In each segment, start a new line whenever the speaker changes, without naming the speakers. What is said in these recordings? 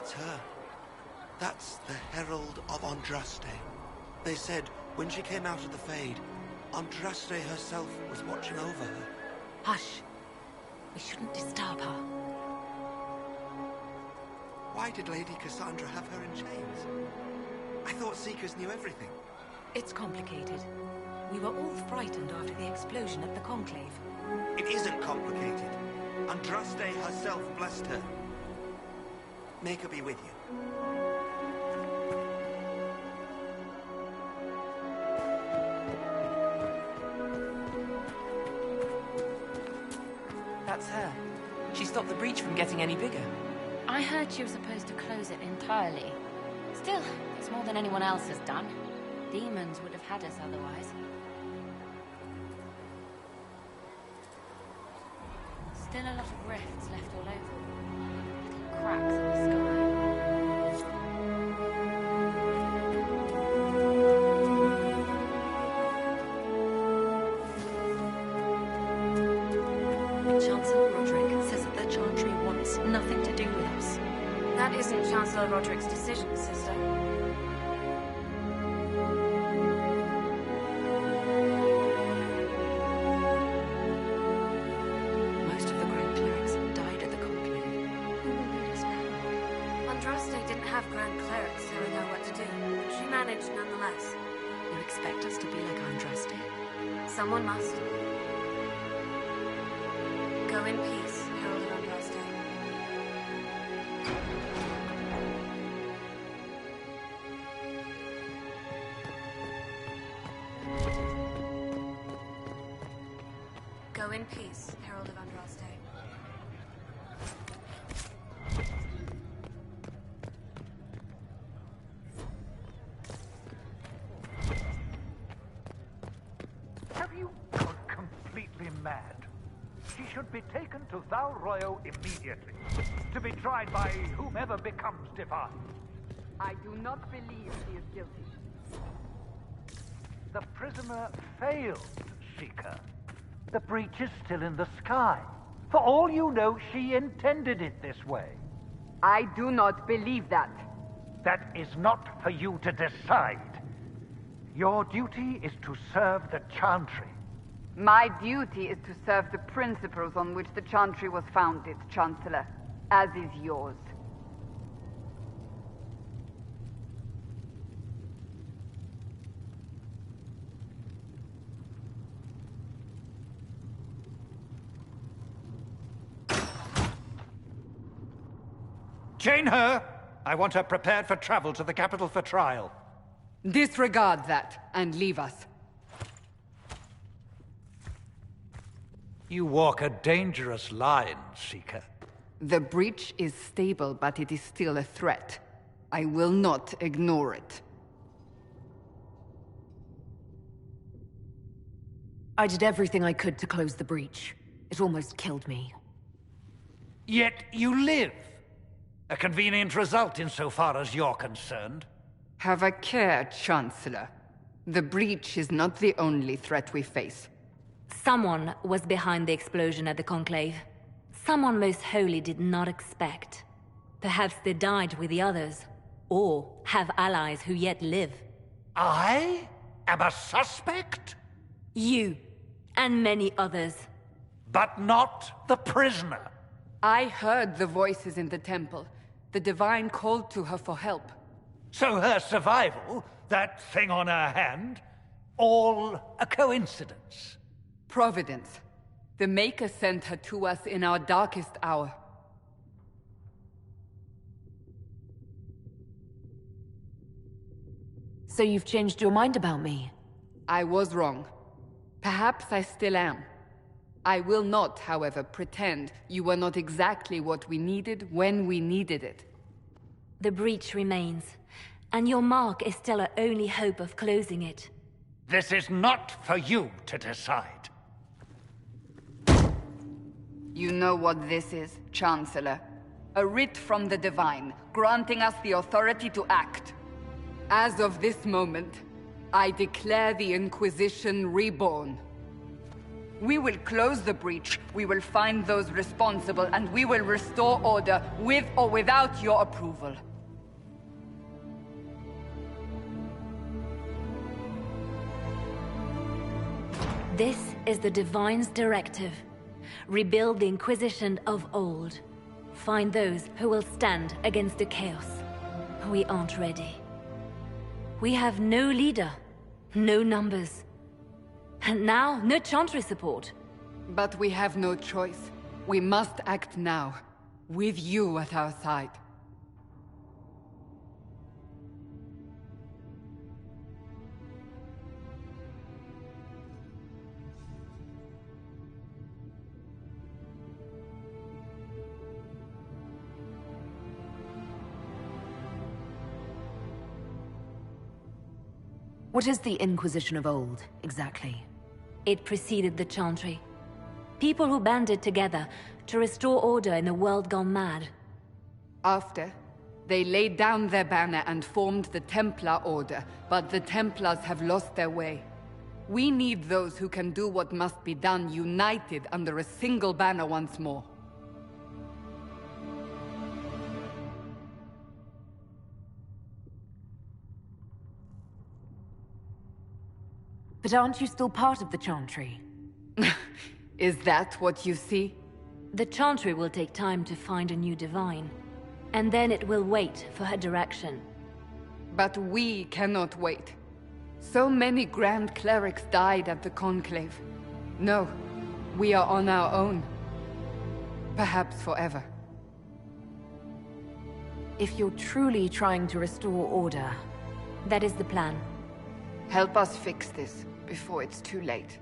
That's her. That's the Herald of Andraste. They said when she came out of the Fade, Andraste herself was watching over her.
Hush. We shouldn't disturb her.
Why did Lady Cassandra have her in chains? I thought Seekers knew everything.
It's complicated. We were all frightened after the explosion at the Conclave.
It isn't complicated. Andraste herself blessed her. Make her be with you.
That's her. She stopped the breach from getting any bigger.
I heard she was supposed to close it entirely. Still, it's more than anyone else has done. Demons would have had us otherwise. Still a lot of rifts left all over. Little cracks in the sky.
Chancellor Roderick says that the Chantry wants nothing to do with us.
That isn't Chancellor Roderick's decision, sister.
Most of the Grand Clerics died at the Conclave.
Who will lead us now? Andraste didn't have Grand Clerics telling her what to do, but she managed nonetheless.
You expect us to be like Andraste?
Someone must. Go in peace, Herald of Andraste. Go in peace, Herald of Andraste.
Have you gone completely mad? She should be taken to Val Royo immediately, to be tried by whomever becomes divine.
I do not believe she is guilty.
The prisoner failed, Seeker. The breach is still in the sky. For all you know, she intended it this way.
I do not believe that.
That is not for you to decide. Your duty is to serve the Chantry.
My duty is to serve the principles on which the Chantry was founded, Chancellor, as is yours.
Chain her! I want her prepared for travel to the capital for trial.
Disregard that, and leave us.
You walk a dangerous line, Seeker.
The breach is stable, but it is still a threat. I will not ignore it.
I did everything I could to close the breach. It almost killed me.
Yet you live. A convenient result insofar as you're concerned.
Have a care, Chancellor. The breach is not the only threat we face.
Someone was behind the explosion at the Conclave. Someone Most Holy did not expect. Perhaps they died with the others, or have allies who yet live.
I am a suspect?
You, and many others.
But not the prisoner.
I heard the voices in the temple. The Divine called to her for help.
So her survival, that thing on her hand, all a coincidence.
Providence. The Maker sent her to us in our darkest hour.
So you've changed your mind about me?
I was wrong. Perhaps I still am. I will not, however, pretend you were not exactly what we needed when we needed it.
The breach remains, and your mark is still our only hope of closing it.
This is not for you to decide.
You know what this is, Chancellor. A writ from the Divine, granting us the authority to act. As of this moment, I declare the Inquisition reborn. We will close the breach, we will find those responsible, and we will restore order with or without your approval.
This is the Divine's directive. Rebuild the Inquisition of old. Find those who will stand against the chaos. We aren't ready. We have no leader, no numbers. And now, no Chantry support.
But we have no choice. We must act now, with you at our side.
What is the Inquisition of old, exactly?
It preceded the Chantry. People who banded together to restore order in a world gone mad.
After, they laid down their banner and formed the Templar Order, but the Templars have lost their way. We need those who can do what must be done, united under a single banner once more.
But aren't you still part of the Chantry?
Is that what you see?
The Chantry will take time to find a new Divine. And then it will wait for her direction.
But we cannot wait. So many Grand Clerics died at the Conclave. No, we are on our own. Perhaps forever.
If you're truly trying to restore order...
That is the plan.
Help us fix this before it's too late.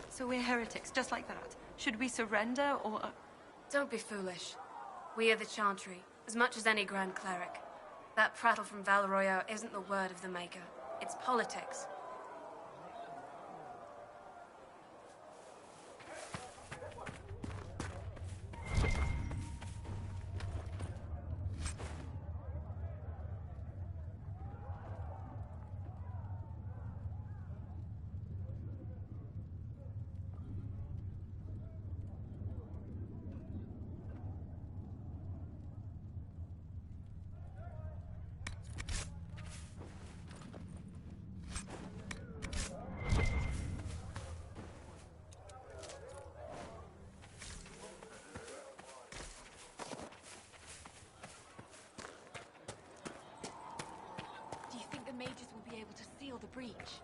So we're heretics, just like that. Should we surrender, or...
Don't be foolish. We are the Chantry, as much as any Grand Cleric. That prattle from Val Royeaux isn't the word of the Maker. It's politics.
Mages will be able to seal the breach.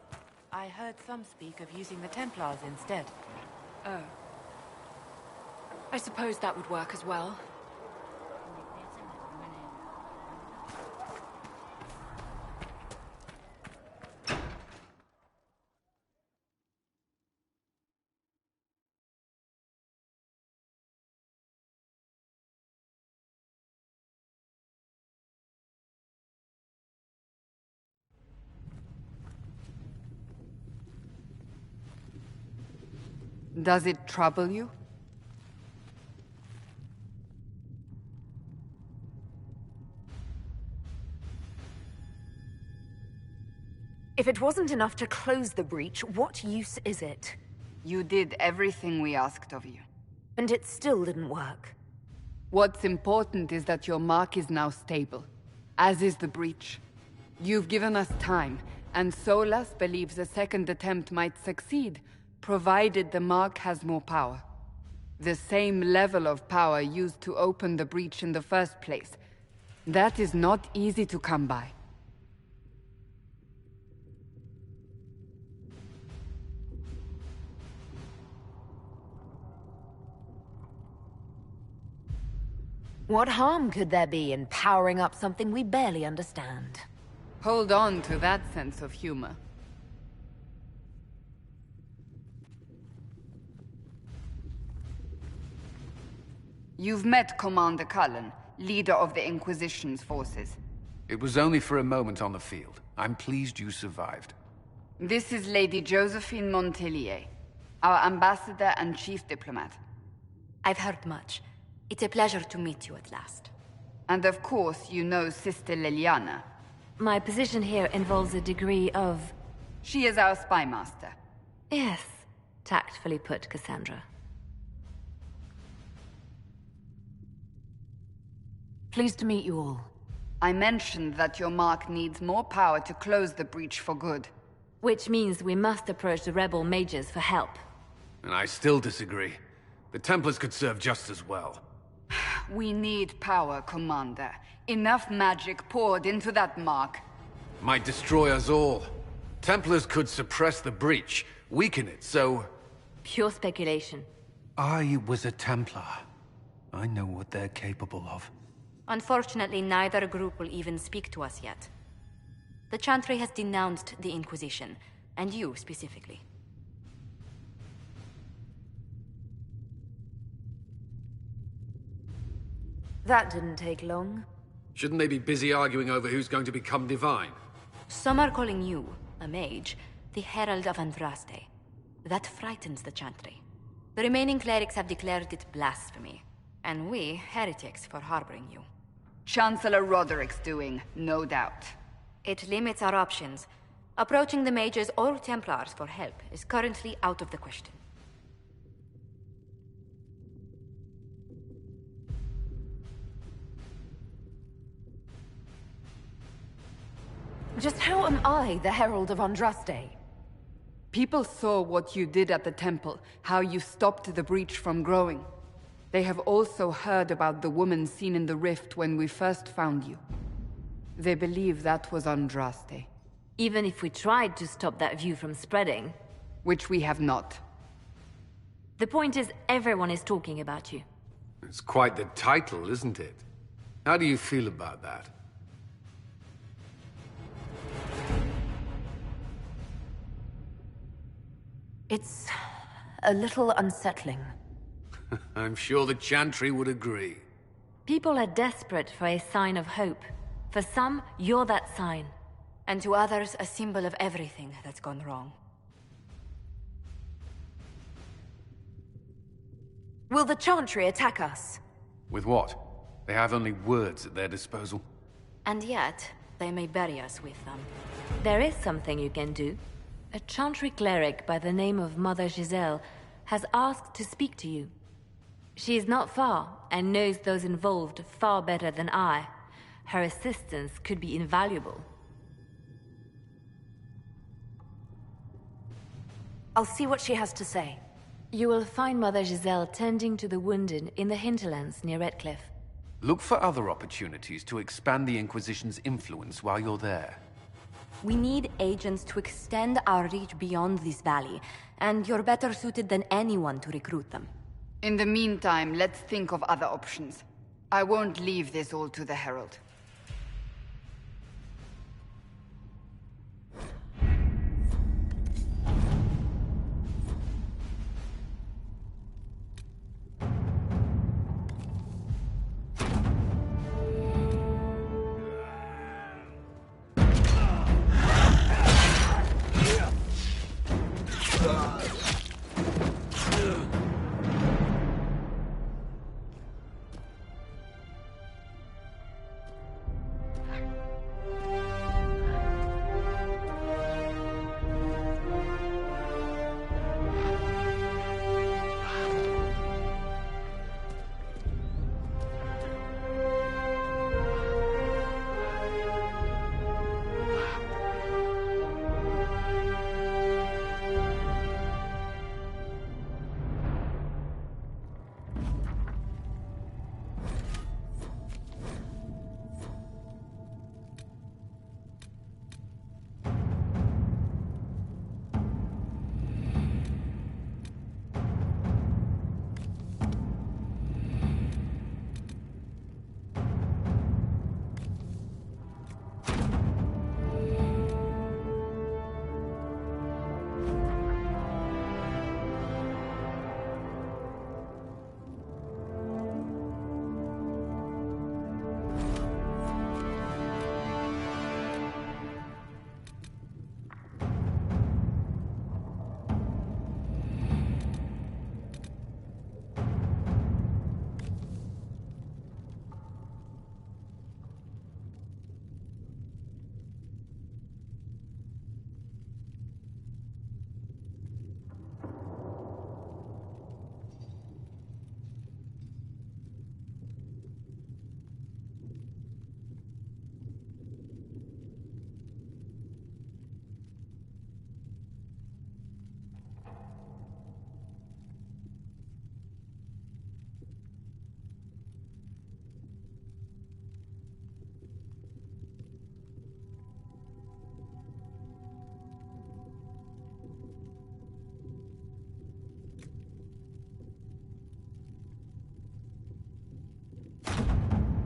I heard some speak of using the Templars instead.
Oh. I suppose that would work as well.
Does it trouble you?
If it wasn't enough to close the breach, what use is it?
You did everything we asked of you.
And it still didn't work.
What's important is that your mark is now stable, as is the breach. You've given us time, and Solas believes a second attempt might succeed, provided the mark has more power. The same level of power used to open the breach in the first place. That is not easy to come by.
What harm could there be in powering up something we barely understand?
Hold on to that sense of humor. You've met Commander Cullen, leader of the Inquisition's forces.
It was only for a moment on the field. I'm pleased you survived.
This is Lady Josephine Montelier, our ambassador and chief diplomat.
I've heard much. It's a pleasure to meet you at last.
And of course, you know Sister Liliana.
My position here involves a degree of...
She is our spy master.
Yes, tactfully put, Cassandra.
Pleased to meet you all.
I mentioned that your mark needs more power to close the breach for good.
Which means we must approach the rebel mages for help.
And I still disagree. The Templars could serve just as well.
We need power, Commander. Enough magic poured into that mark.
Might destroy us all. Templars could suppress the breach, weaken it, so...
Pure speculation.
I was a Templar. I know what they're capable of.
Unfortunately, neither group will even speak to us yet. The Chantry has denounced the Inquisition, and you specifically.
That didn't take long.
Shouldn't they be busy arguing over who's going to become divine?
Some are calling you, a mage, the Herald of Andraste. That frightens the Chantry. The remaining clerics have declared it blasphemy, and we, heretics, for harboring you.
Chancellor Roderick's doing, no doubt.
It limits our options. Approaching the mages or Templars for help is currently out of the question.
Just how am I the Herald of Andraste?
People saw what you did at the temple, how you stopped the breach from growing. They have also heard about the woman seen in the rift when we first found you. They believe that was Andraste.
Even if we tried to stop that view from spreading...
Which we have not.
The point is, everyone is talking about you.
It's quite the title, isn't it? How do you feel about that?
It's a little unsettling.
I'm sure the Chantry would agree.
People are desperate for a sign of hope. For some, you're that sign.
and to others a symbol of everything that's gone wrong.
Will the Chantry attack us?
With what? They have only words at their disposal.
And yet, they may bury us with them.
There is something you can do. A Chantry cleric by the name of Mother Giselle has asked to speak to you. She is not far, and knows those involved far better than I. Her assistance could be invaluable.
I'll see what she has to say.
You will find Mother Giselle tending to the wounded in the hinterlands near Redcliffe.
Look for other opportunities to expand the Inquisition's influence while you're there.
We need agents to extend our reach beyond this valley, and you're better suited than anyone to recruit them.
In the meantime, let's think of other options. I won't leave this all to the Herald.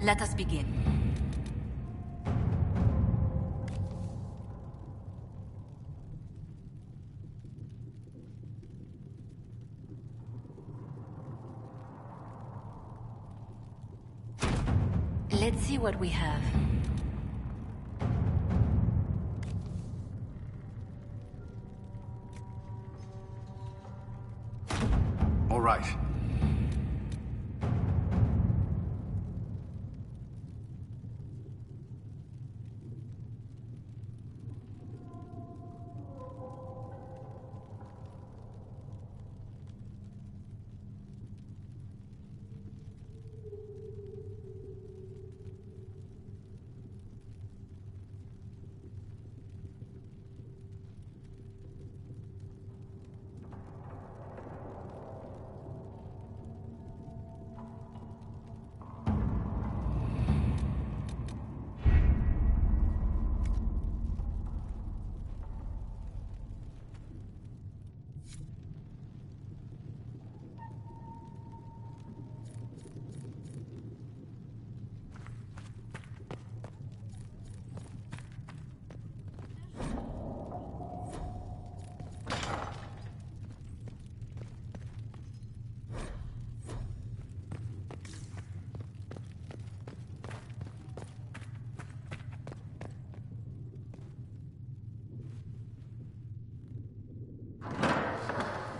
Let us begin.
Let's see what we have.
All right.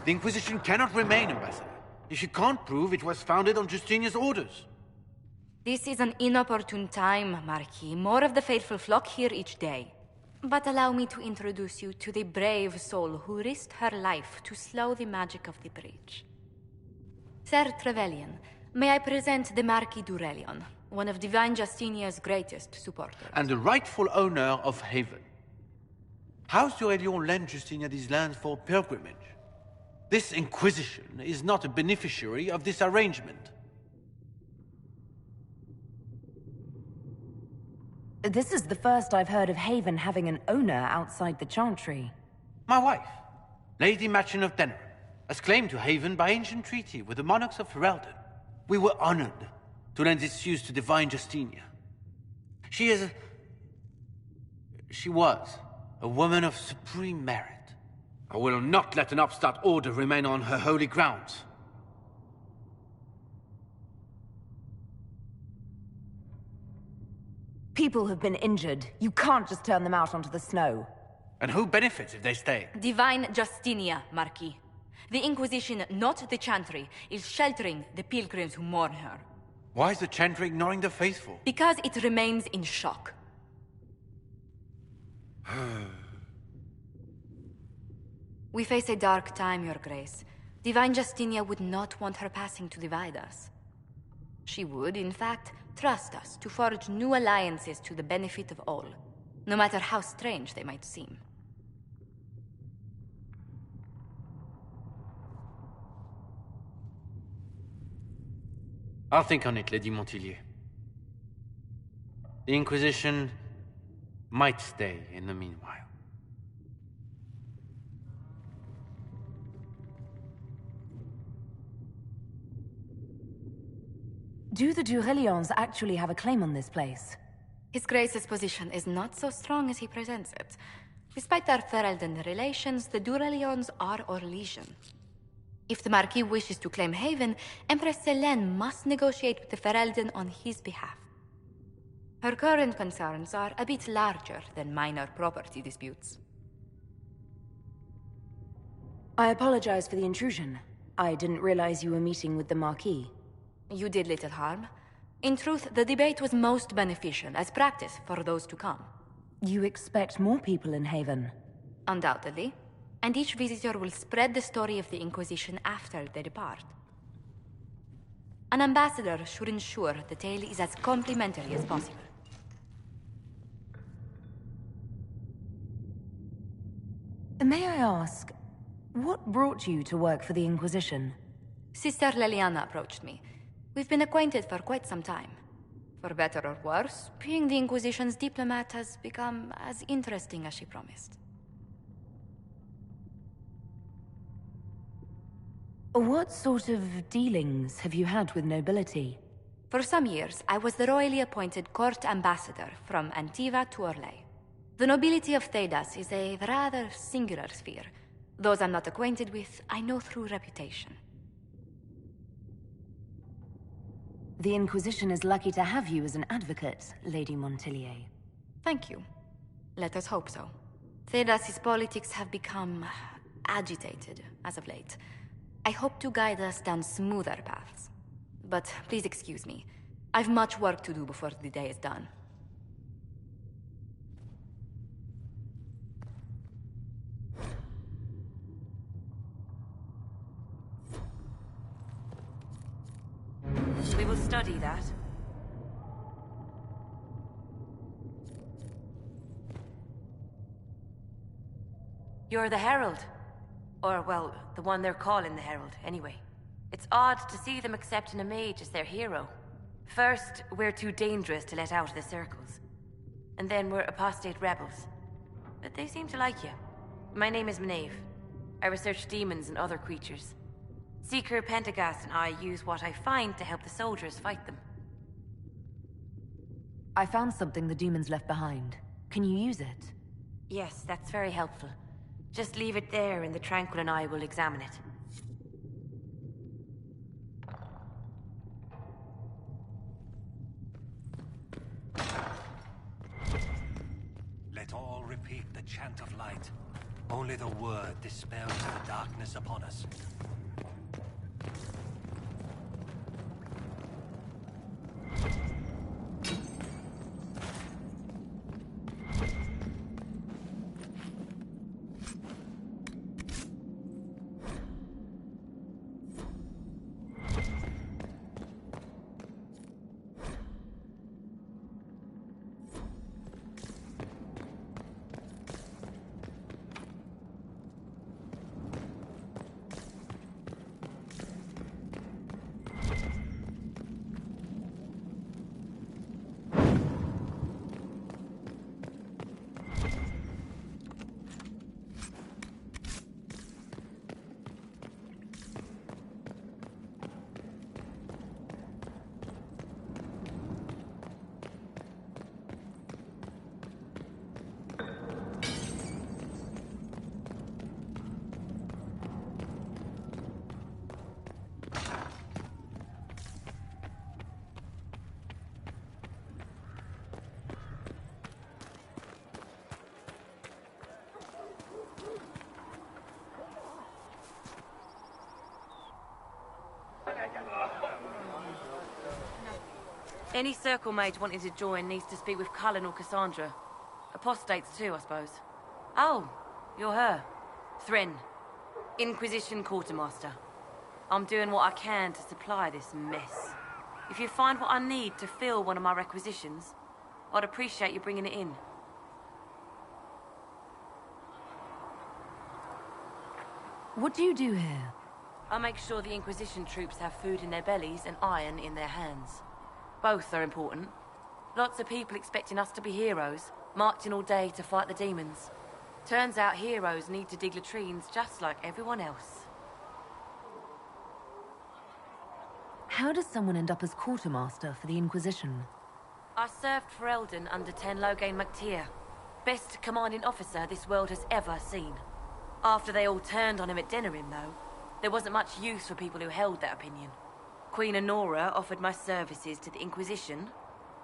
The Inquisition cannot remain, Ambassador, if you can't prove it was founded on Justinia's orders.
This is an inopportune time, Marquis. More of the faithful flock here each day. But allow me to introduce you to the brave soul who risked her life to slow the magic of the breach. Sir Trevelyan, may I present the Marquis d'Aurelion, one of Divine Justinia's greatest supporters.
And the rightful owner of Haven. House d'Aurelion lent Justinia these lands for pilgrimage. This Inquisition is not a beneficiary of this arrangement.
This is the first I've heard of Haven having an owner outside the Chantry.
My wife, Lady Machin of Denerim, has claimed to Haven by ancient treaty with the monarchs of Ferelden. We were honored to lend its use to Divine Justinia. She was a woman of supreme merit. I will not let an upstart order remain on her holy grounds.
People have been injured. You can't just turn them out onto the snow.
And who benefits if they stay?
Divine Justinia, Marquis. The Inquisition, not the Chantry, is sheltering the pilgrims who mourn her.
Why is the Chantry ignoring the faithful?
Because it remains in shock. We face a dark time, Your Grace. Divine Justinia would not want her passing to divide us. She would, in fact, trust us to forge new alliances to the benefit of all, no matter how strange they might seem.
I'll think on it, Lady Montilyet. The Inquisition might stay in the meanwhile.
Do the d'Aurelions actually have a claim on this place?
His Grace's position is not so strong as he presents it. Despite our Ferelden relations, the d'Aurelions are Orlesian. If the Marquis wishes to claim Haven, Empress Selene must negotiate with the Ferelden on his behalf. Her current concerns are a bit larger than minor property disputes.
I apologize for the intrusion. I didn't realize you were meeting with the Marquis.
You did little harm. In truth, the debate was most beneficial as practice for those to come.
You expect more people in Haven?
Undoubtedly. And each visitor will spread the story of the Inquisition after they depart. An ambassador should ensure the tale is as complimentary as possible.
May I ask, what brought you to work for the Inquisition?
Sister Leliana approached me. We've been acquainted for quite some time. For better or worse, being the Inquisition's diplomat has become as interesting as she promised.
What sort of dealings have you had with nobility?
For some years, I was the royally appointed court ambassador from Antiva to Orlais. The nobility of Thedas is a rather singular sphere. Those I'm not acquainted with, I know through reputation.
The Inquisition is lucky to have you as an advocate, Lady Montilyet.
Thank you. Let us hope so. Thedas's politics have become agitated as of late. I hope to guide us down smoother paths. But please excuse me. I've much work to do before the day is done.
We will study that. You're the Herald. Or, well, the one they're calling the Herald, anyway. It's odd to see them accepting a mage as their hero. First, we're too dangerous to let out of the circles. And then we're apostate rebels. But they seem to like you. My name is Maeve. I research demons and other creatures. Seeker Pentagast and I use what I find to help the soldiers fight them. I found something the demons left behind. Can you use it? Yes, that's very helpful. Just leave it there and the Tranquil and I will examine it.
Let all repeat the chant of light. Only the word dispels the darkness upon us.
Any circle mage wanting to join needs to speak with Cullen or Cassandra. Apostates too, I suppose. Oh, you're her. Thren, Inquisition Quartermaster. I'm doing what I can to supply this mess. If you find what I need to fill one of my requisitions, I'd appreciate you bringing it in.
What do you do here?
I make sure the Inquisition troops have food in their bellies and iron in their hands. Both are important. Lots of people expecting us to be heroes, marching all day to fight the demons. Turns out heroes need to dig latrines just like everyone else.
How does someone end up as quartermaster for the Inquisition?
I served for Eldon under Ten Loghain MacTier, best commanding officer this world has ever seen. After they all turned on him at Denerim, though, there wasn't much use for people who held that opinion. Queen Honora offered my services to the Inquisition.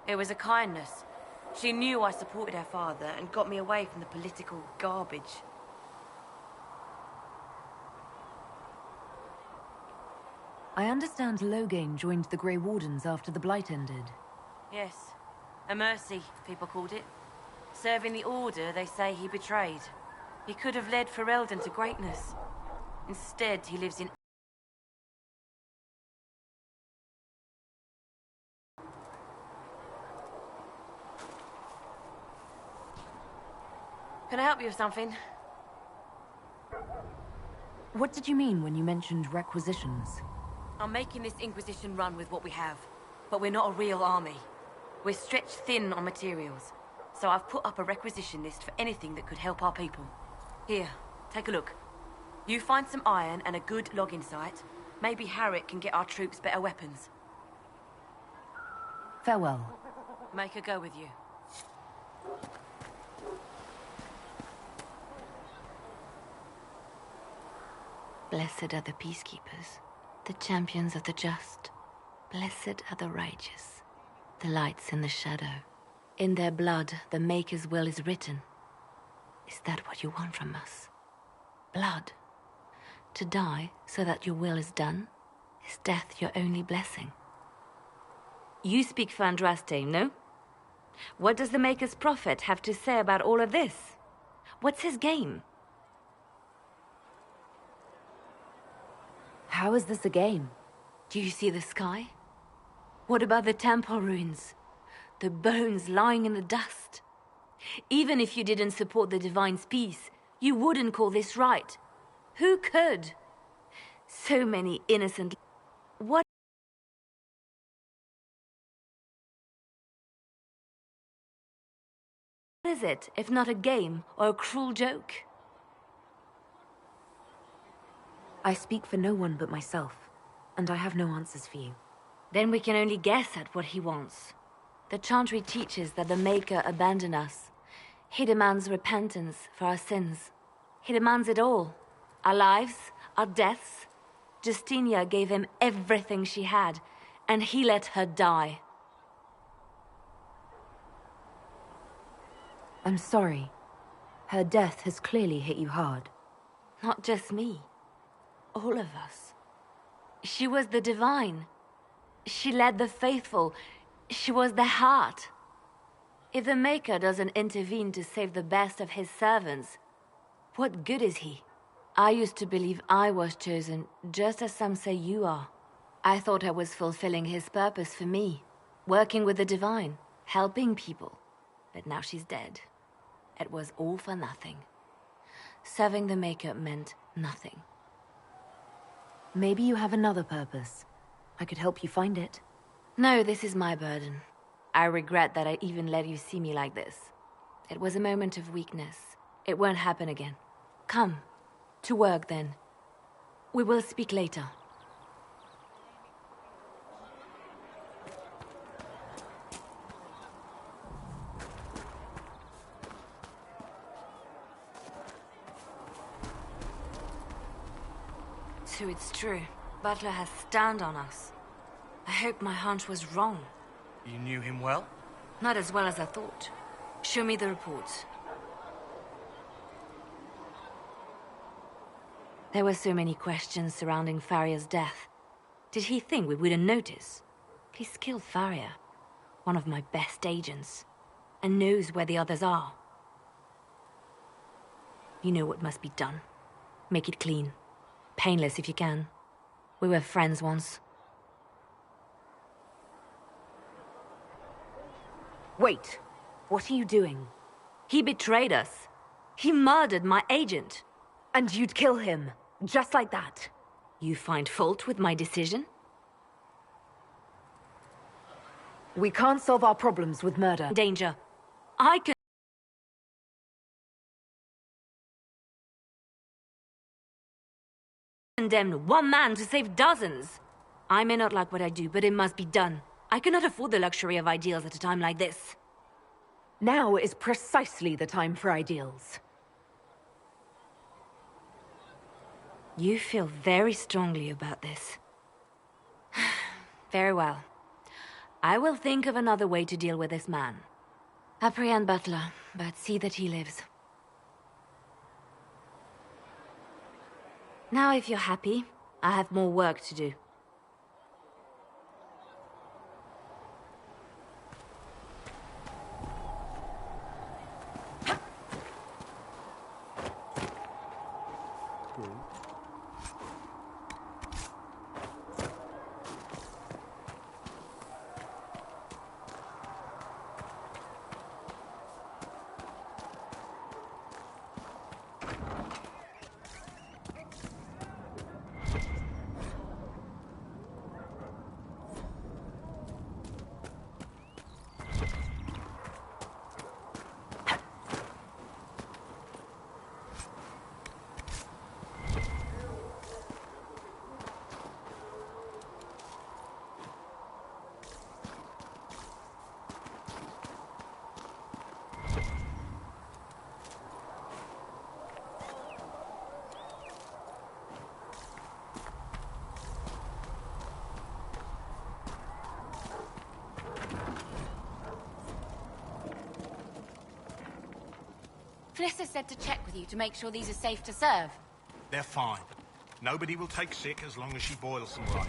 It was a kindness. She knew I supported her father and got me away from the political garbage.
I understand Loghain joined the Grey Wardens after the Blight ended.
Yes. A mercy, people called it. Serving the Order they say he betrayed. He could have led Ferelden to greatness. Instead, he lives in... Can I help you with something?
What did you mean when you mentioned requisitions?
I'm making this Inquisition run with what we have, but we're not a real army. We're stretched thin on materials, so I've put up a requisition list for anything that could help our people. Here, take a look. You find some iron and a good login site, maybe Harrick can get our troops better weapons.
Farewell.
Make her go with you.
Blessed are the peacekeepers, the champions of the just. Blessed are the righteous, the lights in the shadow. In their blood, the Maker's will is written. Is that what you want from us? Blood? To die so that your will is done? Is death your only blessing?
You speak for Andraste, no? What does the Maker's prophet have to say about all of this? What's his game?
How is this a game?
Do you see the sky? What about the temple ruins? The bones lying in the dust? Even if you didn't support the Divine's peace, you wouldn't call this right. Who could? So many innocent... What is it, if not a game or a cruel joke?
I speak for no one but myself, and I have no answers for you.
Then we can only guess at what he wants. The Chantry teaches that the Maker abandoned us. He demands repentance for our sins. He demands it all. Our lives, our deaths. Justinia gave him everything she had, and he let her die.
I'm sorry.
Her death has clearly hit you hard.
Not just me. All of us. She was the divine. She led the faithful. She was the heart. If the Maker doesn't intervene to save the best of his servants, what good is he? I used to believe I was chosen, just as some say you are. I thought I was fulfilling his purpose for me, working with the divine, helping people. But now she's dead. It was all for nothing. Serving the Maker meant nothing.
Maybe you have another purpose. I could help you find it.
No, this is my burden. I regret that I even let you see me like this. It was a moment of weakness. It won't happen again. Come. To work, then. We will speak later. So it's true. Butler has stand on us. I hope my hunch was wrong.
You knew him well?
Not as well as I thought. Show me the reports. There were so many questions surrounding Farria's death. Did he think we wouldn't notice? He's killed Farria, one of my best agents, and knows where the others are. You know what must be done. Make it clean. Painless if you can. We were friends once.
Wait! What are you doing?
He betrayed us. He murdered my agent.
And you'd kill him, just like that?
You find fault with my decision?
We can't solve our problems with murder.
Danger. I can... condemn one man to save dozens. I may not like what I do, but it must be done. I cannot afford the luxury of ideals at a time like this.
Now is precisely the time for ideals.
You feel very strongly about this. Very well. I will think of another way to deal with this man. Apprehend Butler, but see that he lives. Now, if you're happy, I have more work to do.
Fliss said to check with you to make sure these are safe to serve.
They're fine. Nobody will take sick as long as she boils them right.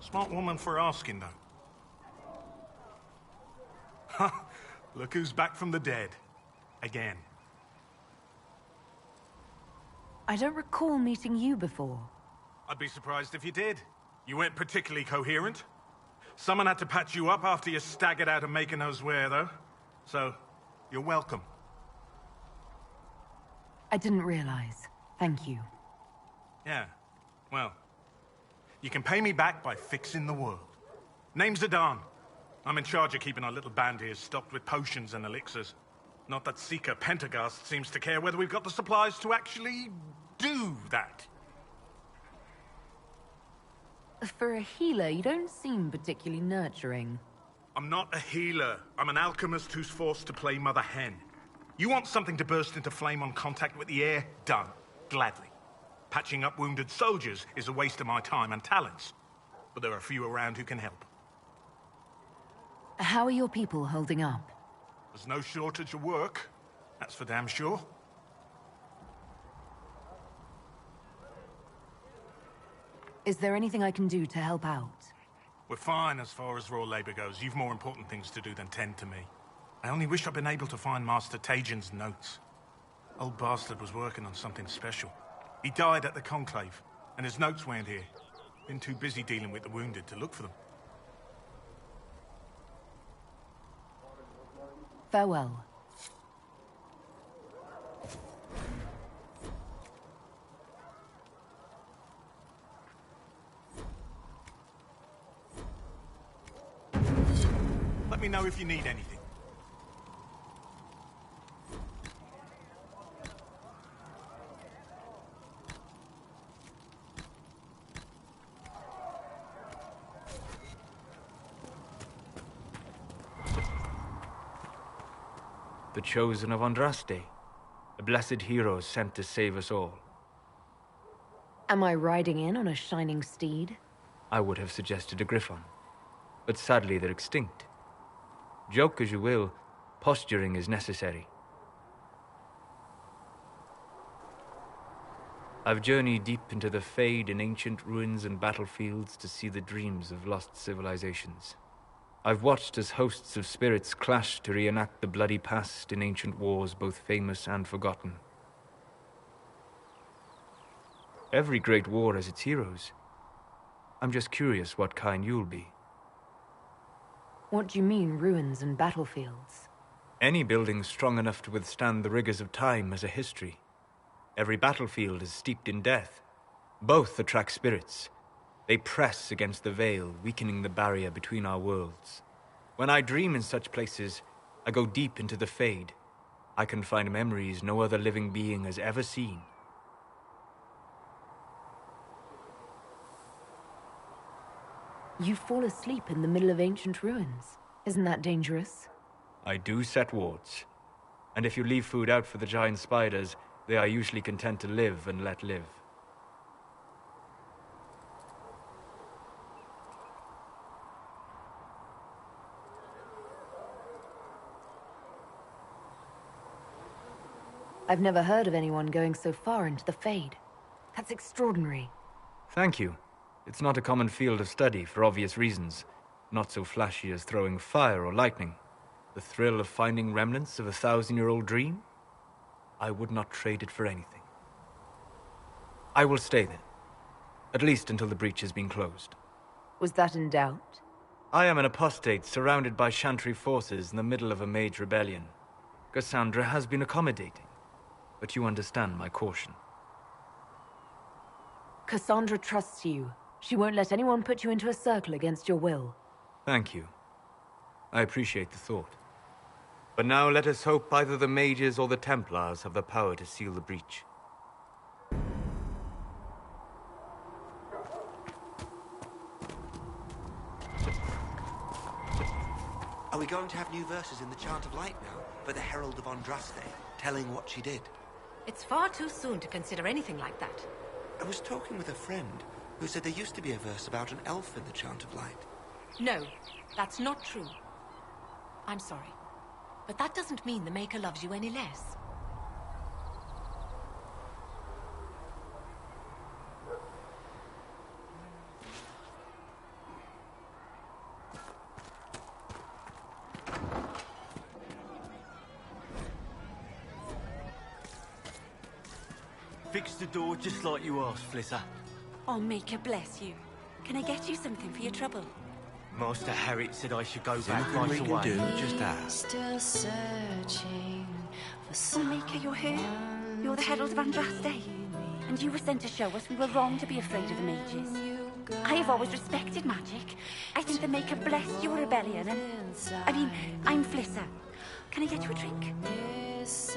Smart woman for asking, though. Ha! Look who's back from the dead. Again.
I don't recall meeting you before.
I'd be surprised if you did. You weren't particularly coherent. Someone had to patch you up after you staggered out of making knows where, though. So, you're welcome.
I didn't realize. Thank you.
Yeah. Well, you can pay me back by fixing the world. Name's Zidane. I'm in charge of keeping our little band here stocked with potions and elixirs. Not that Seeker Pentagast seems to care whether we've got the supplies to actually do that.
For a healer, you don't seem particularly nurturing.
I'm not a healer. I'm an alchemist who's forced to play Mother Hen. You want something to burst into flame on contact with the air? Done. Gladly. Patching up wounded soldiers is a waste of my time and talents. But there are a few around who can help.
How are your people holding up?
There's no shortage of work. That's for damn sure.
Is there anything I can do to help out?
We're fine as far as raw labor goes. You've more important things to do than tend to me. I only wish I'd been able to find Master Tajin's notes. Old bastard was working on something special. He died at the Conclave, and his notes weren't here. Been too busy dealing with the wounded to look for them.
Farewell.
Let me know if you need anything.
The chosen of Andraste, a blessed hero sent to save us all.
Am I riding in on a shining steed?
I would have suggested a griffon, but sadly they're extinct. Joke as you will, posturing is necessary. I've journeyed deep into the Fade in ancient ruins and battlefields to see the dreams of lost civilizations. I've watched as hosts of spirits clash to reenact the bloody past in ancient wars both famous and forgotten. Every great war has its heroes. I'm just curious what kind you'll be.
What do you mean, ruins and battlefields?
Any building strong enough to withstand the rigors of time has a history. Every battlefield is steeped in death. Both attract spirits. They press against the veil, weakening the barrier between our worlds. When I dream in such places, I go deep into the Fade. I can find memories no other living being has ever seen.
You fall asleep in the middle of ancient ruins. Isn't that dangerous?
I do set wards. And if you leave food out for the giant spiders, they are usually content to live and let live.
I've never heard of anyone going so far into the Fade. That's extraordinary.
Thank you. It's not a common field of study for obvious reasons. Not so flashy as throwing fire or lightning. The thrill of finding remnants of a 1,000-year-old dream? I would not trade it for anything. I will stay then. At least until the breach has been closed.
Was that in doubt?
I am an apostate surrounded by Chantry forces in the middle of a mage rebellion. Cassandra has been accommodating, but you understand my caution.
Cassandra trusts you. She won't let anyone put you into a circle against your will.
Thank you. I appreciate the thought. But now let us hope either the mages or the Templars have the power to seal the breach.
Are we going to have new verses in the Chant of Light now, for the Herald of Andraste, telling what she did?
It's far too soon to consider anything like that.
I was talking with a friend who said there used to be a verse about an elf in the Chant of Light.
No, that's not true. I'm sorry, but that doesn't mean the Maker loves you any less.
Fix the door just like you asked, Flitter.
Oh, Maker bless you. Can I get you something for your trouble?
Master Harriet said I should go
Is
back
anything
right
we
away.
can do? Just ask.
Oh, Maker, you're here. You're the Herald of Andraste. And you were sent to show us we were wrong to be afraid of the mages. I have always respected magic. I think the Maker blessed your rebellion and... I'm Flissa. Can I get you a drink?
It's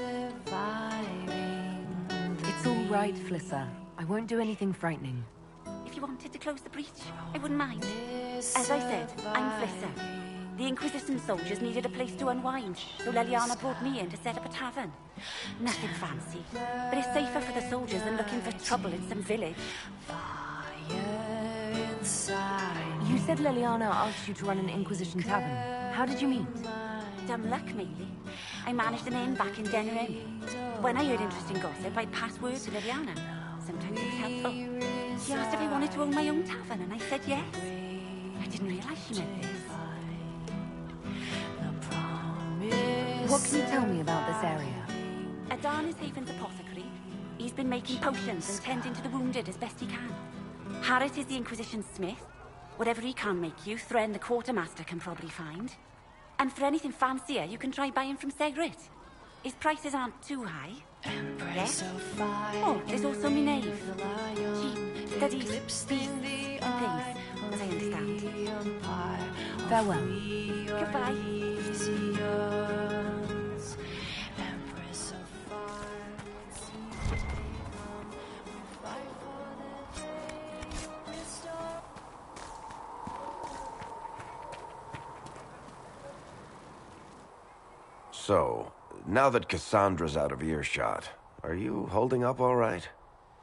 all right, Flissa. I won't do anything frightening.
If you wanted to close the breach, I wouldn't mind. As I said, I'm Flissa. The Inquisition soldiers needed a place to unwind, so Leliana brought me in to set up a tavern. Nothing fancy, but it's safer for the soldiers than looking for trouble in some village.
You said Leliana asked you to run an Inquisition tavern. How did you meet?
Dumb luck, mainly. I managed an inn back in Denerim. When I heard interesting gossip, I'd pass word to Leliana. Sometimes it was helpful. She asked if I wanted to own my own tavern, and I said yes. I didn't realize she meant this.
What can you tell me about this area?
Adan is Haven's apothecary. He's been making potions and tending to the wounded as best he can. Harrit is the Inquisition's smith. Whatever he can't make you, Thren the quartermaster can probably find. And for anything fancier, you can try buying from Segrit. His prices aren't too high. Yes? Oh, there's also Minave. She studies beasts and things, as I understand.
Farewell.
Goodbye.
So, now that Cassandra's out of earshot, are you holding up all right?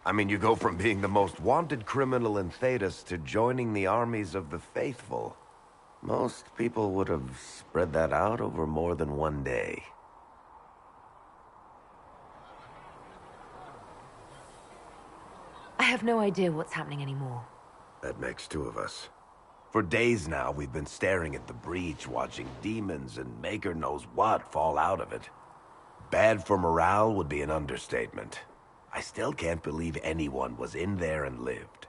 I mean, you go from being the most wanted criminal in Thedas to joining the armies of the faithful. Most people would have spread that out over more than one day.
I have no idea what's happening anymore.
That makes two of us. For days now, we've been staring at the breach, watching demons and Maker knows what fall out of it. Bad for morale would be an understatement. I still can't believe anyone was in there and lived.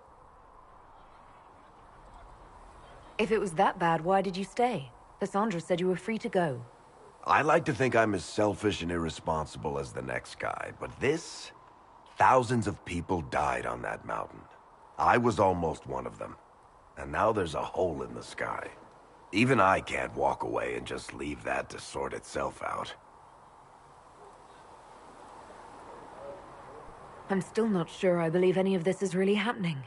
If it was that bad, why did you stay? Cassandra said you were free to go.
I like to think I'm as selfish and irresponsible as the next guy, but this... Thousands of people died on that mountain. I was almost one of them. And now there's a hole in the sky. Even I can't walk away and just leave that to sort itself out.
I'm still not sure I believe any of this is really happening.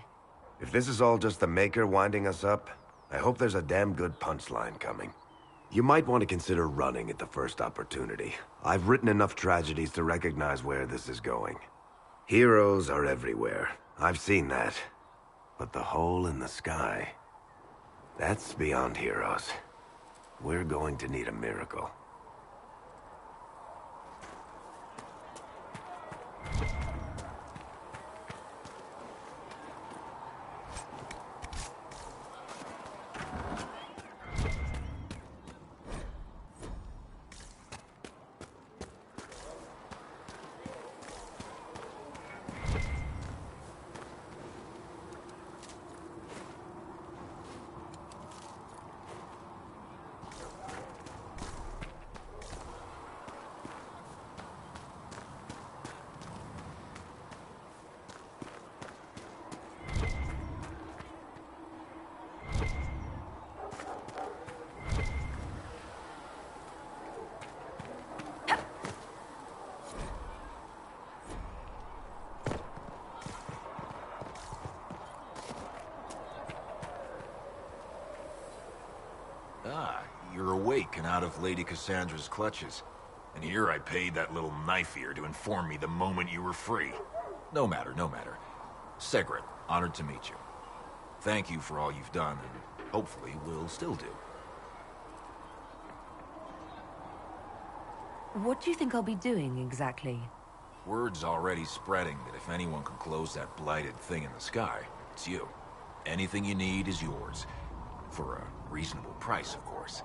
If this is all just the Maker winding us up, I hope there's a damn good punchline coming. You might want to consider running at the first opportunity. I've written enough tragedies to recognize where this is going. Heroes are everywhere. I've seen that. But the hole in the sky... that's beyond heroes. We're going to need a miracle.
Ah, you're awake and out of Lady Cassandra's clutches. And here I paid that little knife-ear to inform me the moment you were free. No matter, no matter. Segrit, honored to meet you. Thank you for all you've done, and hopefully will still do.
What do you think I'll be doing, exactly?
Word's already spreading that if anyone can close that blighted thing in the sky, it's you. Anything you need is yours. For a reasonable price, of course.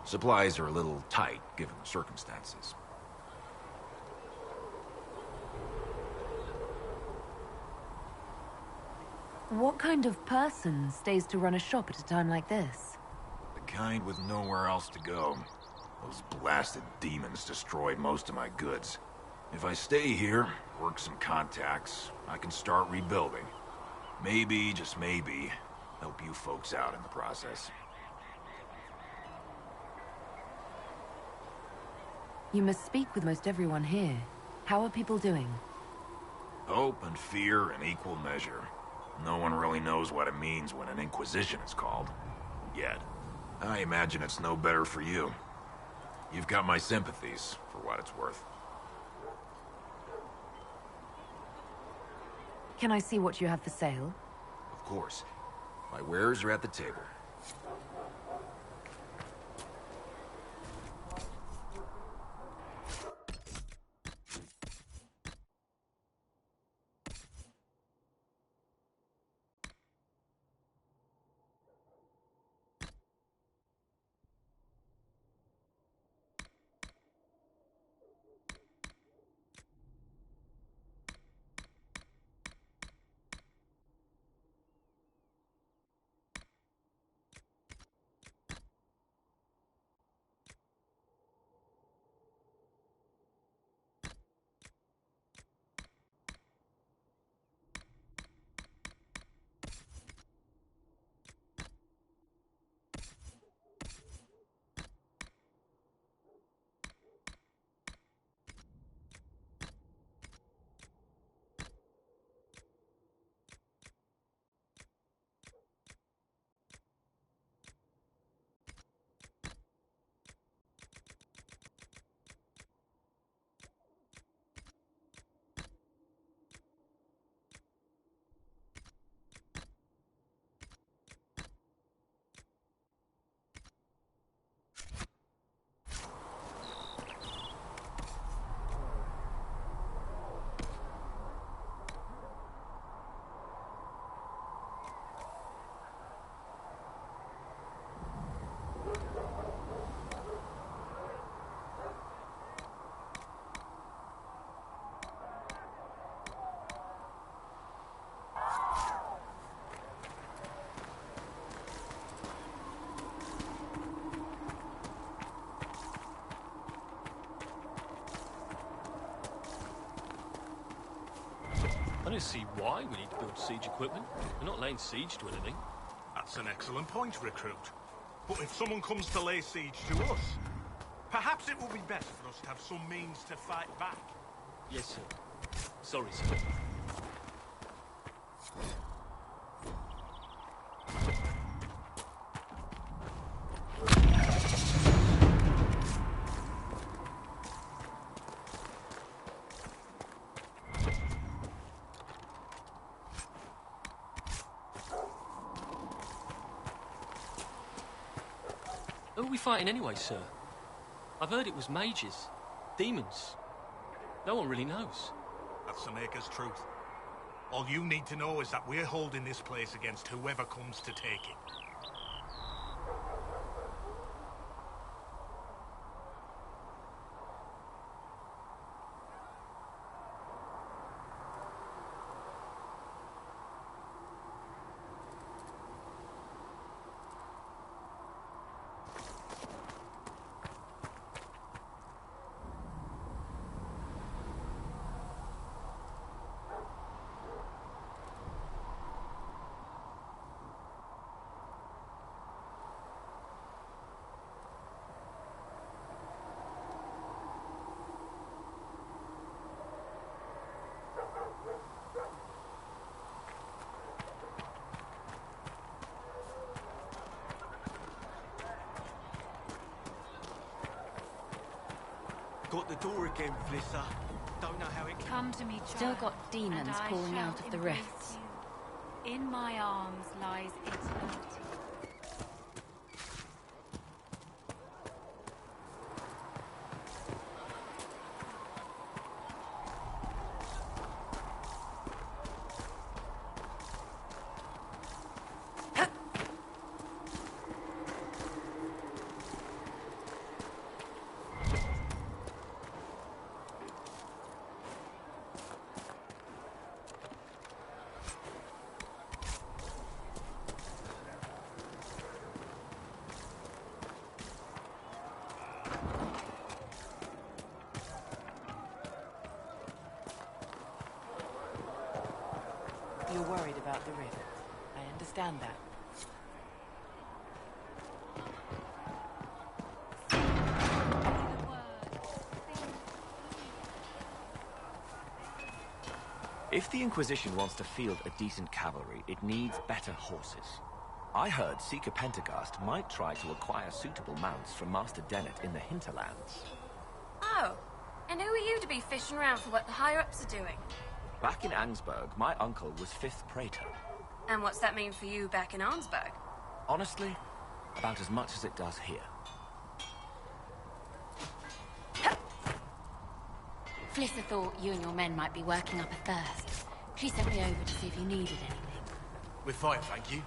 Supplies are a little tight, given the circumstances.
What kind of person stays to run a shop at a time like this?
The kind with nowhere else to go. Those blasted demons destroyed most of my goods. If I stay here, work some contacts, I can start rebuilding. Maybe, just maybe, help you folks out in the process.
You must speak with most everyone here. How are people doing?
Hope and fear in equal measure. No one really knows what it means when an Inquisition is called. Yet. I imagine it's no better for you. You've got my sympathies, for what it's worth.
Can I see what you have for sale?
Of course. My wares are at the table.
I don't see why we need to build siege equipment. We're not laying siege to anything.
That's an excellent point, Recruit. But if someone comes to lay siege to us, perhaps it will be best for us to have some means to fight back.
Yes, sir. Sorry, sir. Who are we fighting anyway, sir? I've heard it was mages, demons. No one really knows.
That's the Maker's truth. All you need to know is that we're holding this place against whoever comes to take it.
Got the door again, Flissa. Don't know how it
Come to me,
Still
child,
got demons
and I
crawling
shall
out of the
embrace
rifts.
you. In my arms lies eternity.
You're worried about the rift. I understand that.
If the Inquisition wants to field a decent cavalry, it needs better horses. I heard Seeker Pentagast might try to acquire suitable mounts from Master Dennett in the hinterlands.
Oh, and who are you to be fishing around for what the higher-ups are doing?
Back in Angsburg, my uncle was 5th Praetor.
And what's that mean for you back in Arnsberg?
Honestly, about as much as it does here.
Flissa thought you and your men might be working up a thirst. She sent me over to see if you needed anything.
We're fine, thank you.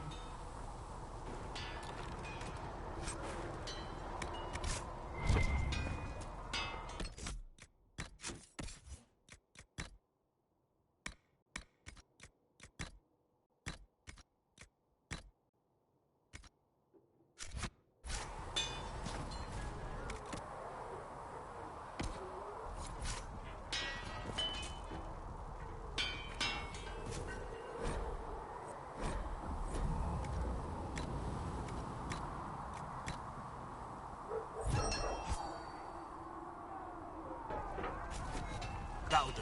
That'll do.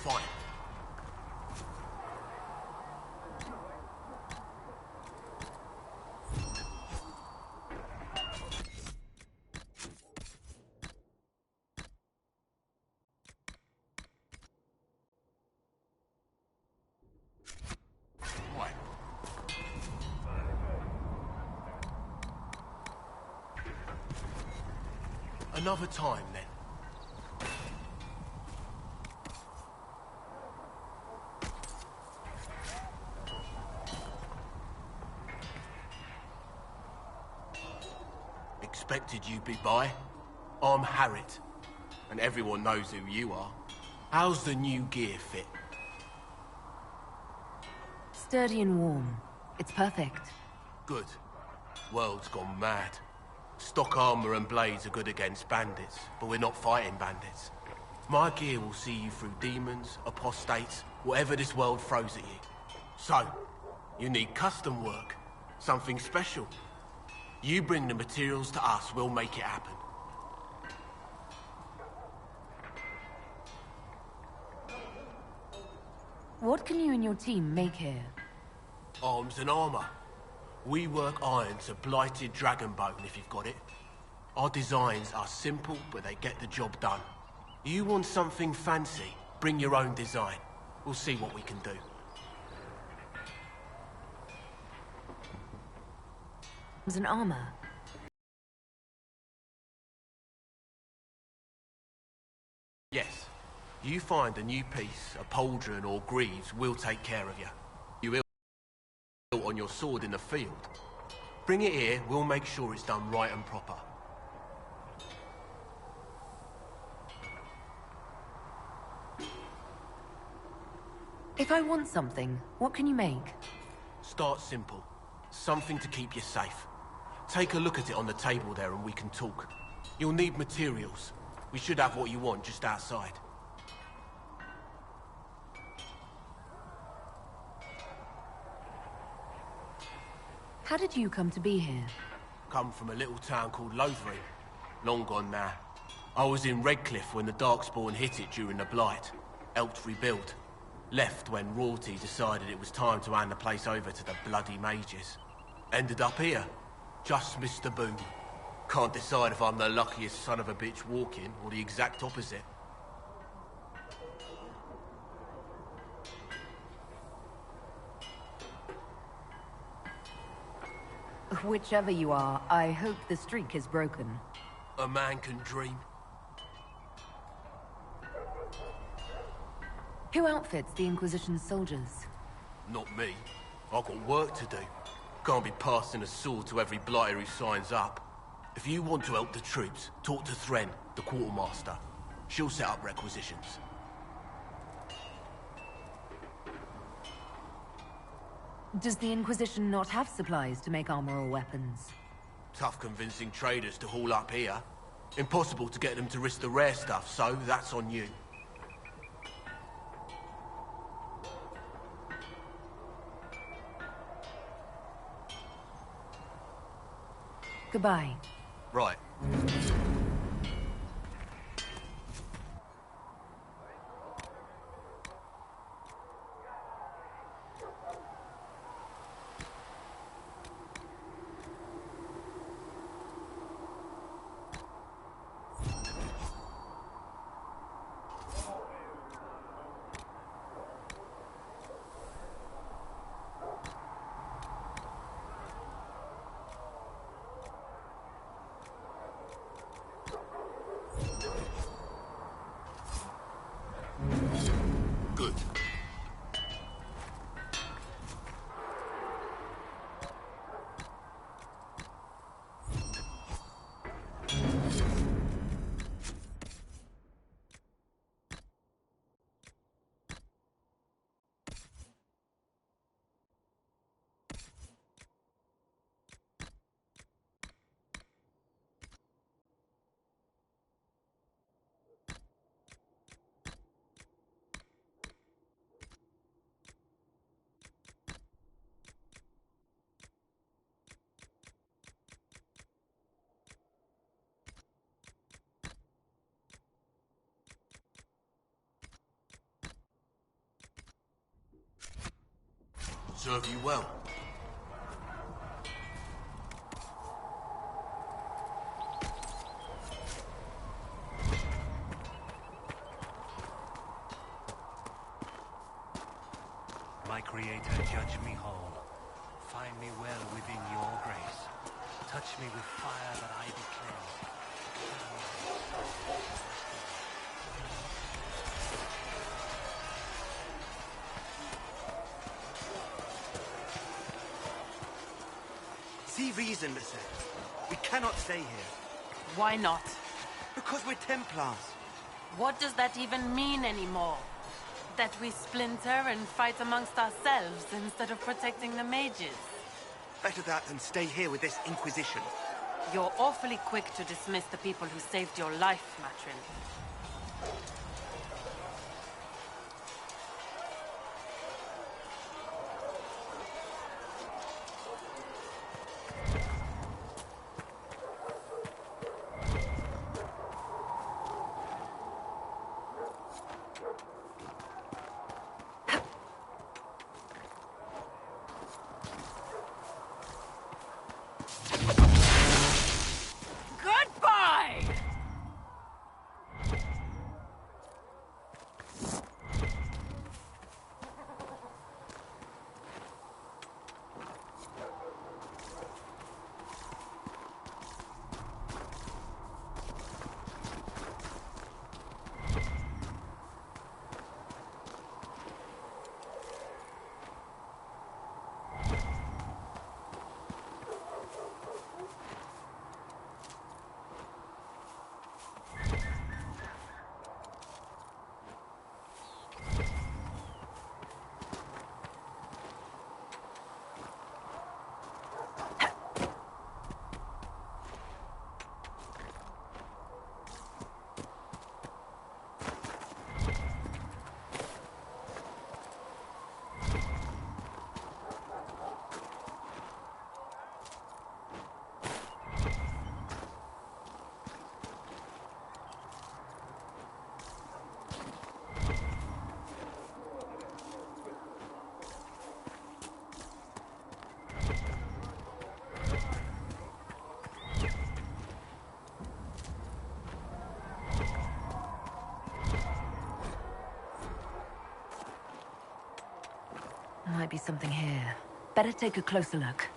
fight. Another time, then. Expected you'd be by. I'm Harriet, and everyone knows who you are. How's the new gear fit?
Sturdy and warm. It's perfect.
Good. World's gone mad. Stock armor and blades are good against bandits, but we're not fighting bandits. My gear will see you through demons, apostates, whatever this world throws at you. So, you need custom work, something special. You bring the materials to us, we'll make it happen.
What can you and your team make here?
Arms and armor. We work iron to blighted dragon bone, if you've got it. Our designs are simple, but they get the job done. You want something fancy? Bring your own design. We'll see what we can do.
Arms and armor?
Yes. You find a new piece, a pauldron or greaves, we'll take care of you. You ill on your sword in the field. Bring it here, we'll make sure it's done right and proper.
If I want something, what can you make?
Start simple. Something to keep you safe. Take a look at it on the table there and we can talk. You'll need materials. We should have what you want just outside.
How did you come to be here?
Come from a little town called Lothering. Long gone now. I was in Redcliffe when the Darkspawn hit it during the Blight. Helped rebuild. Left when royalty decided it was time to hand the place over to the bloody mages. Ended up here. Just missed the boom. Can't decide if I'm the luckiest son of a bitch walking or the exact opposite.
Whichever you are, I hope the streak is broken.
A man can dream.
Who outfits the Inquisition's soldiers?
Not me. I've got work to do. Can't be passing a sword to every blighter who signs up. If you want to help the troops, talk to Thren, the quartermaster. She'll set up requisitions.
Does the Inquisition not have supplies to make armor or weapons?
Tough convincing traders to haul up here. Impossible to get them to risk the rare stuff, so that's on you.
Goodbye.
Right. serve you well.
My Creator, judge me whole. Find me well within your grace. Touch me with fire that I be cleansed.
See reason, Lissette. We cannot stay here.
Why not?
Because we're Templars.
What does that even mean anymore? That we splinter and fight amongst ourselves instead of protecting the mages?
Better that than stay here with this Inquisition.
You're awfully quick to dismiss the people who saved your life, Matrin. Goodbye!
Might be something here. Better take a closer look.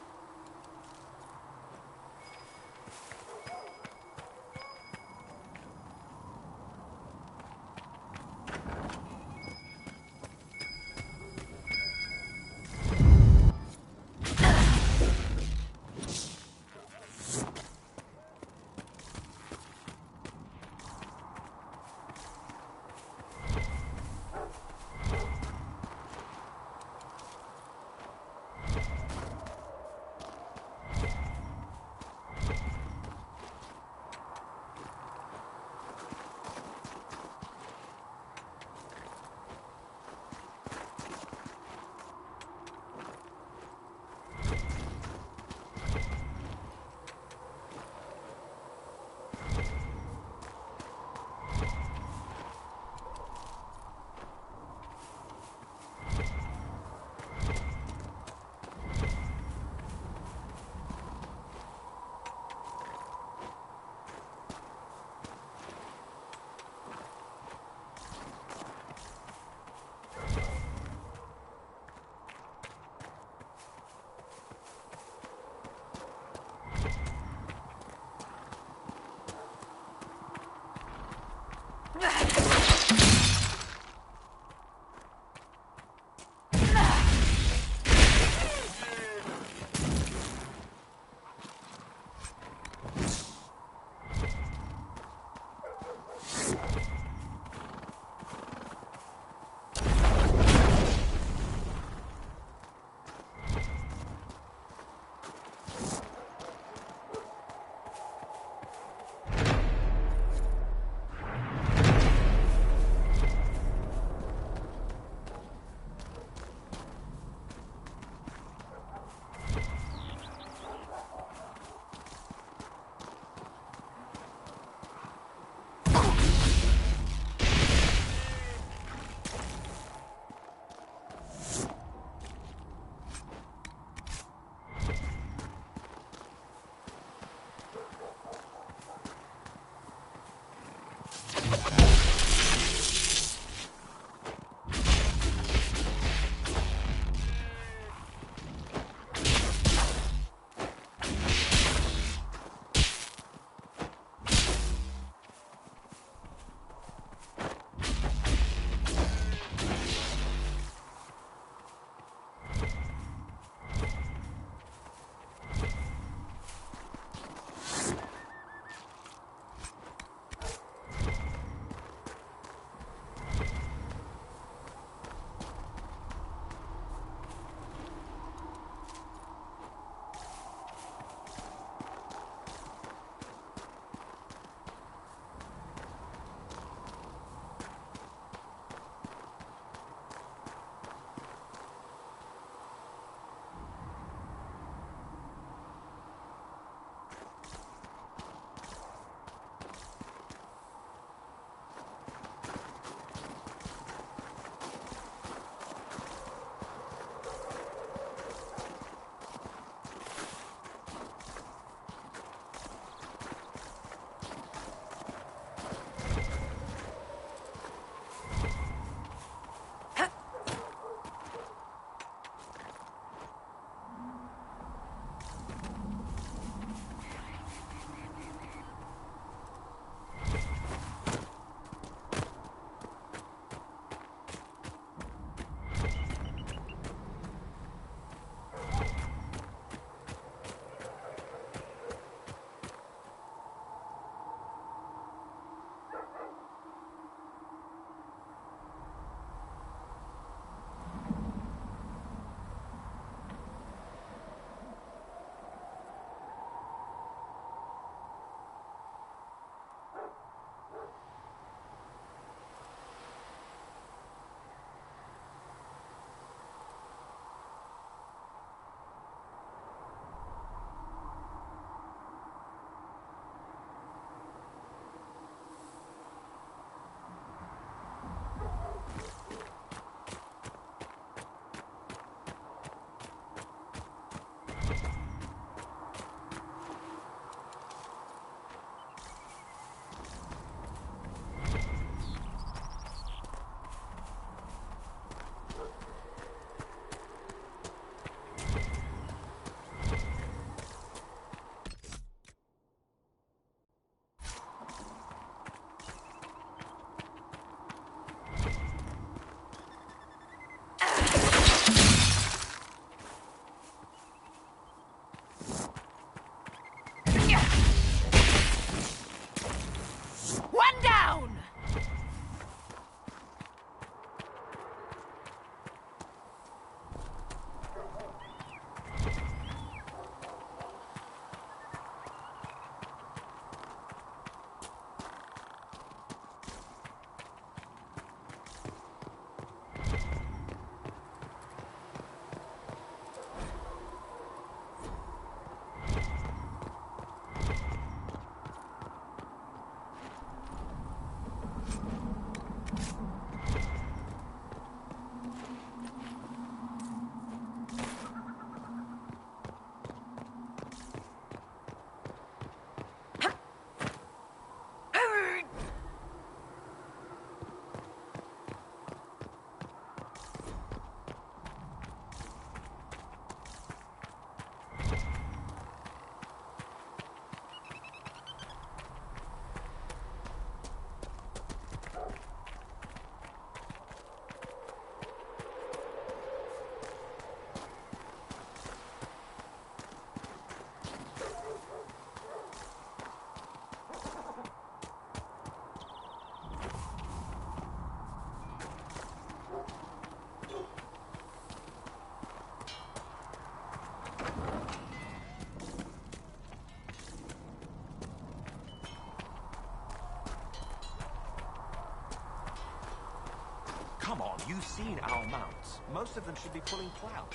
You've seen our mounts. Most of them should be pulling plows.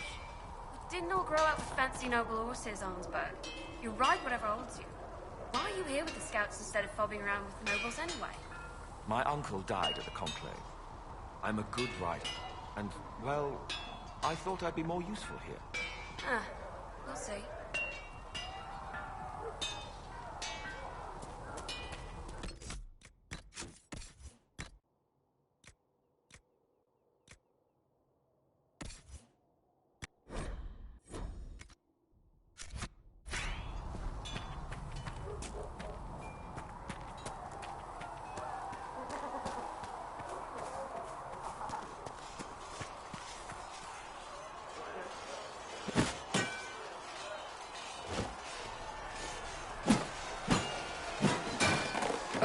Didn't all grow up with fancy noble horses, Arnsberg. You ride whatever holds you. Why are you here with the scouts instead of fobbing around with the nobles anyway?
My uncle died at the conclave. I'm a good rider, and, well, I thought I'd be more useful here.
Ah, we'll see.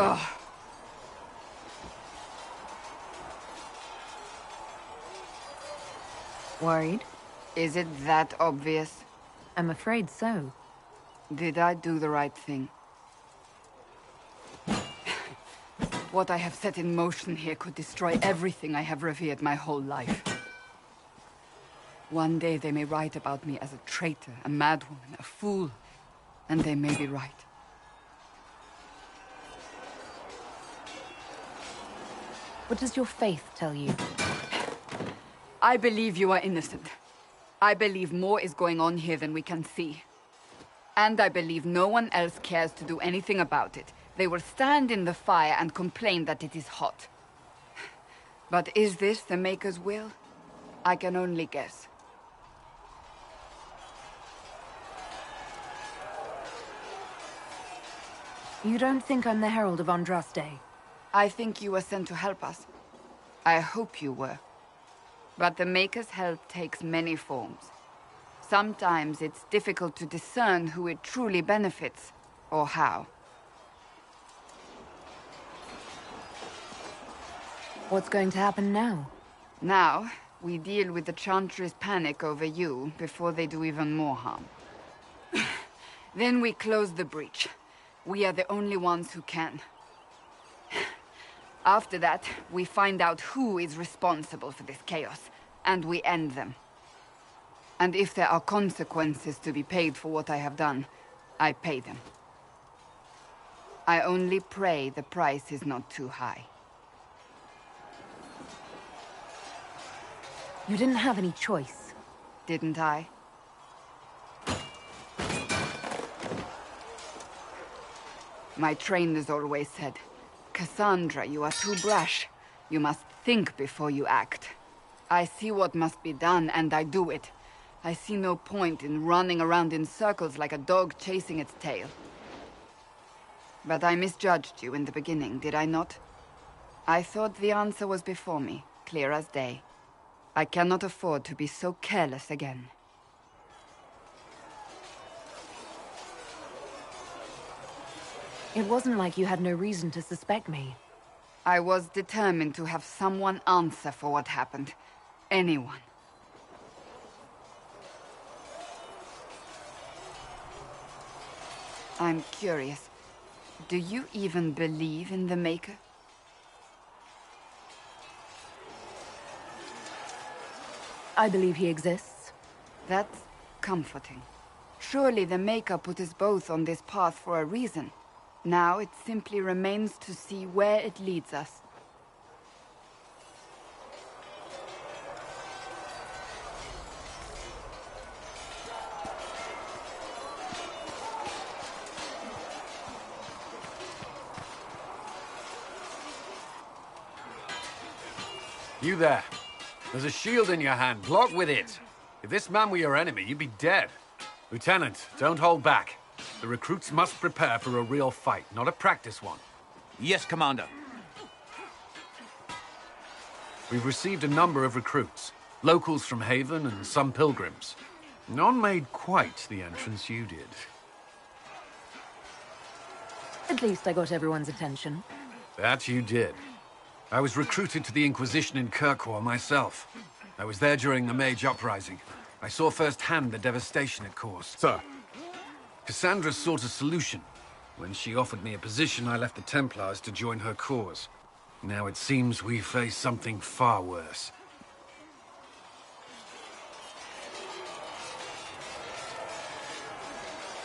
Ugh.
Worried?
Is it that obvious?
I'm afraid so.
Did I do the right thing? What I have set in motion here could destroy everything I have revered my whole life. One day they may write about me as a traitor, a madwoman, a fool, and they may be right.
What does your faith tell you?
I believe you are innocent. I believe more is going on here than we can see. And I believe no one else cares to do anything about it. They will stand in the fire and complain that it is hot. But is this the Maker's will? I can only guess.
You don't think I'm the Herald of Andraste?
I think you were sent to help us. I hope you were. But the Maker's help takes many forms. Sometimes it's difficult to discern who it truly benefits, or how.
What's going to happen now?
Now, we deal with the Chantry's panic over you before they do even more harm. Then we close the breach. We are the only ones who can. After that, we find out who is responsible for this chaos, and we end them. And if there are consequences to be paid for what I have done, I pay them. I only pray the price is not too high.
You didn't have any choice.
Didn't I? My trainers always said, Cassandra, you are too brash. You must think before you act. I see what must be done, and I do it. I see no point in running around in circles like a dog chasing its tail. But I misjudged you in the beginning, did I not? I thought the answer was before me, clear as day. I cannot afford to be so careless again.
It wasn't like you had no reason to suspect me.
I was determined to have someone answer for what happened. Anyone. I'm curious. Do you even believe in the Maker?
I believe he exists.
That's comforting. Surely the Maker put us both on this path for a reason. Now it simply remains to see where it leads us.
You there. There's a shield in your hand. Block with it. If this man were your enemy, you'd be dead. Lieutenant, don't hold back. The recruits must prepare for a real fight, not a practice one.
Yes, Commander.
We've received a number of recruits. Locals from Haven and some pilgrims. None made quite the entrance you did.
At least I got everyone's attention.
That you did. I was recruited to the Inquisition in Kirkwall myself. I was there during the Mage Uprising. I saw firsthand the devastation it caused.
Sir.
Cassandra sought a solution. When she offered me a position, I left the Templars to join her cause. Now it seems we face something far worse.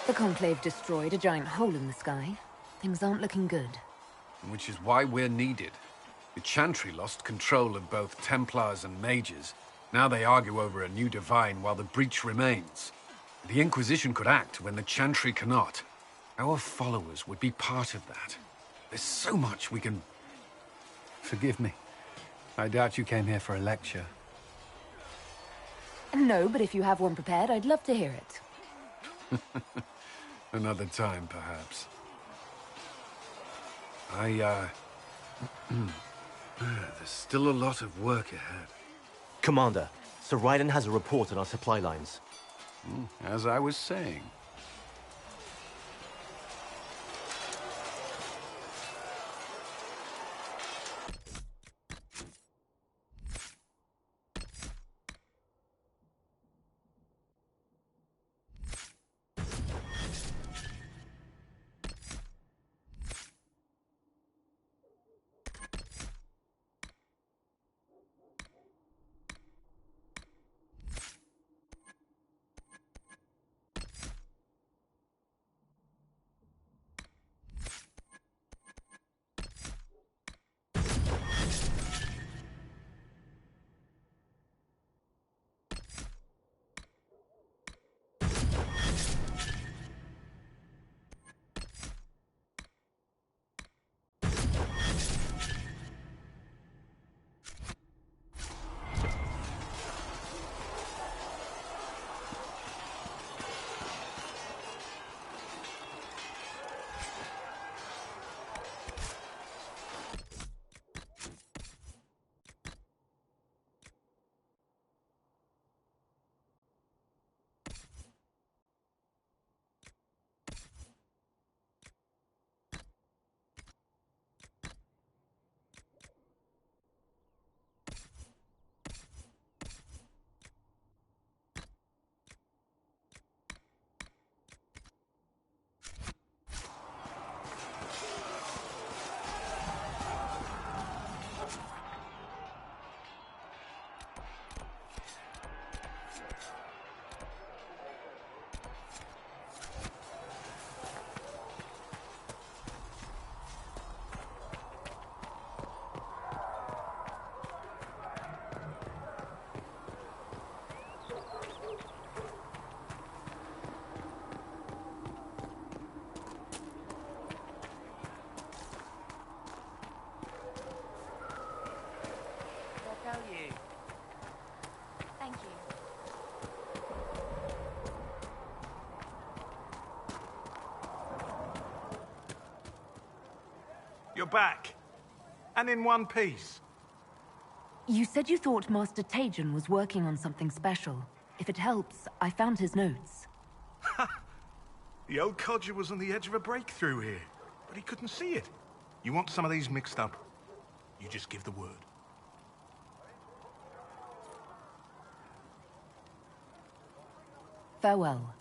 The Conclave destroyed a giant hole in the sky. Things aren't looking good.
Which is why we're needed. The Chantry lost control of both Templars and Mages. Now they argue over a new Divine while the breach remains. The Inquisition could act when the Chantry cannot. Our followers would be part of that. There's so much we can... Forgive me. I doubt you came here for a lecture.
No, but if you have one prepared, I'd love to hear it.
Another time, perhaps. There's still a lot of work ahead.
Commander, Sir Ryden has a report on our supply lines.
As I was saying.
Thank you.
You're back. And in one piece.
You said you thought Master Tajan was working on something special. If it helps, I found his notes.
The old codger was on the edge of a breakthrough here, but he couldn't see it. You want some of these mixed up? You just give the word.
Farewell.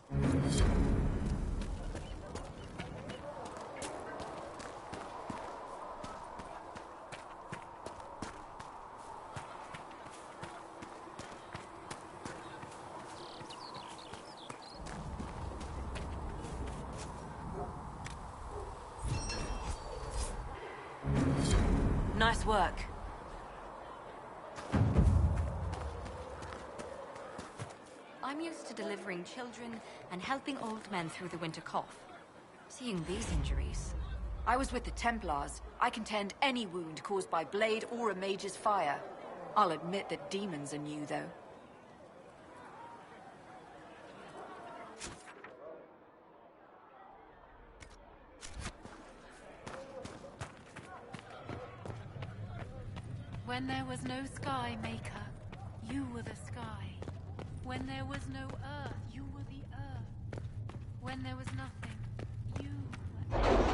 Nice work.
I'm used to delivering children and helping old men through the winter cough. Seeing these injuries...
I was with the Templars. I can tend any wound caused by blade or a mage's fire. I'll admit that demons are new, though.
When there was no sky, Maker, you were the sky. When there was no earth, you were the earth. When there was nothing, you were...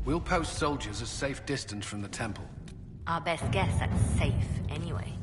We'll post soldiers a safe distance from the temple.
Our best guess at safe, anyway.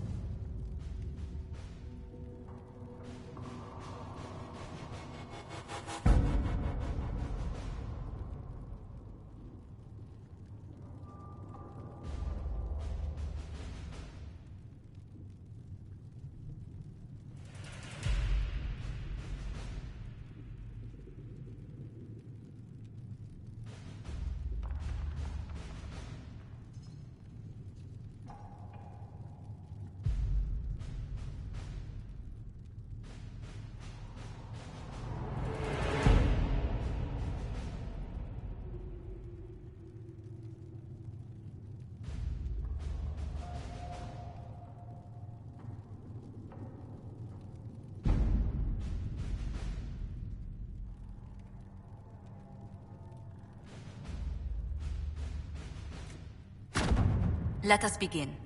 Let us begin.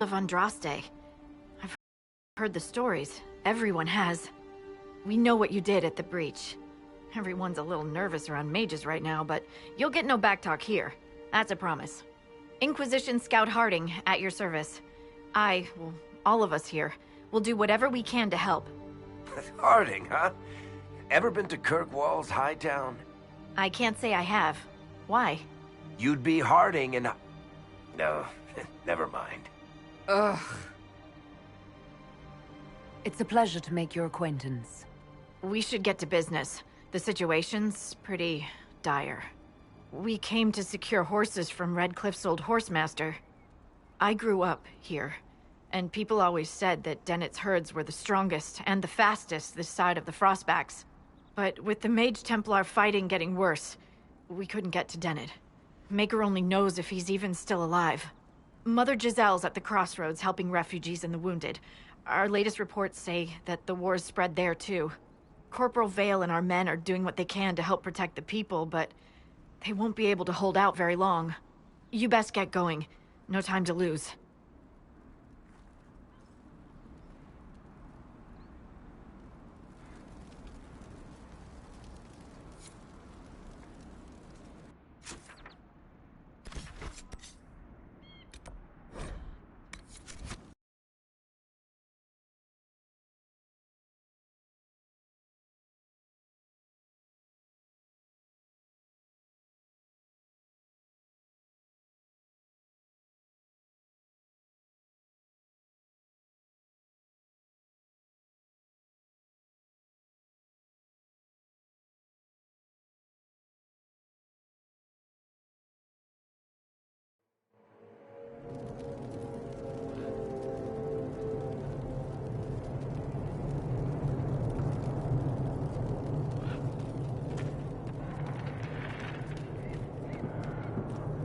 Of Andraste. I've heard the stories. Everyone has. We know what you did at the breach. Everyone's a little nervous around mages right now, but you'll get no backtalk here. That's a promise. Inquisition Scout Harding, at your service. Well, all of us here, will do whatever we can to help.
Harding, huh? Ever been to Kirkwall's Hightown?
I can't say I have. Why?
You'd be Harding and... No, never mind.
Ugh. It's a pleasure to make your acquaintance.
We should get to business. The situation's pretty dire. We came to secure horses from Redcliffe's old horsemaster. I grew up here, and people always said that Dennett's herds were the strongest and the fastest this side of the Frostbacks. But with the Mage Templar fighting getting worse, we couldn't get to Dennett. Maker only knows if he's even still alive. Mother Giselle's at the crossroads helping refugees and the wounded. Our latest reports say that the war's spread there too. Corporal Vale and our men are doing what they can to help protect the people, but they won't be able to hold out very long. You best get going. No time to lose.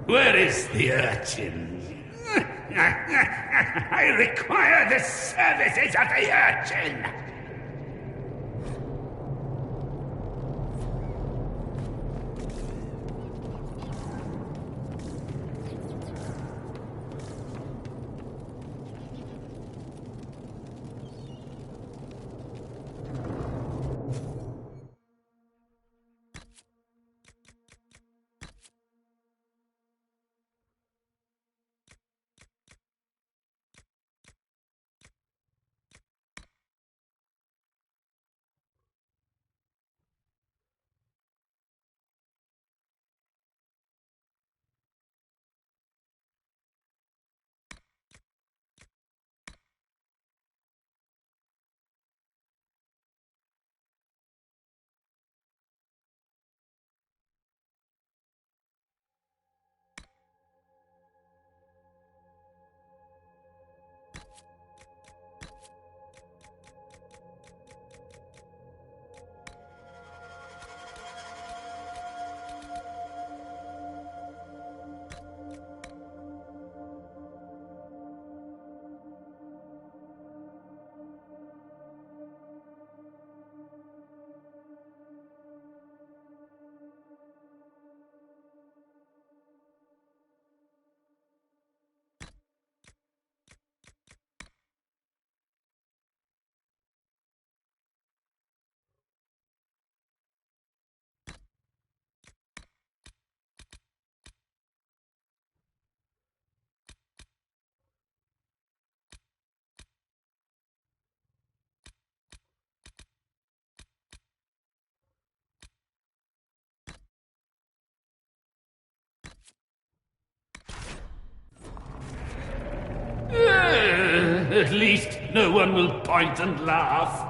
Where is the urchin? I require the services of the urchin! At least no one will point and laugh.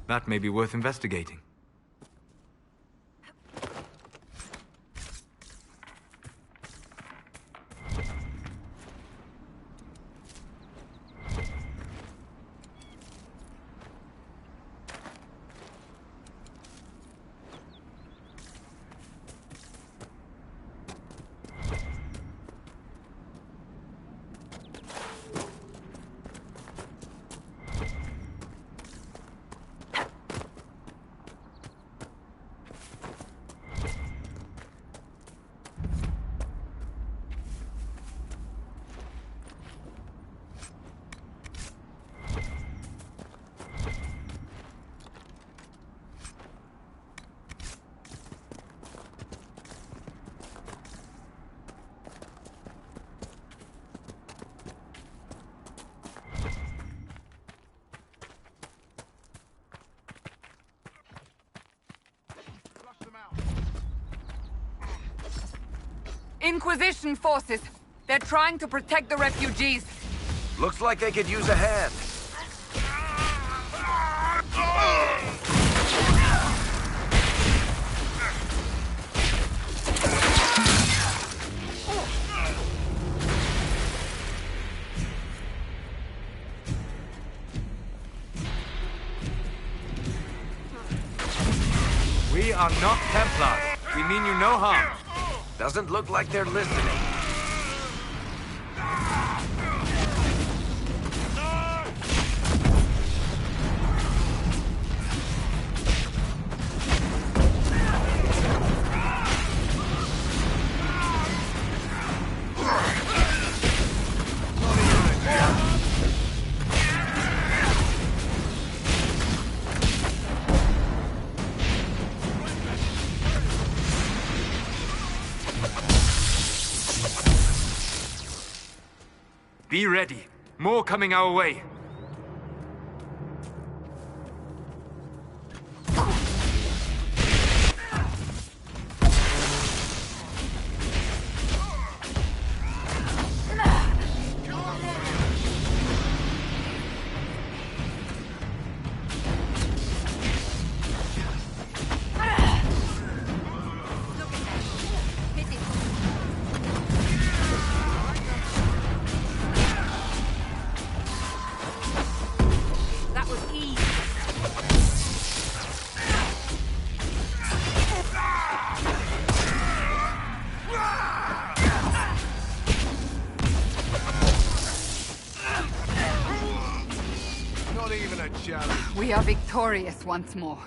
That may be worth investigating.
Inquisition forces! They're trying to protect the refugees!
Looks like they could use a hand.
We are not Templars. We mean you no harm.
Doesn't look like they're listening.
Be ready. More coming our way. a challenge.
We are victorious once more.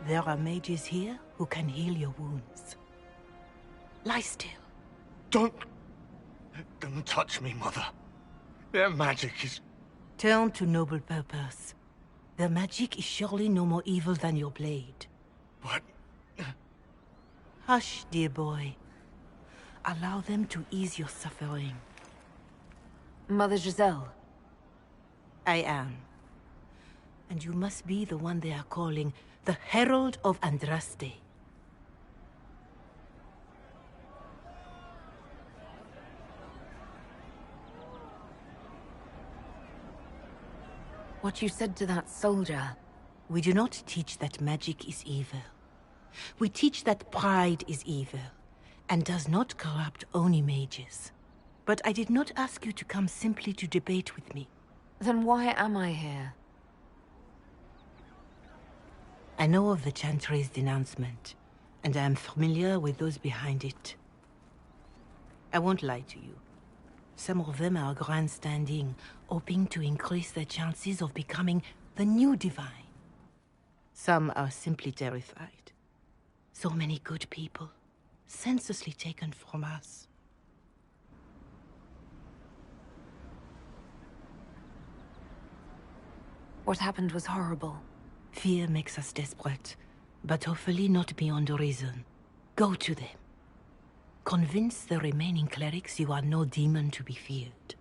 There are mages here who can heal your wounds. Lie still.
Don't touch me, Mother. Their magic is...
Turn to noble purpose. Their magic is surely no more evil than your blade.
What?
Hush, dear boy. Allow them to ease your suffering.
Mother Giselle.
I am. And you must be the one they are calling the Herald of Andraste.
What you said to that soldier.
We do not teach that magic is evil. We teach that pride is evil, and does not corrupt only mages. But I did not ask you to come simply to debate with me.
Then why am I here?
I know of the Chantry's denouncement, and I am familiar with those behind it. I won't lie to you. Some of them are grandstanding, hoping to increase their chances of becoming the new divine. Some are simply terrified. So many good people, senselessly taken from us.
What happened was horrible.
Fear makes us desperate, but hopefully not beyond reason. Go to them. Convince the remaining clerics you are no demon to be feared.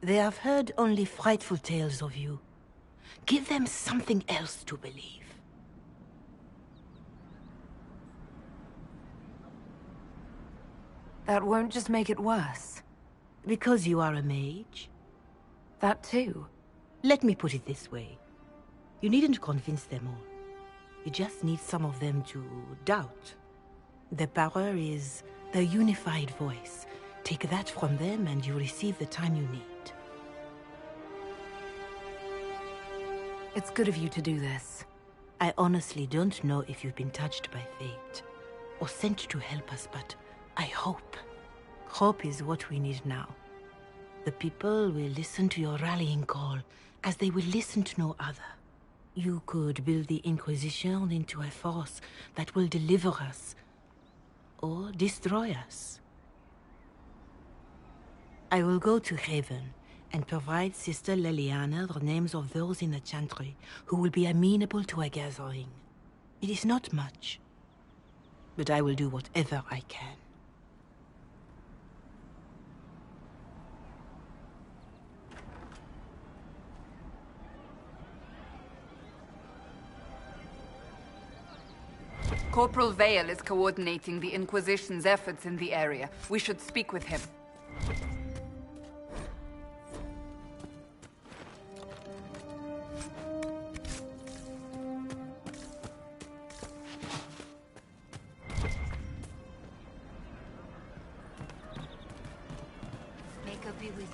They have heard only frightful tales of you. Give them something else to believe.
That won't just make it worse.
Because you are a mage?
That too.
Let me put it this way. You needn't convince them all. You just need some of them to doubt. Their power is their unified voice. Take that from them and you receive the time you need.
It's good of you to do this.
I honestly don't know if you've been touched by fate, or sent to help us, but I hope. Hope is what we need now. The people will listen to your rallying call, as they will listen to no other. You could build the Inquisition into a force that will deliver us, or destroy us. I will go to Haven and provide Sister Leliana the names of those in the Chantry who will be amenable to a gathering. It is not much, but I will do whatever I can.
Corporal Vale is coordinating the Inquisition's efforts in the area. We should speak with him.
May God be with you.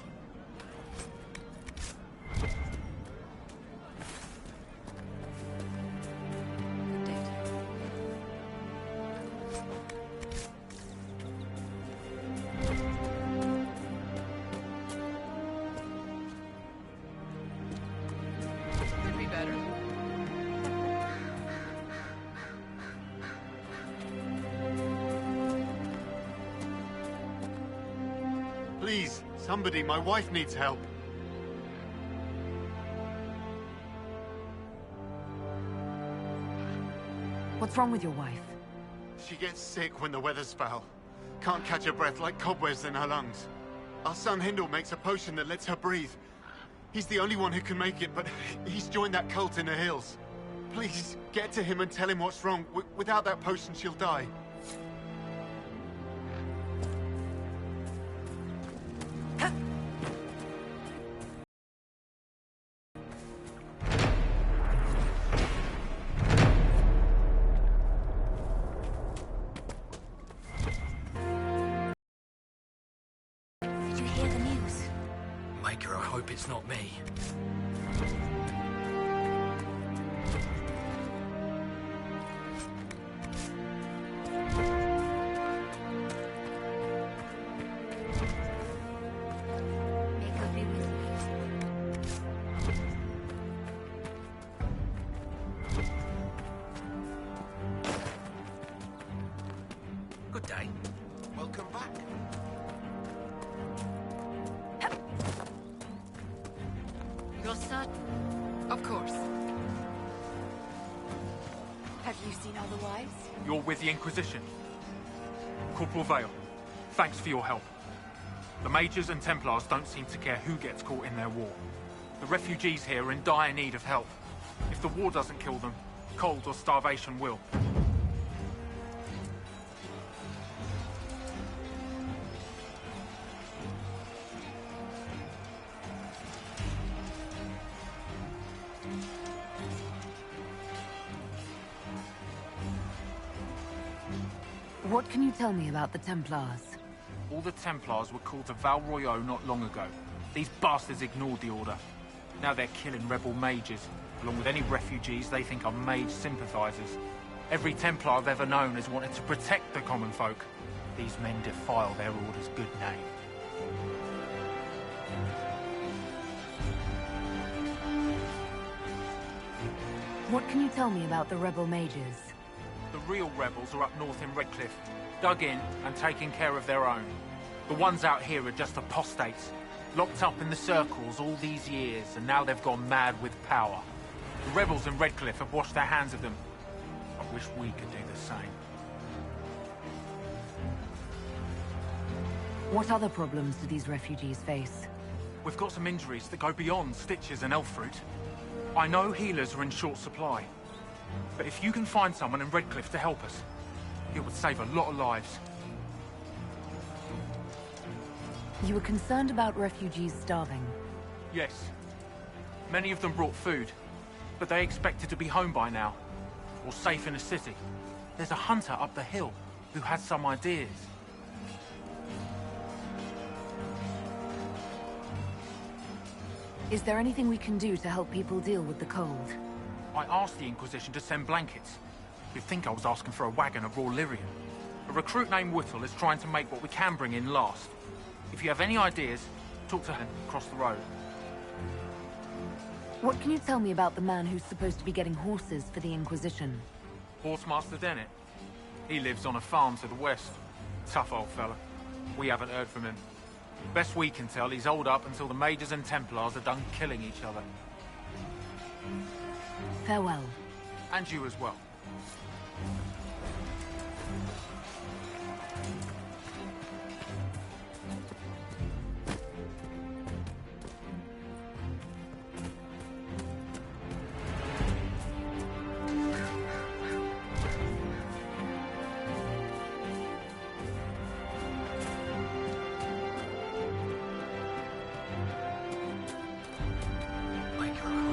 Please, somebody, my wife needs help.
What's wrong with your wife?
She gets sick when the weather's foul. Can't catch her breath like cobwebs in her lungs. Our son Hindle makes a potion that lets her breathe. He's the only one who can make it, but he's joined that cult in the hills. Please, get to him and tell him what's wrong. Without that potion, she'll die.
Maker, I hope it's not me.
Good day. Welcome back.
You're certain? Of course. Have you seen otherwise?
You're with the Inquisition. Corporal Vale, thanks for your help. The Mages and Templars don't seem to care who gets caught in their war. The refugees here are in dire need of help. If the war doesn't kill them, cold or starvation will.
What can you tell me about the Templars?
All the Templars were called to Val Royeaux not long ago. These bastards ignored the order. Now they're killing rebel mages, along with any refugees they think are mage sympathizers. Every Templar I've ever known has wanted to protect the common folk. These men defile their order's good name.
What can you tell me about the rebel mages?
The real rebels are up north in Redcliffe, dug in and taking care of their own. The ones out here are just apostates, locked up in the circles all these years, and now they've gone mad with power. The rebels in Redcliffe have washed their hands of them. I wish we could do the same.
What other problems do these refugees face?
We've got some injuries that go beyond stitches and elf fruit. I know healers are in short supply, but if you can find someone in Redcliffe to help us, it would save a lot of lives.
You were concerned about refugees starving.
Yes. Many of them brought food, but they expected to be home by now, or safe in a city. There's a hunter up the hill who has some ideas.
Is there anything we can do to help people deal with the cold?
I asked the Inquisition to send blankets. You'd think I was asking for a wagon of raw lyrium. A recruit named Whittle is trying to make what we can bring in last. If you have any ideas, talk to him across the road.
What can you tell me about the man who's supposed to be getting horses for the Inquisition?
Horsemaster Dennett. He lives on a farm to the west. Tough old fella. We haven't heard from him. Best we can tell, he's holed up until the Mages and Templars are done killing each other.
Farewell.
And you as well.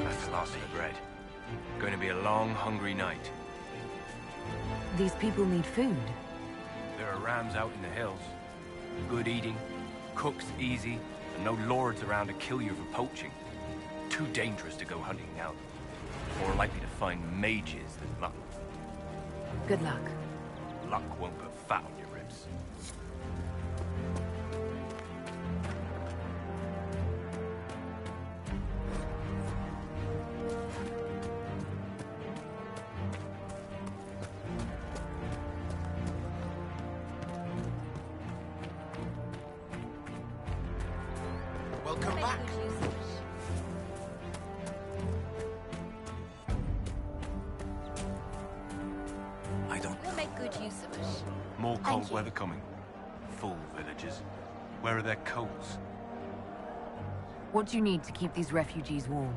That's the last of the bread. Going to be a long, hungry night.
These people need food.
There are rams out in the hills. Good eating, cooks easy, and no lords around to kill you for poaching. Too dangerous to go hunting now. More likely to find mages than luck.
Good luck.
Luck won't put fat on your ribs.
Welcome back.
I don't
We'll make good use of it.
More
Thank
cold
you.
weather coming. Fool villagers. Where are their coats?
What do you need to keep these refugees warm?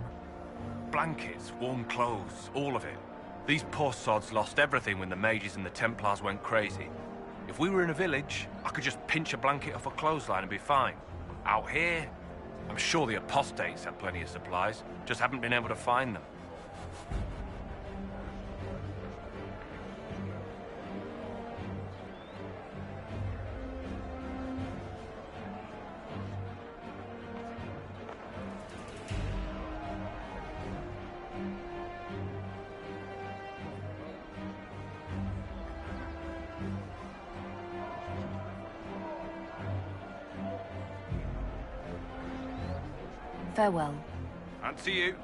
Blankets, warm clothes, all of it. These poor sods lost everything when the mages and the Templars went crazy. If we were in a village, I could just pinch a blanket off a clothesline and be fine. Out here, I'm sure the apostates have plenty of supplies, just haven't been able to find them.
Farewell.
And to you.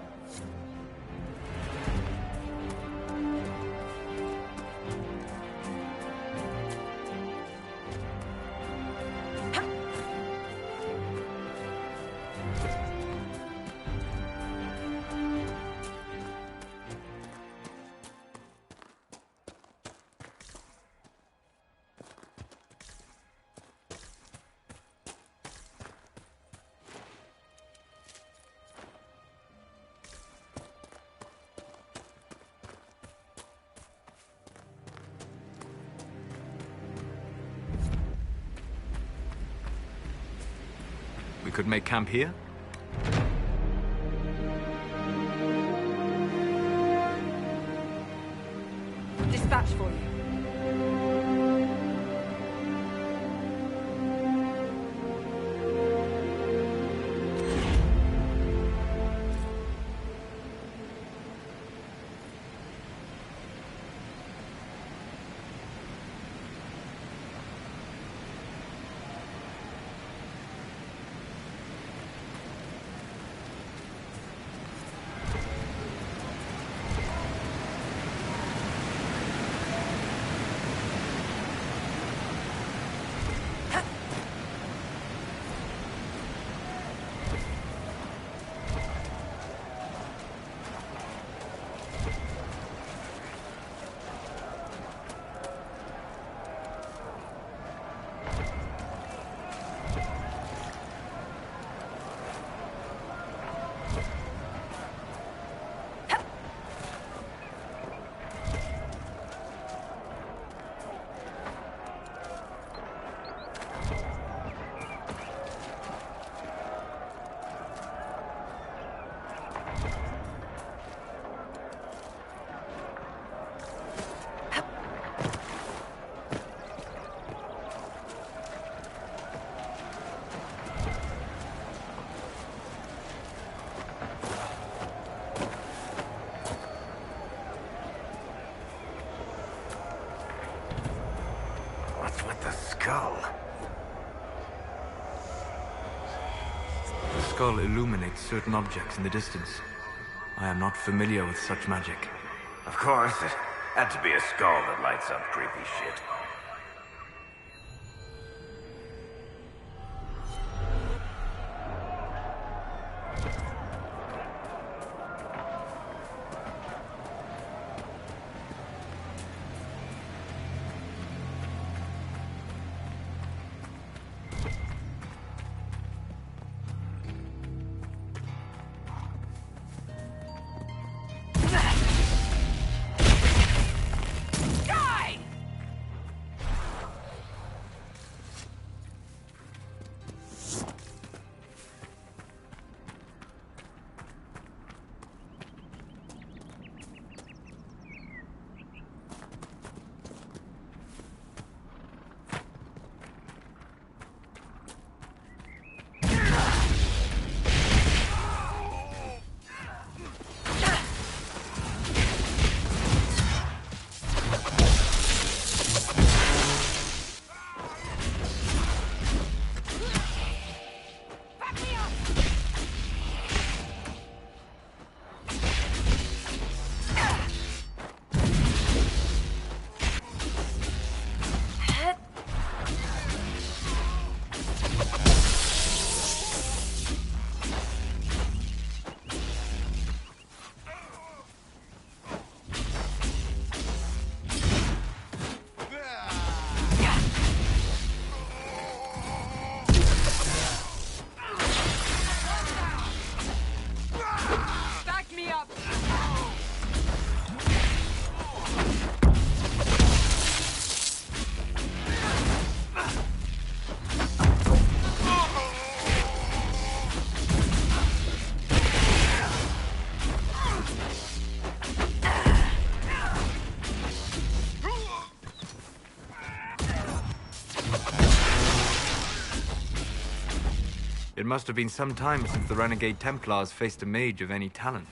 We could make camp here?
Dispatch for you.
Skull.
The skull illuminates certain objects in the distance. I am not familiar with such magic.
Of course, it had to be a skull that lights up creepy shit.
It must have been some time since the renegade Templars faced a mage of any talent.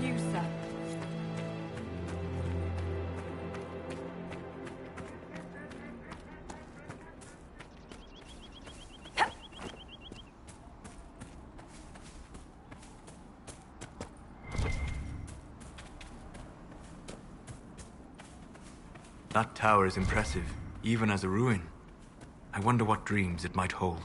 you, sir.
That tower is impressive, even as a ruin. I wonder what dreams it might hold.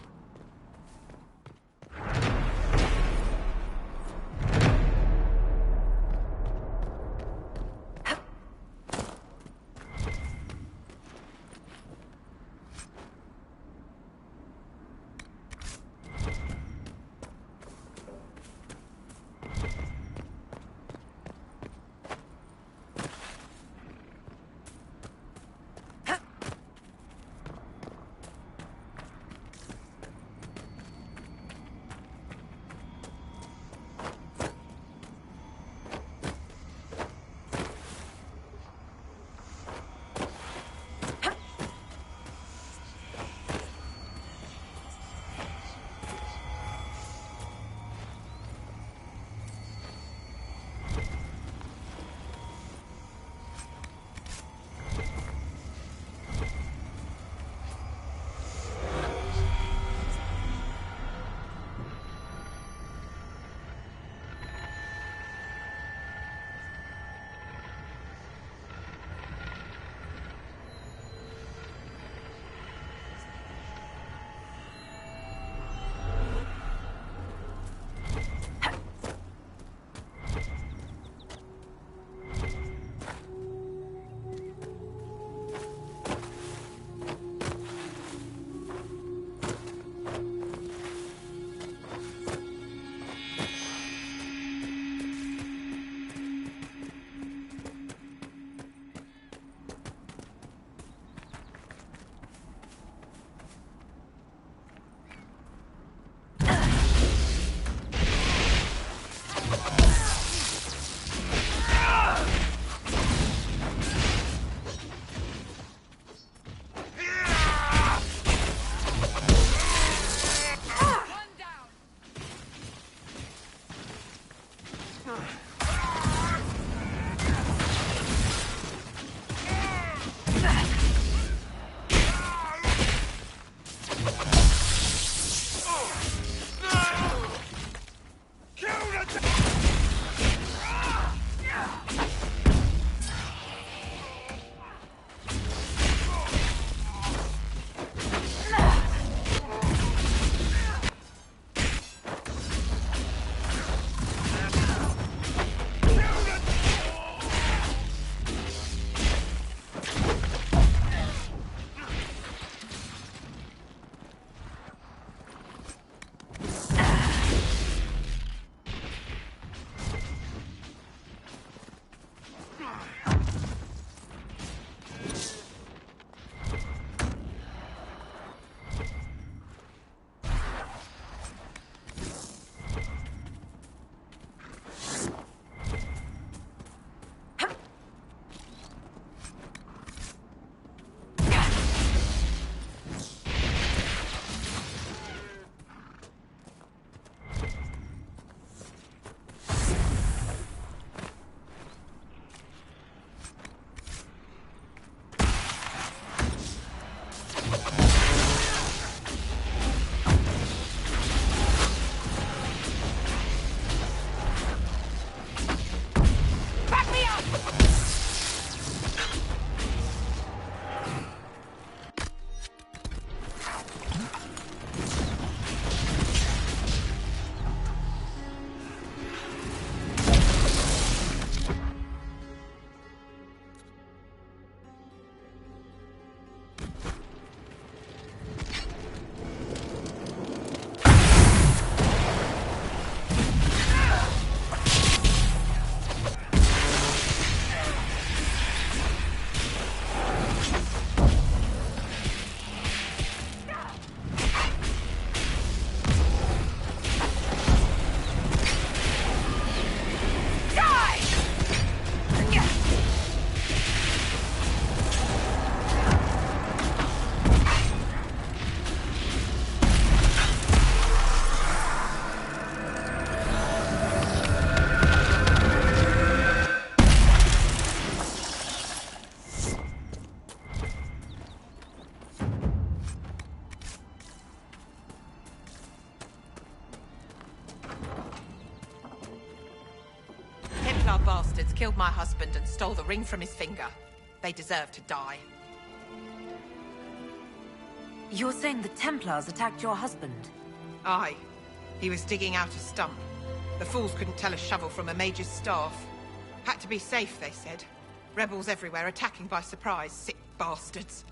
killed my husband and stole the ring from his finger. They deserve to die.
You're saying the Templars attacked your husband?
Aye. He was digging out a stump. The fools couldn't tell a shovel from a mage's staff. Had to be safe, they said. Rebels everywhere attacking by surprise, sick bastards.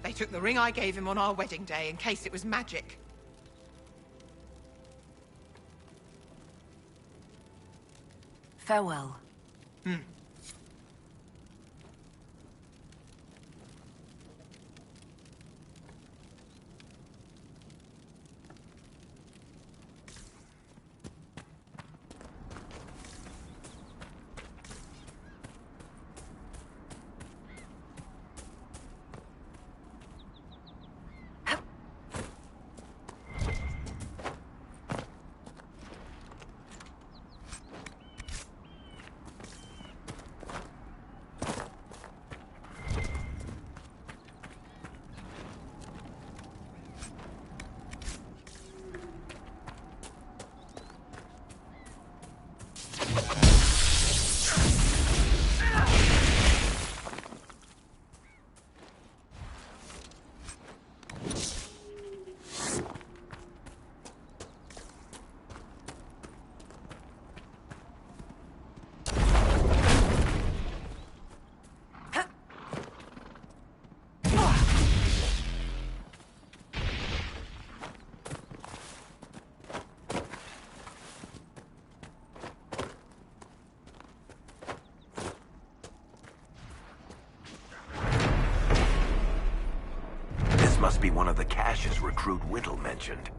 They took the ring I gave him on our wedding day in case it was magic.
Farewell.
Must be one of the caches recruit Whittle mentioned.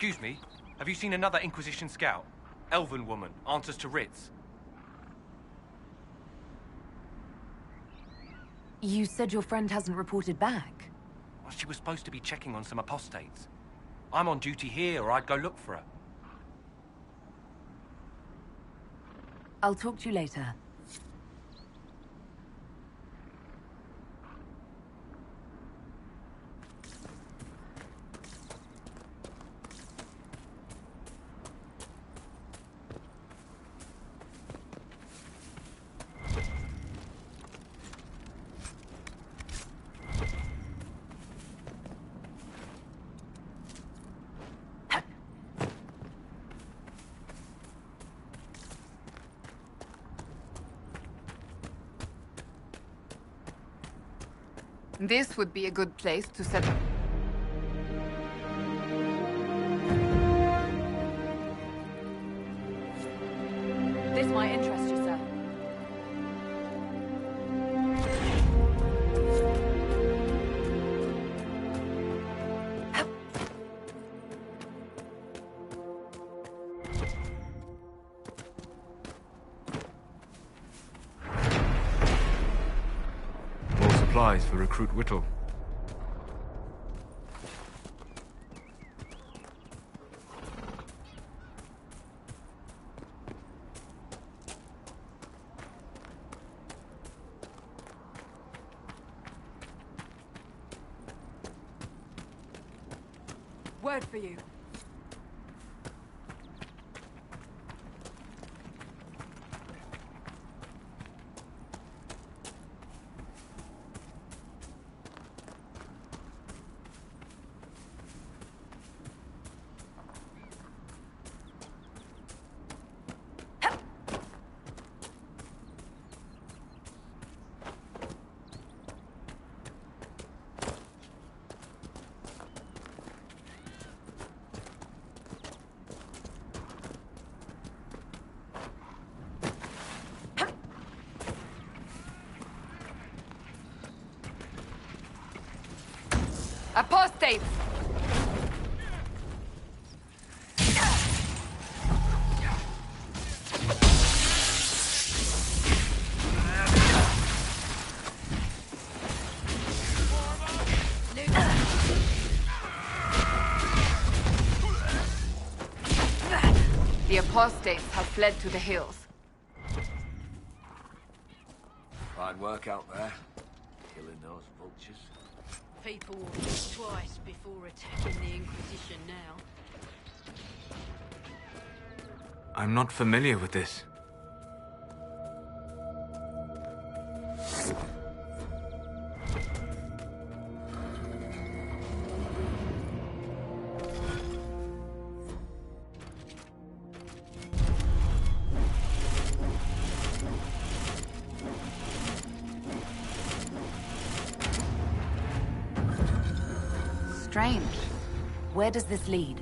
Excuse me, have you seen another Inquisition scout? Elven woman, answers to writs.
You said your friend hasn't reported back.
She was supposed to be checking on some apostates. I'm on duty here, or I'd go look for her.
I'll talk to you later.
This would be a good place to set up.
This might interest you, sir.
More supplies for Recruit Whittle.
Word for you.
Apostates! The apostates have fled to the hills.
Fine work out there, killing those vultures.
People will think twice before attacking the Inquisition now.
I'm not familiar with this.
Strange. Where does this lead?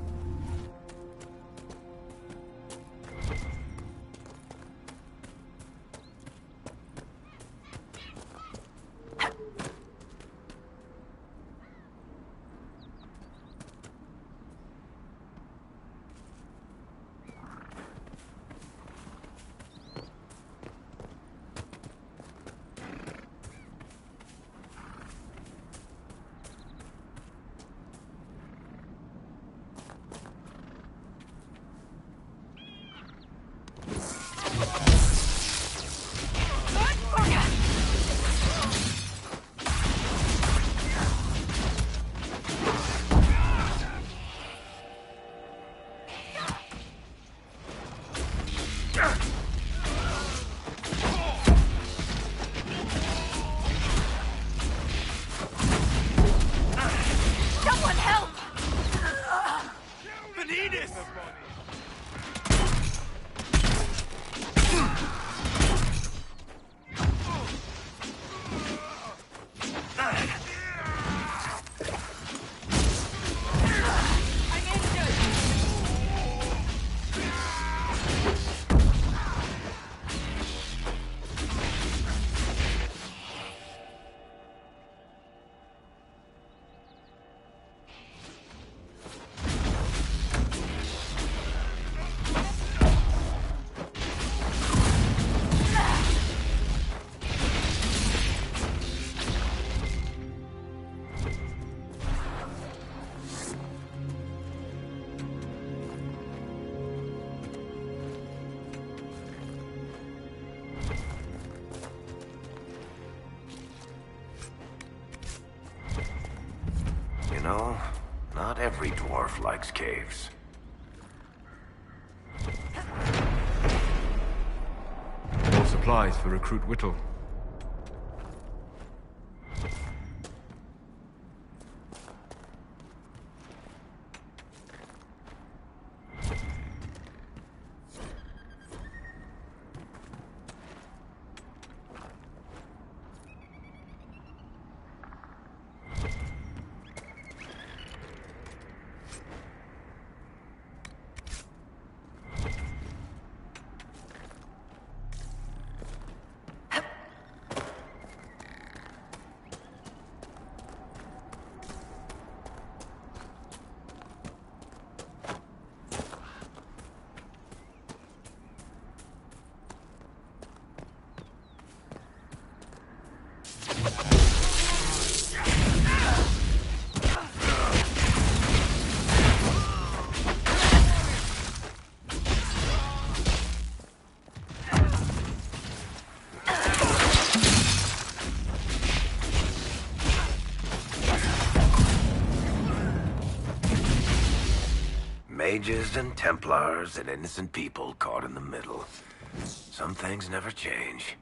dwarf likes caves.
More supplies for Recruit Whittle.
Mages and Templars and innocent people caught in the middle. Some things never change.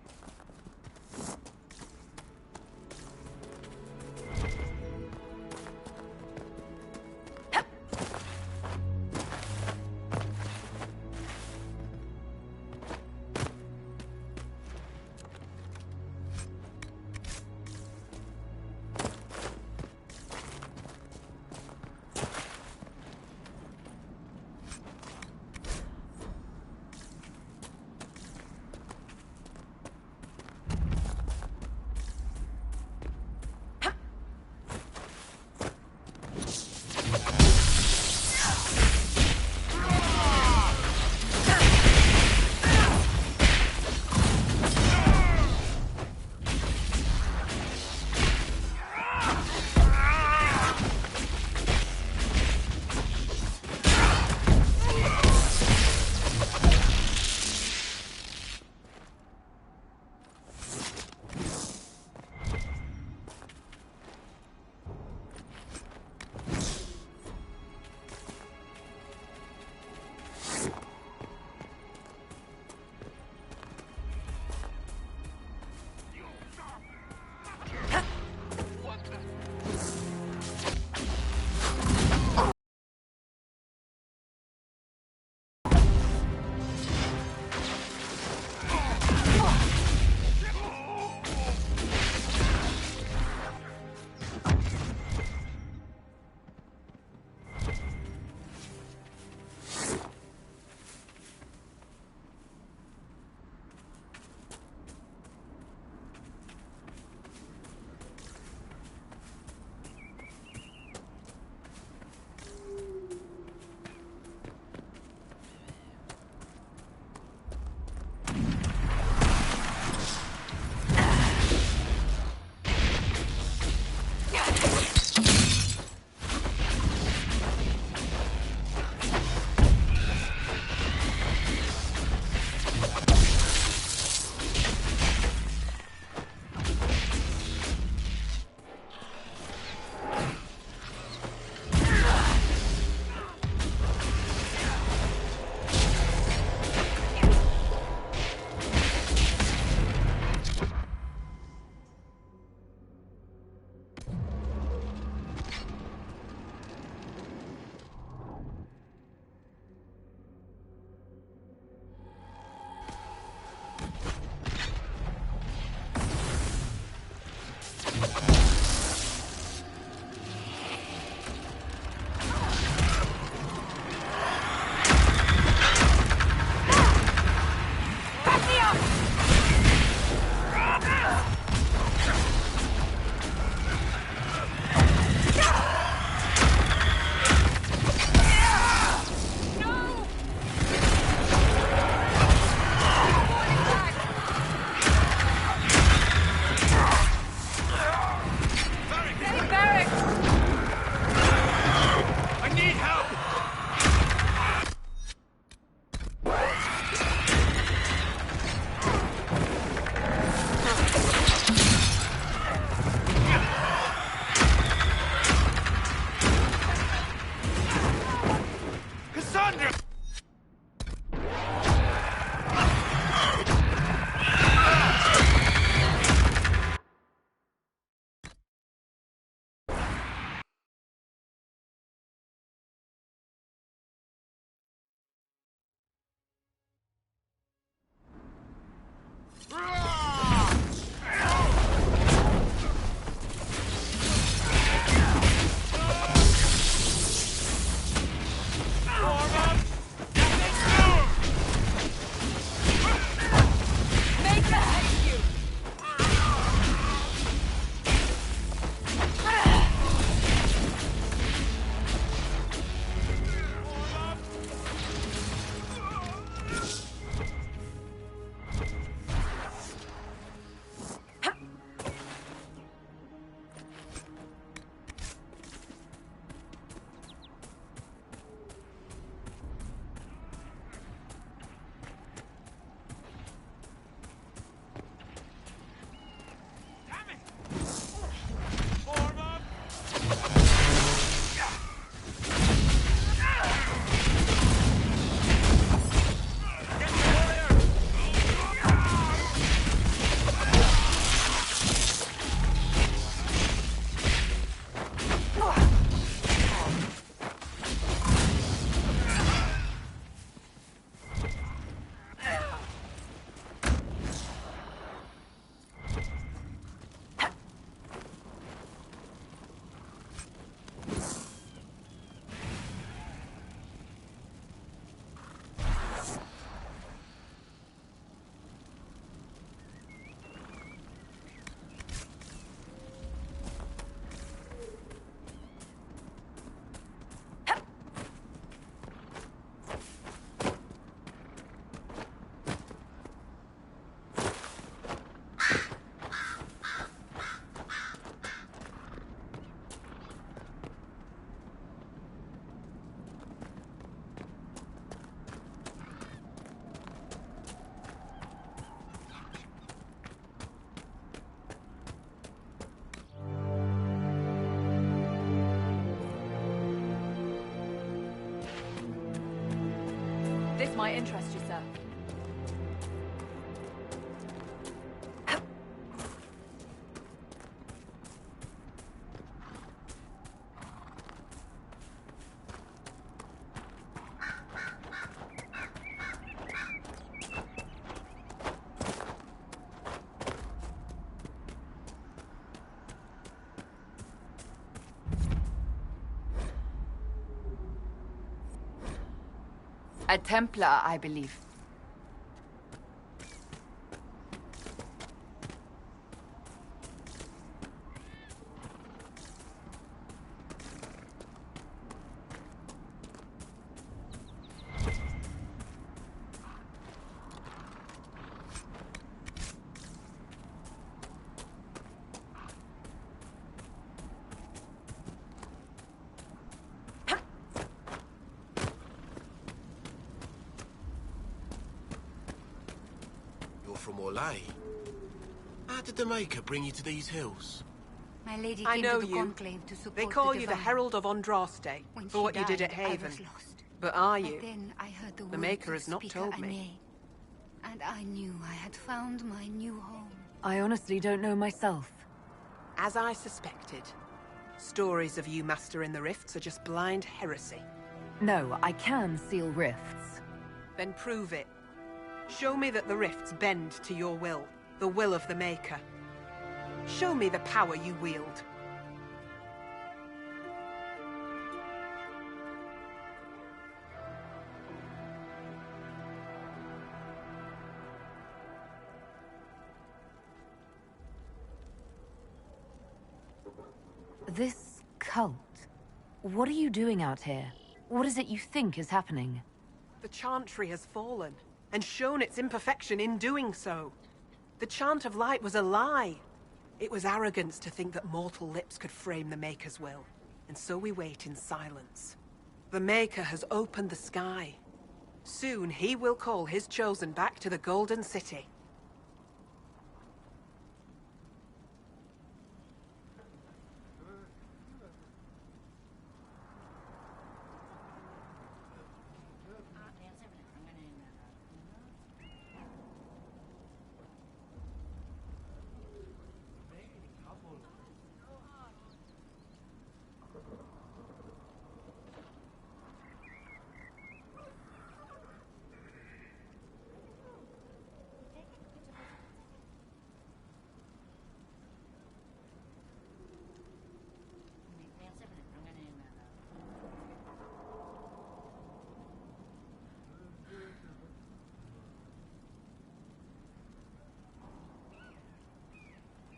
might interest you, sir.
A Templar, I believe.
From Orlais. How did the Maker bring you to these hills?
My lady
I
came
know
to the
you.
conclave to support
They call
the
you the
divine.
Herald of Andraste
When
for
she
what you did
died,
at Haven.
I was lost.
But are
But
you?
then I heard the
The Maker
words
has not
of
told
Speaker
me.
Aine, and I knew I had found my new home.
I honestly don't know myself.
As I suspected. Stories of you mastering the rifts are just blind heresy.
No, I can seal rifts.
Then prove it. Show me that the rifts bend to your will, the will of the Maker. Show me the power you wield.
This cult. What are you doing out here? What is it you think is happening?
The Chantry has fallen, and shown its imperfection in doing so. The Chant of Light was a lie. It was arrogance to think that mortal lips could frame the Maker's will, and so we wait in silence. The Maker has opened the sky. Soon he will call his chosen back to the Golden City.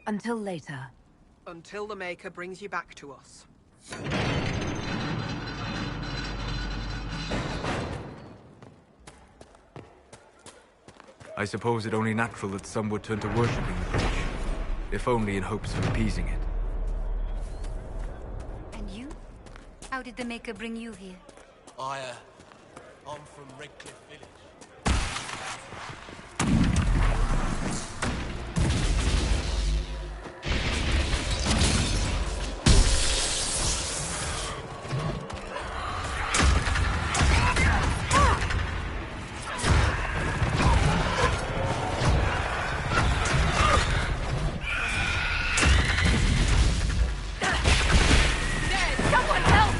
Until later.
Until the Maker brings you back to us.
I suppose it only natural that some would turn to worshipping the bridge, if only in hopes of appeasing it.
And you? How did the Maker bring you here?
I'm from Redcliffe Village.
Someone help!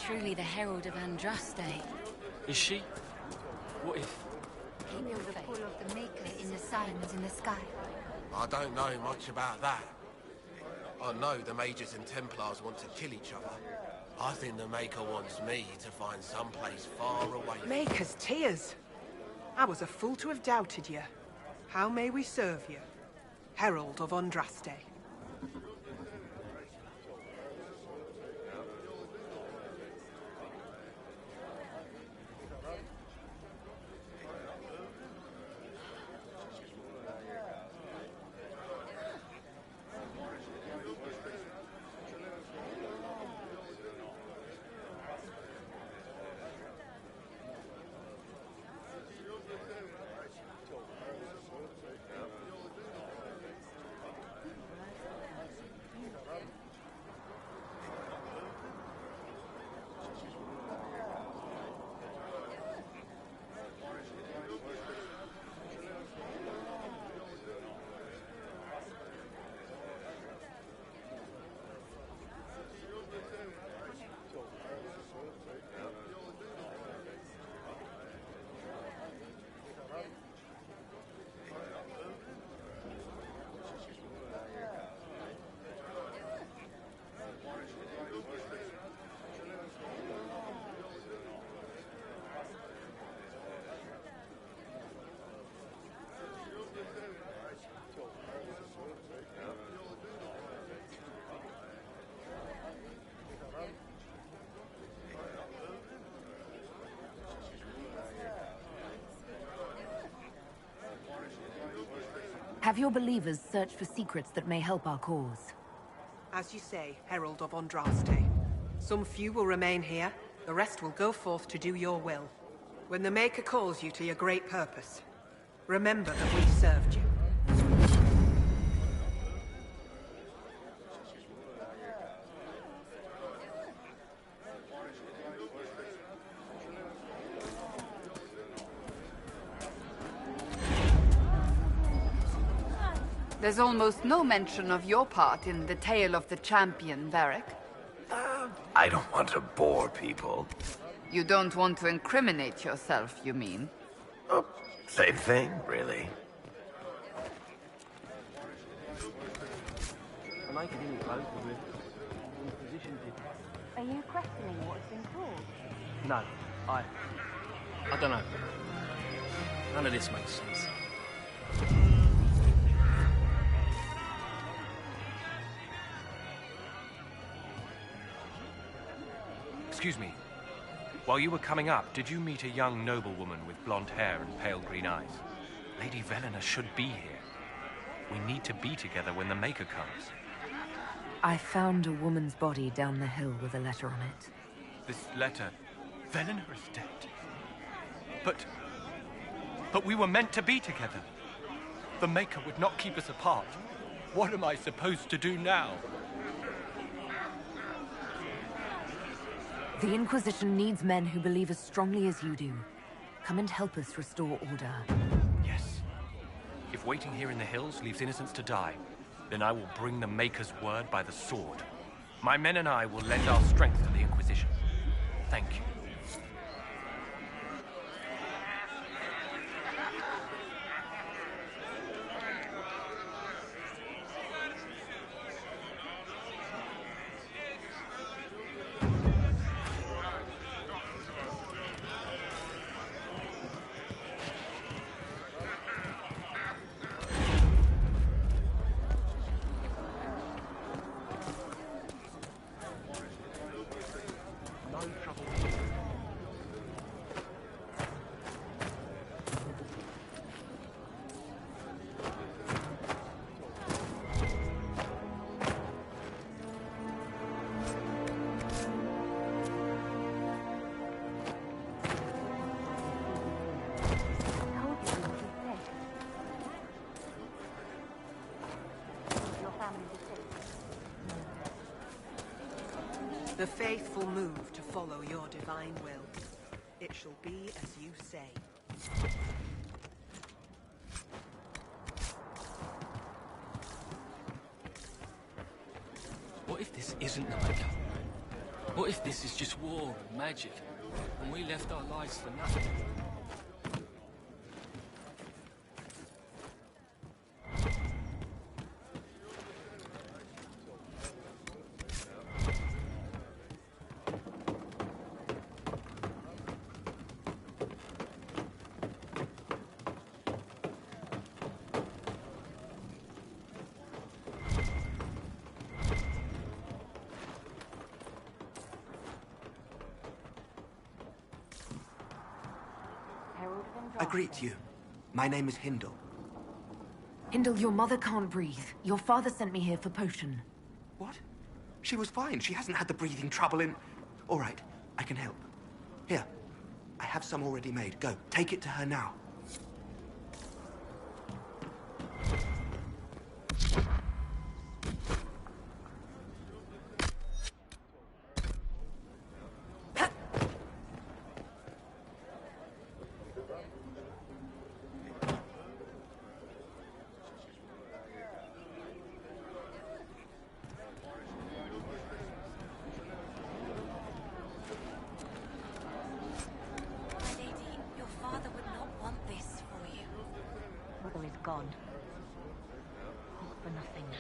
truly the Herald of Andraste.
Is she? What if?
Keep your faith. The pull of the Maker in the signs in the sky.
I don't know much about that. I know the Mages and Templars want to kill each other. I think the Maker wants me to find someplace far away.
Maker's tears. I was a fool to have doubted you. How may we serve you? Herald of Andraste.
Have your believers searched for secrets that may help our cause?
As you say, Herald of Andraste. Some few will remain here, the rest will go forth to do your will. When the Maker calls you to your great purpose, remember that we served you.
There's almost no mention of your part in the tale of the champion, Varric.
I don't want to bore people.
You don't want to incriminate yourself, you mean?
Oh, same thing, really.
The Maker didn't close the rift. The Inquisition did.
Are you questioning what's been called?
No, I don't know. None of this makes sense.
Excuse me. While you were coming up, did you meet a young noblewoman with blonde hair and pale green eyes? Lady Velena should be here. We need to be together when the Maker comes.
I found a woman's body down the hill with a letter on it.
This letter... Velena is dead. But we were meant to be together. The Maker would not keep us apart. What am I supposed to do now?
The Inquisition needs men who believe as strongly as you do. Come and help us restore order.
Yes. If waiting here in the hills leaves innocents to die, then I will bring the Maker's word by the sword. My men and I will lend our strength to the Inquisition. Thank you.
The faithful move to follow your divine will. It shall be as you say.
What if this isn't the Maker? What if this is just war and magic, and we left our lives for nothing?
I greet you. My name is Hindle.
Hindle, your mother can't breathe. Your father sent me here for potion.
What? She was fine. She hasn't had the breathing trouble in... All right, I can help. Here, I have some already made. Go, take it to her now.
Gone. All for nothing now.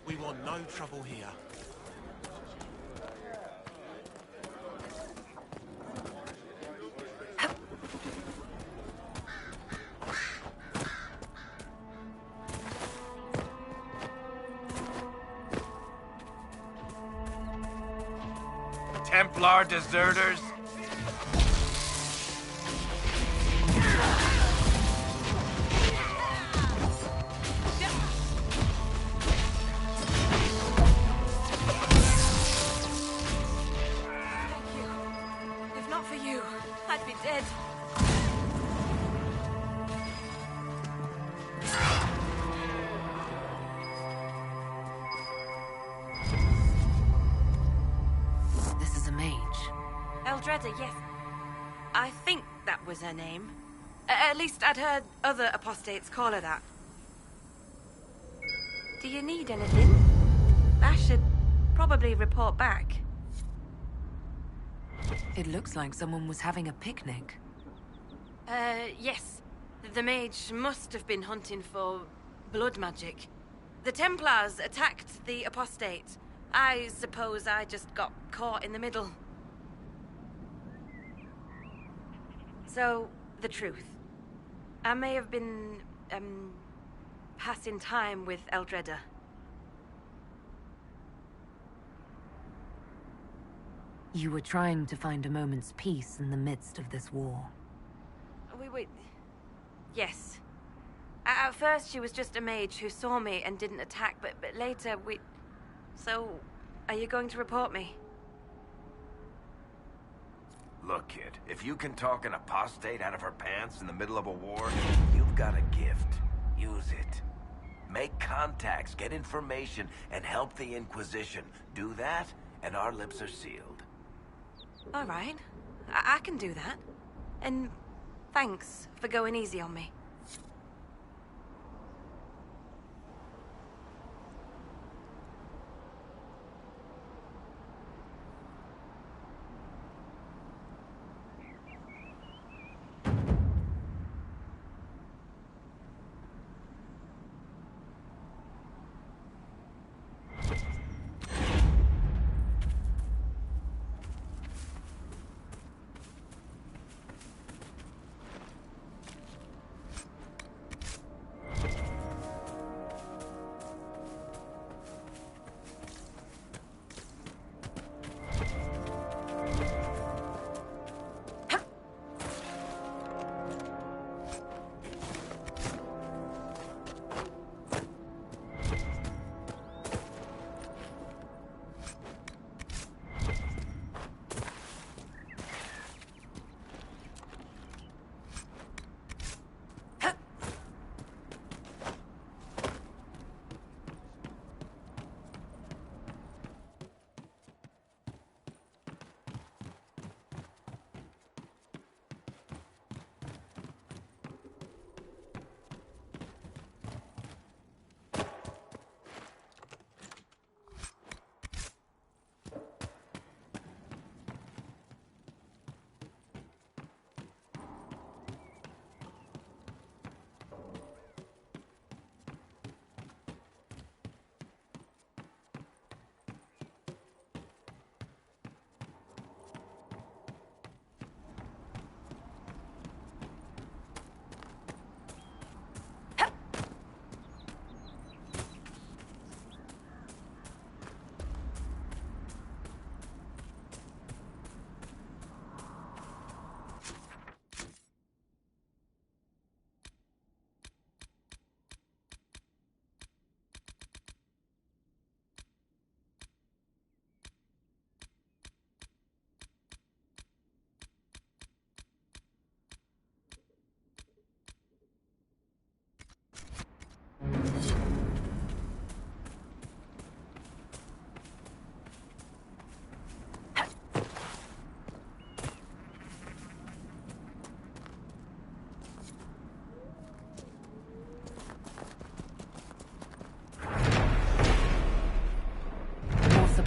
We want no trouble here.
Templar deserters?
If not for you, I'd be dead.
This is a mage.
Eldreda, yes. I think that was her name. At least I'd heard other apostates call her that. Do you need anything? I should probably report back.
It looks like someone was having a picnic.
Yes. The mage must have been hunting for blood magic. The Templars attacked the apostate. I suppose I just got caught in the middle. So, the truth. I may have been, passing time with Eldreda.
You were trying to find a moment's peace in the midst of this war.
Yes. At first, she was just a mage who saw me and didn't attack, but later So, are you going to report me?
Look, kid, if you can talk an apostate out of her pants in the middle of a war, you've got a gift. Use it. Make contacts, get information, and help the Inquisition. Do that, and our lips are sealed.
All right. I can do that. And thanks for going easy on me.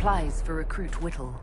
supplies for Recruit Whittle.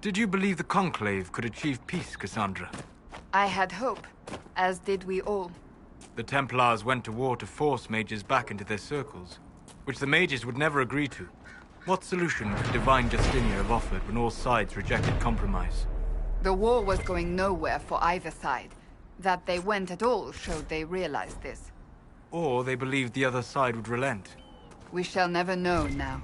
Did you believe the Conclave could achieve peace, Cassandra?
I had hope, as did we all.
The Templars went to war to force mages back into their circles, which the mages would never agree to. What solution could Divine Justinia have offered when all sides rejected compromise?
The war was going nowhere for either side. That they went at all showed they realized this.
Or they believed the other side would relent.
We shall never know now.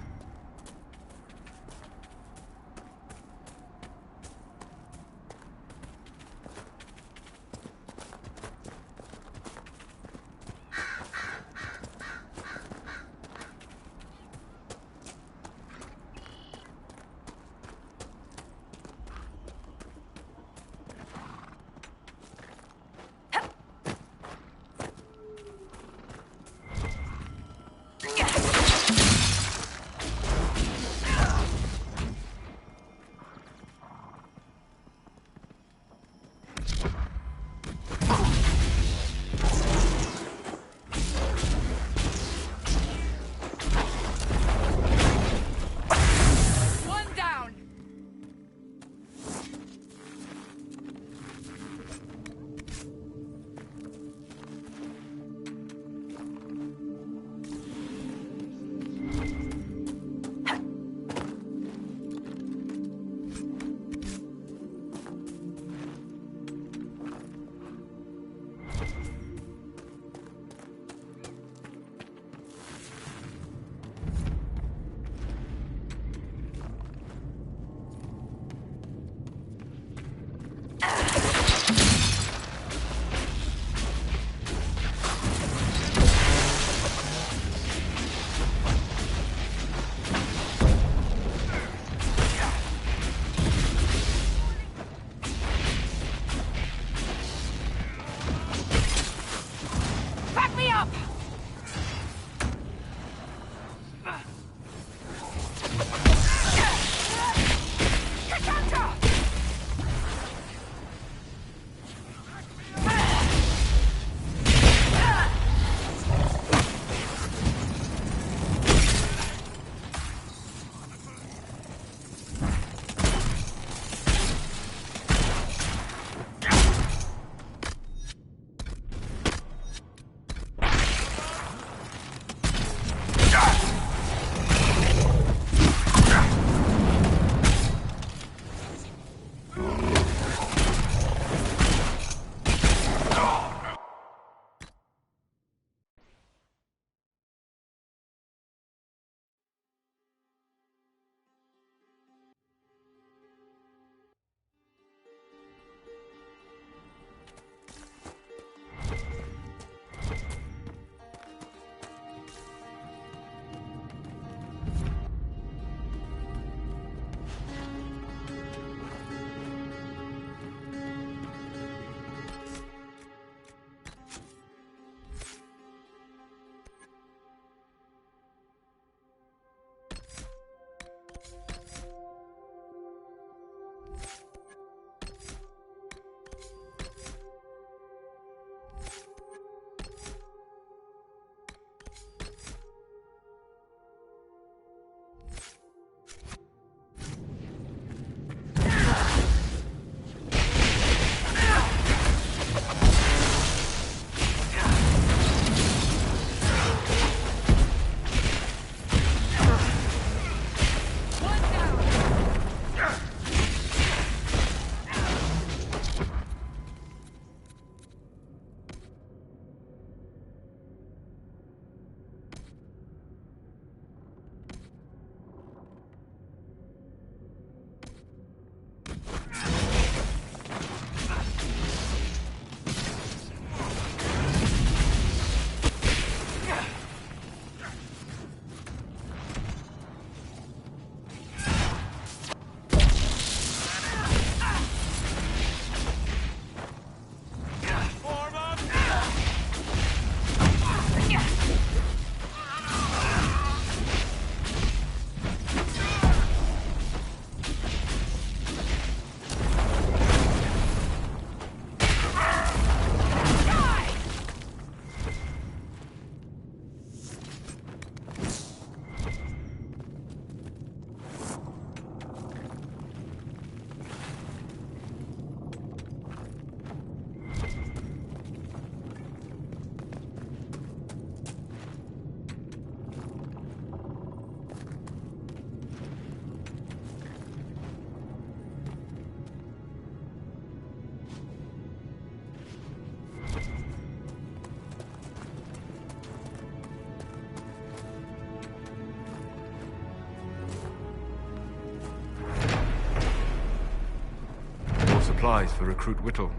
spies for Recruit Whittle.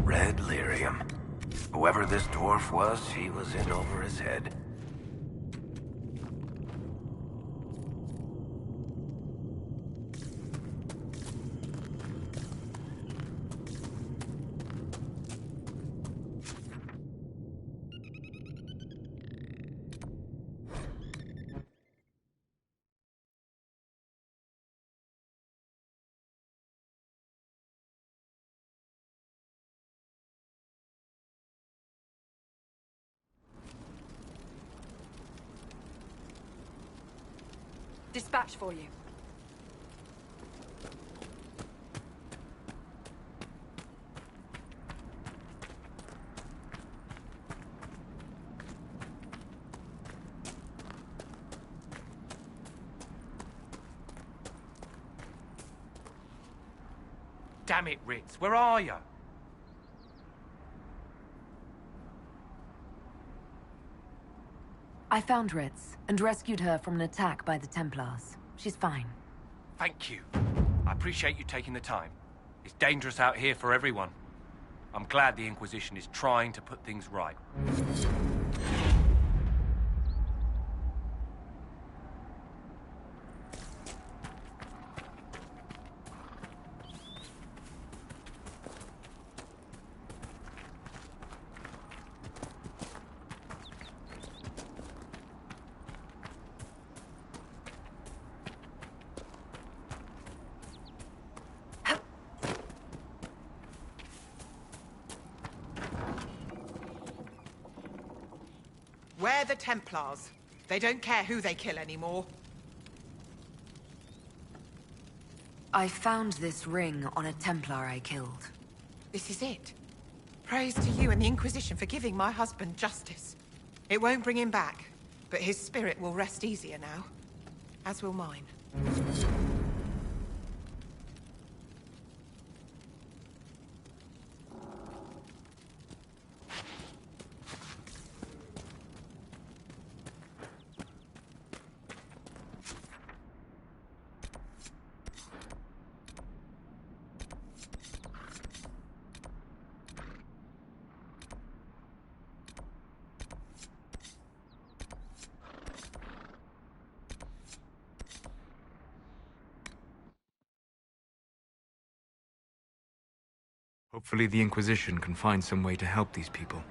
Red lyrium. Whoever this dwarf was, he was in over his head.
Dispatch for you.
Damn it, Ritz, where are you?
I found Ritz and rescued her from an attack by the Templars. She's fine.
Thank you. I appreciate you taking the time. It's dangerous out here for everyone. I'm glad the Inquisition is trying to put things right.
We're the Templars. They don't care who they kill anymore.
I found this ring on a Templar I killed.
This is it. Praise to you and the Inquisition for giving my husband justice. It won't bring him back, but his spirit will rest easier now. As will mine.
Hopefully the Inquisition can find some way to help these people.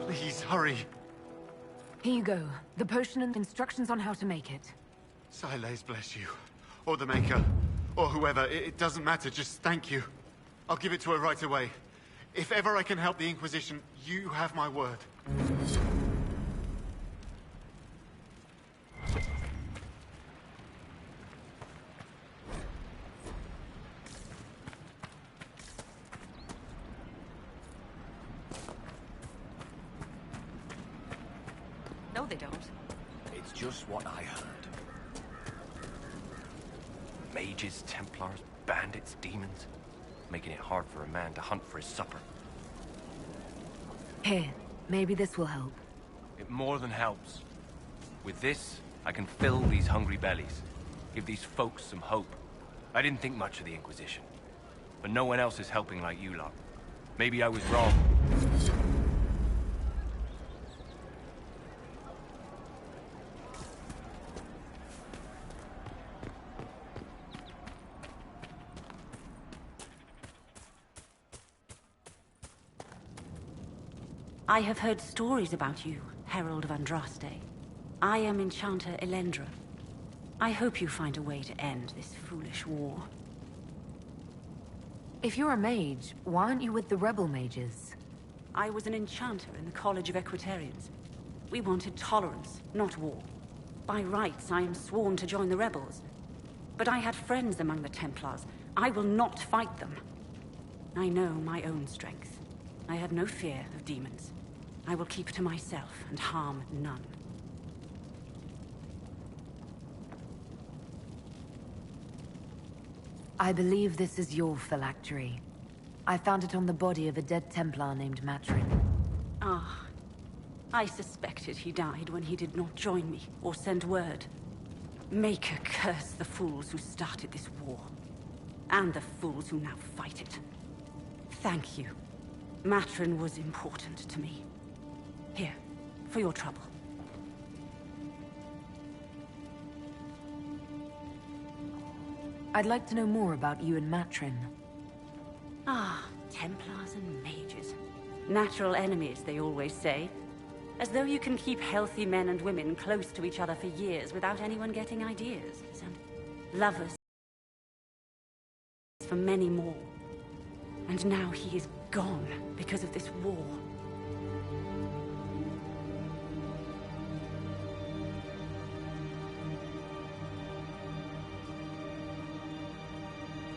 Please, hurry.
Here you go. The potion and instructions on how to make it.
Siles bless you. Or the Maker. Or whoever. It doesn't matter. Just thank you. I'll give it to her right away. If ever I can help the Inquisition, you have my word.
No, they don't.
It's just what I heard. Mages, Templars, bandits, demons. Making it hard for a man to hunt for his supper.
Here, maybe this will help.
It more than helps. With this, I can fill these hungry bellies. Give these folks some hope. I didn't think much of the Inquisition. But no one else is helping like you lot. Maybe I was wrong.
I have heard stories about you, Herald of Andraste. I am Enchanter Elendra. I hope you find a way to end this foolish war.
If you're a mage, why aren't you with the rebel mages?
I was an enchanter in the College of Equitarians. We wanted tolerance, not war. By rights, I am sworn to join the rebels. But I had friends among the Templars. I will not fight them. I know my own strength. I have no fear of demons. I will keep to myself and harm none.
I believe this is your phylactery. I found it on the body of a dead Templar named Matrin.
Ah. I suspected he died when he did not join me or send word. Maker curse the fools who started this war. And the fools who now fight it. Thank you. Matrin was important to me. Here, for your trouble.
I'd like to know more about you and Matrin.
Ah, Templars and mages. Natural enemies, they always say. As though you can keep healthy men and women close to each other for years without anyone getting ideas. And lovers for many more. And now he is gone because of this war.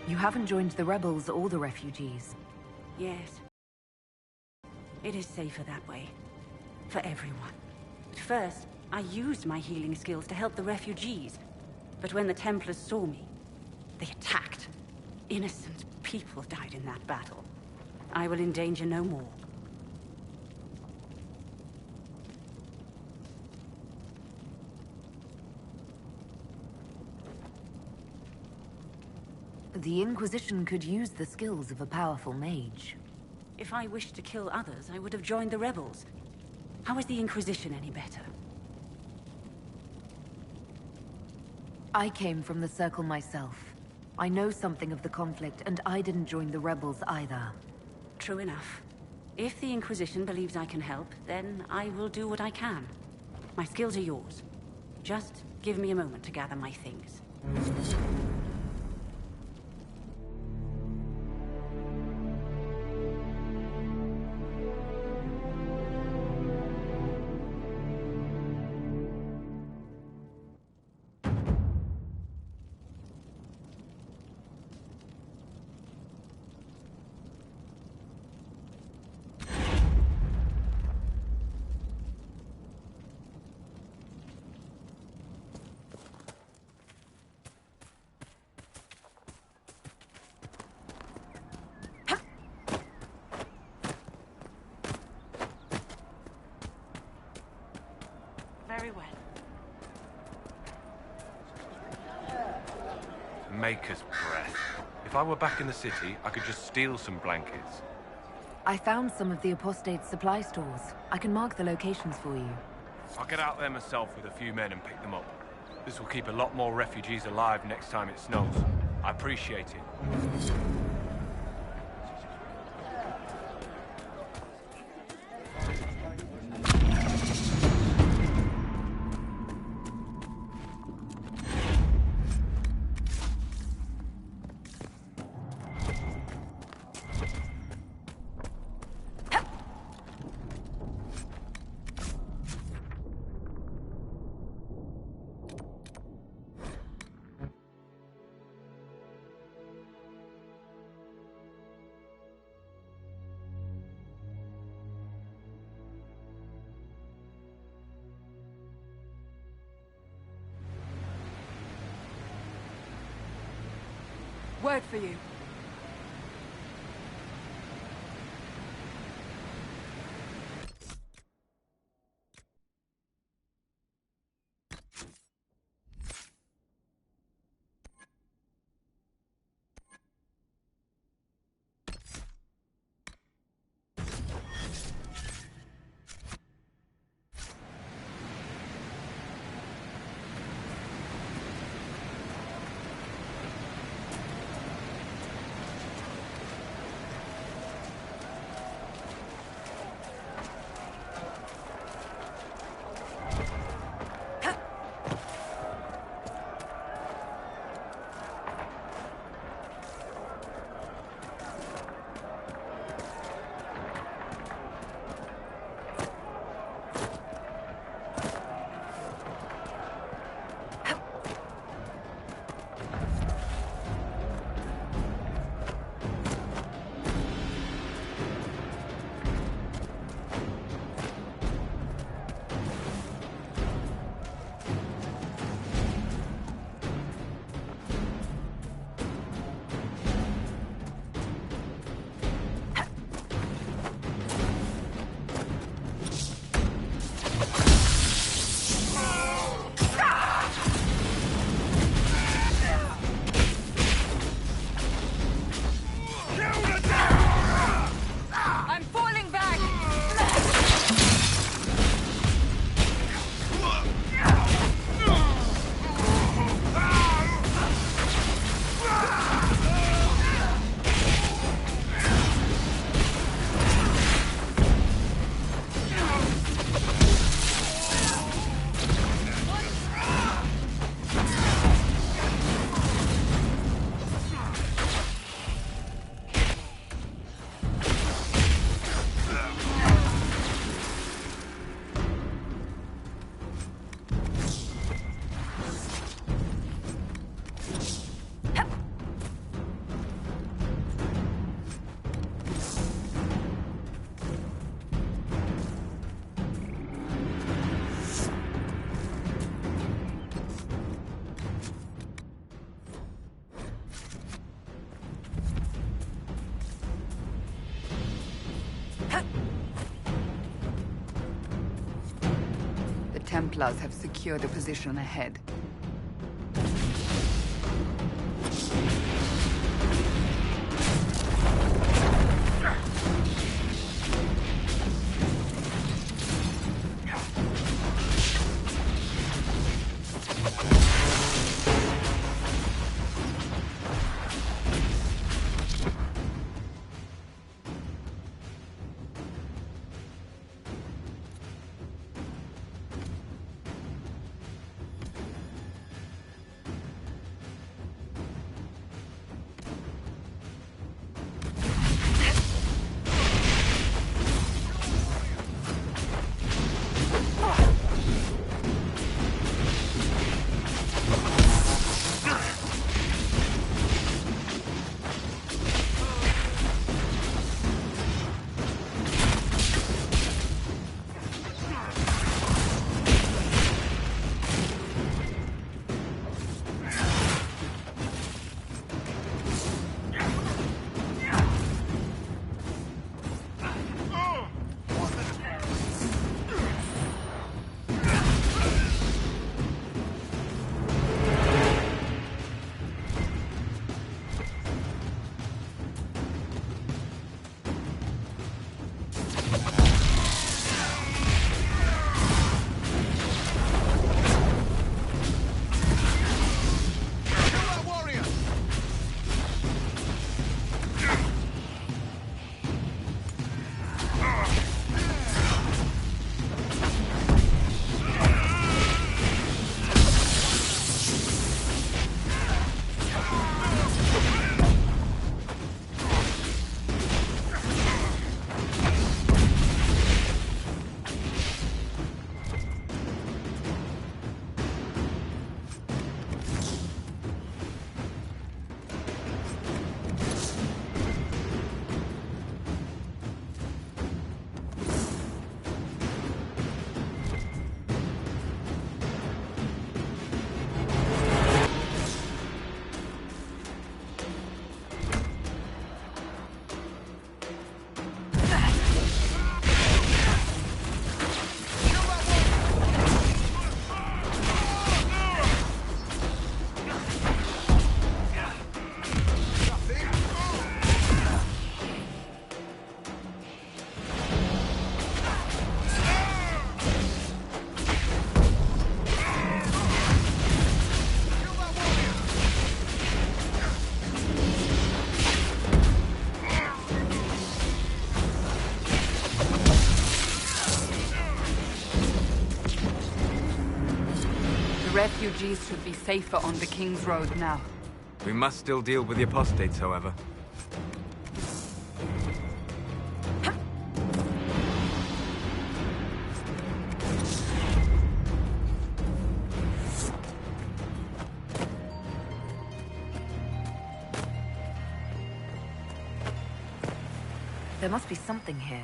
You haven't joined the rebels or the refugees.
Yes. It is safer that way. For everyone. At first, I used my healing skills to help the refugees. But when the Templars saw me, they attacked. Innocent people died in that battle. I will endanger no more.
The Inquisition could use the skills of a powerful mage.
If I wished to kill others, I would have joined the rebels. How is the Inquisition any better?
I came from the Circle myself. I know something of the conflict, and I didn't join the rebels either.
True enough. If the Inquisition believes I can help, then I will do what I can. My skills are yours. Just give me a moment to gather my things.
Very well.
Maker's breath. If I were back in the city, I could just steal some blankets.
I found some of the apostate supply stores. I can mark the locations for you.
I'll get out there myself with a few men and pick them up. This will keep a lot more refugees alive next time it snows. I appreciate it.
Word for you.
Templars have secured a position ahead. Refugees should be safer on the King's Road now.
We must still deal with the apostates, however.
There must be something here.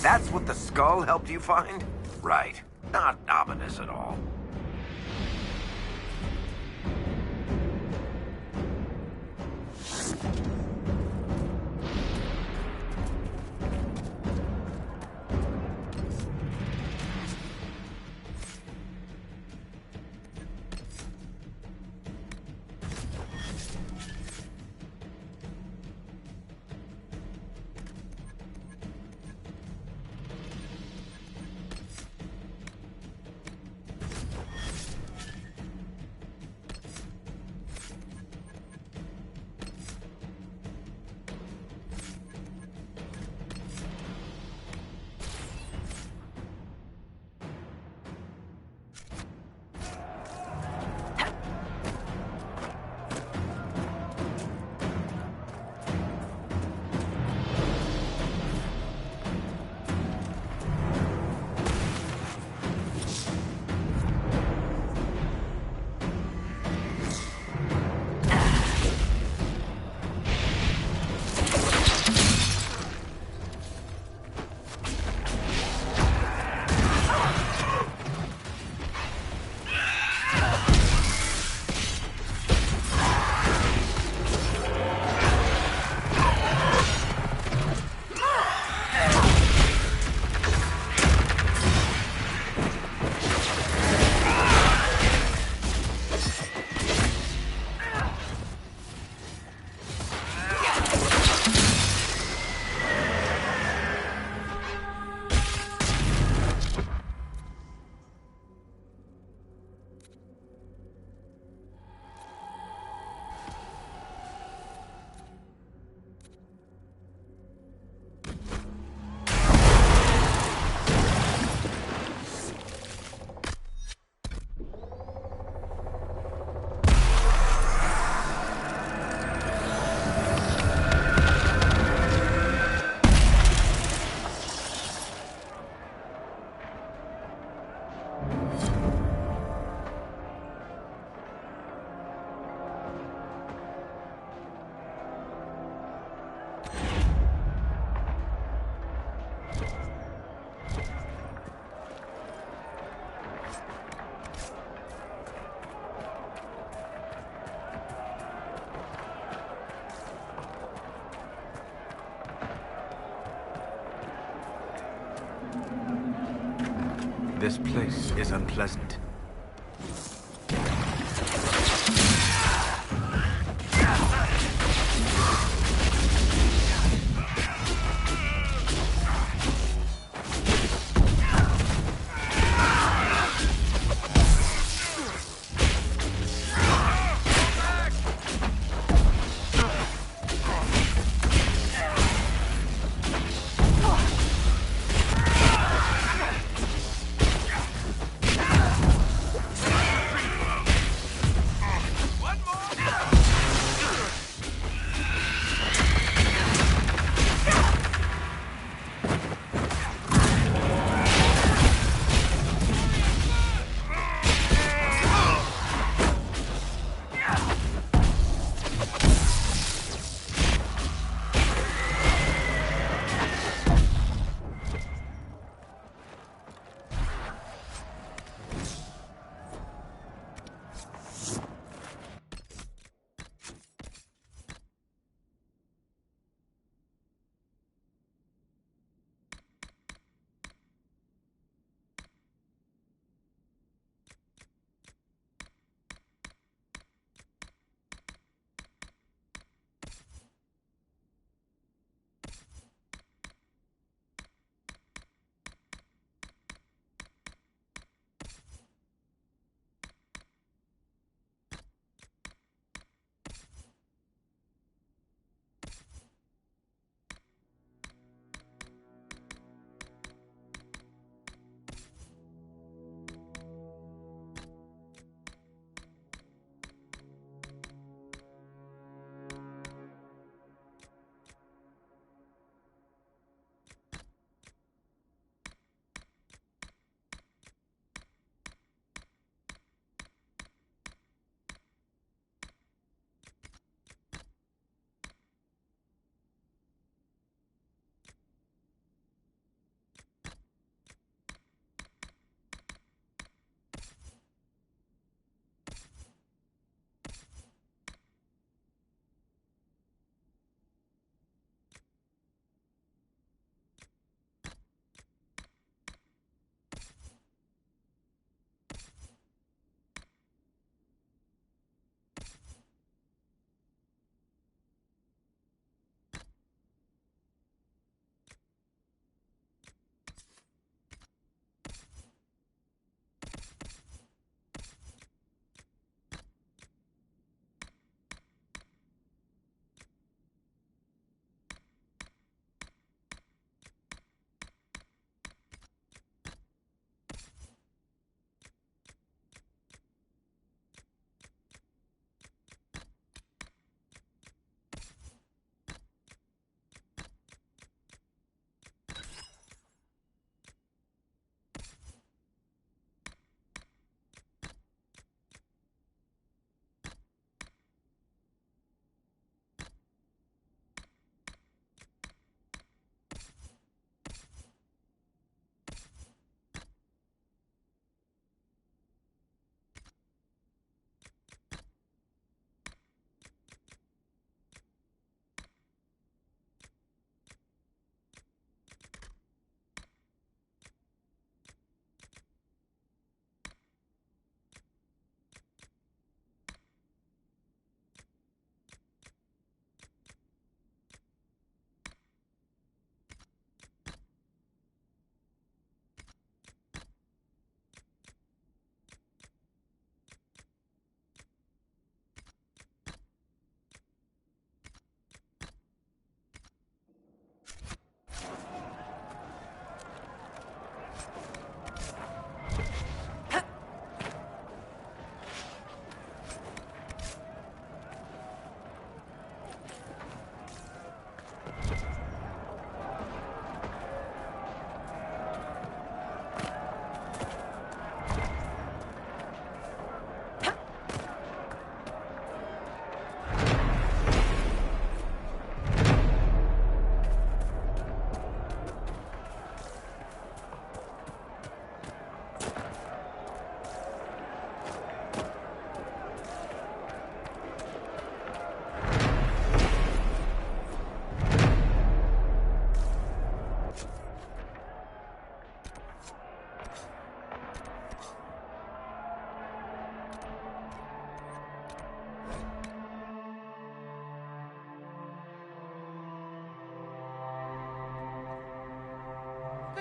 That's what the skull helped you find? Right. Not ominous at all.
This place is unpleasant.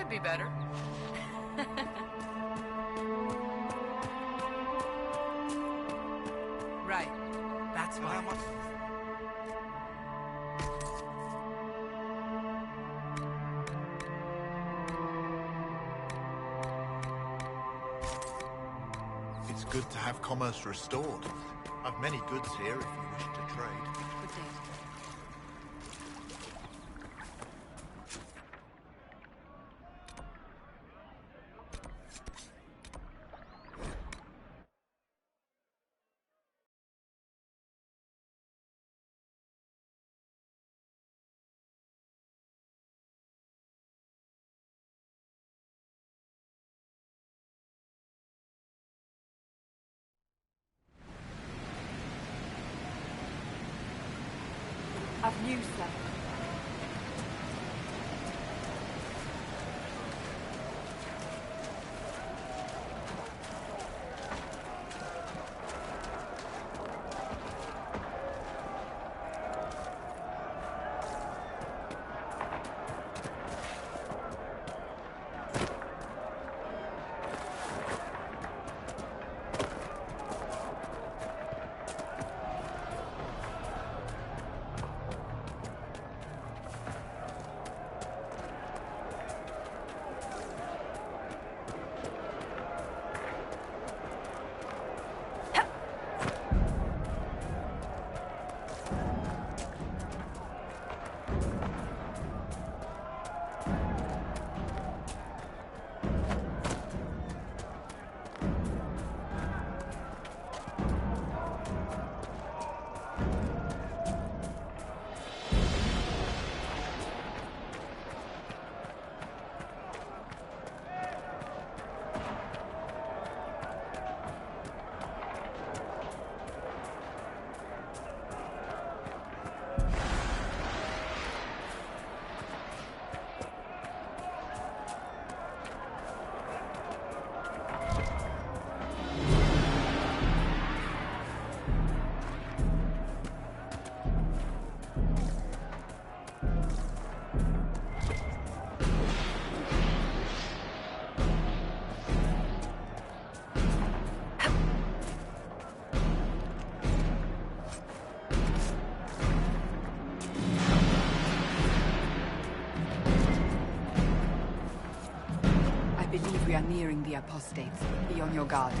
Could be better.
Right. That's why.
It's good to have commerce restored. I've many goods here if you wish to trade.
I've news, sir. We are nearing the apostates. Be on your guard.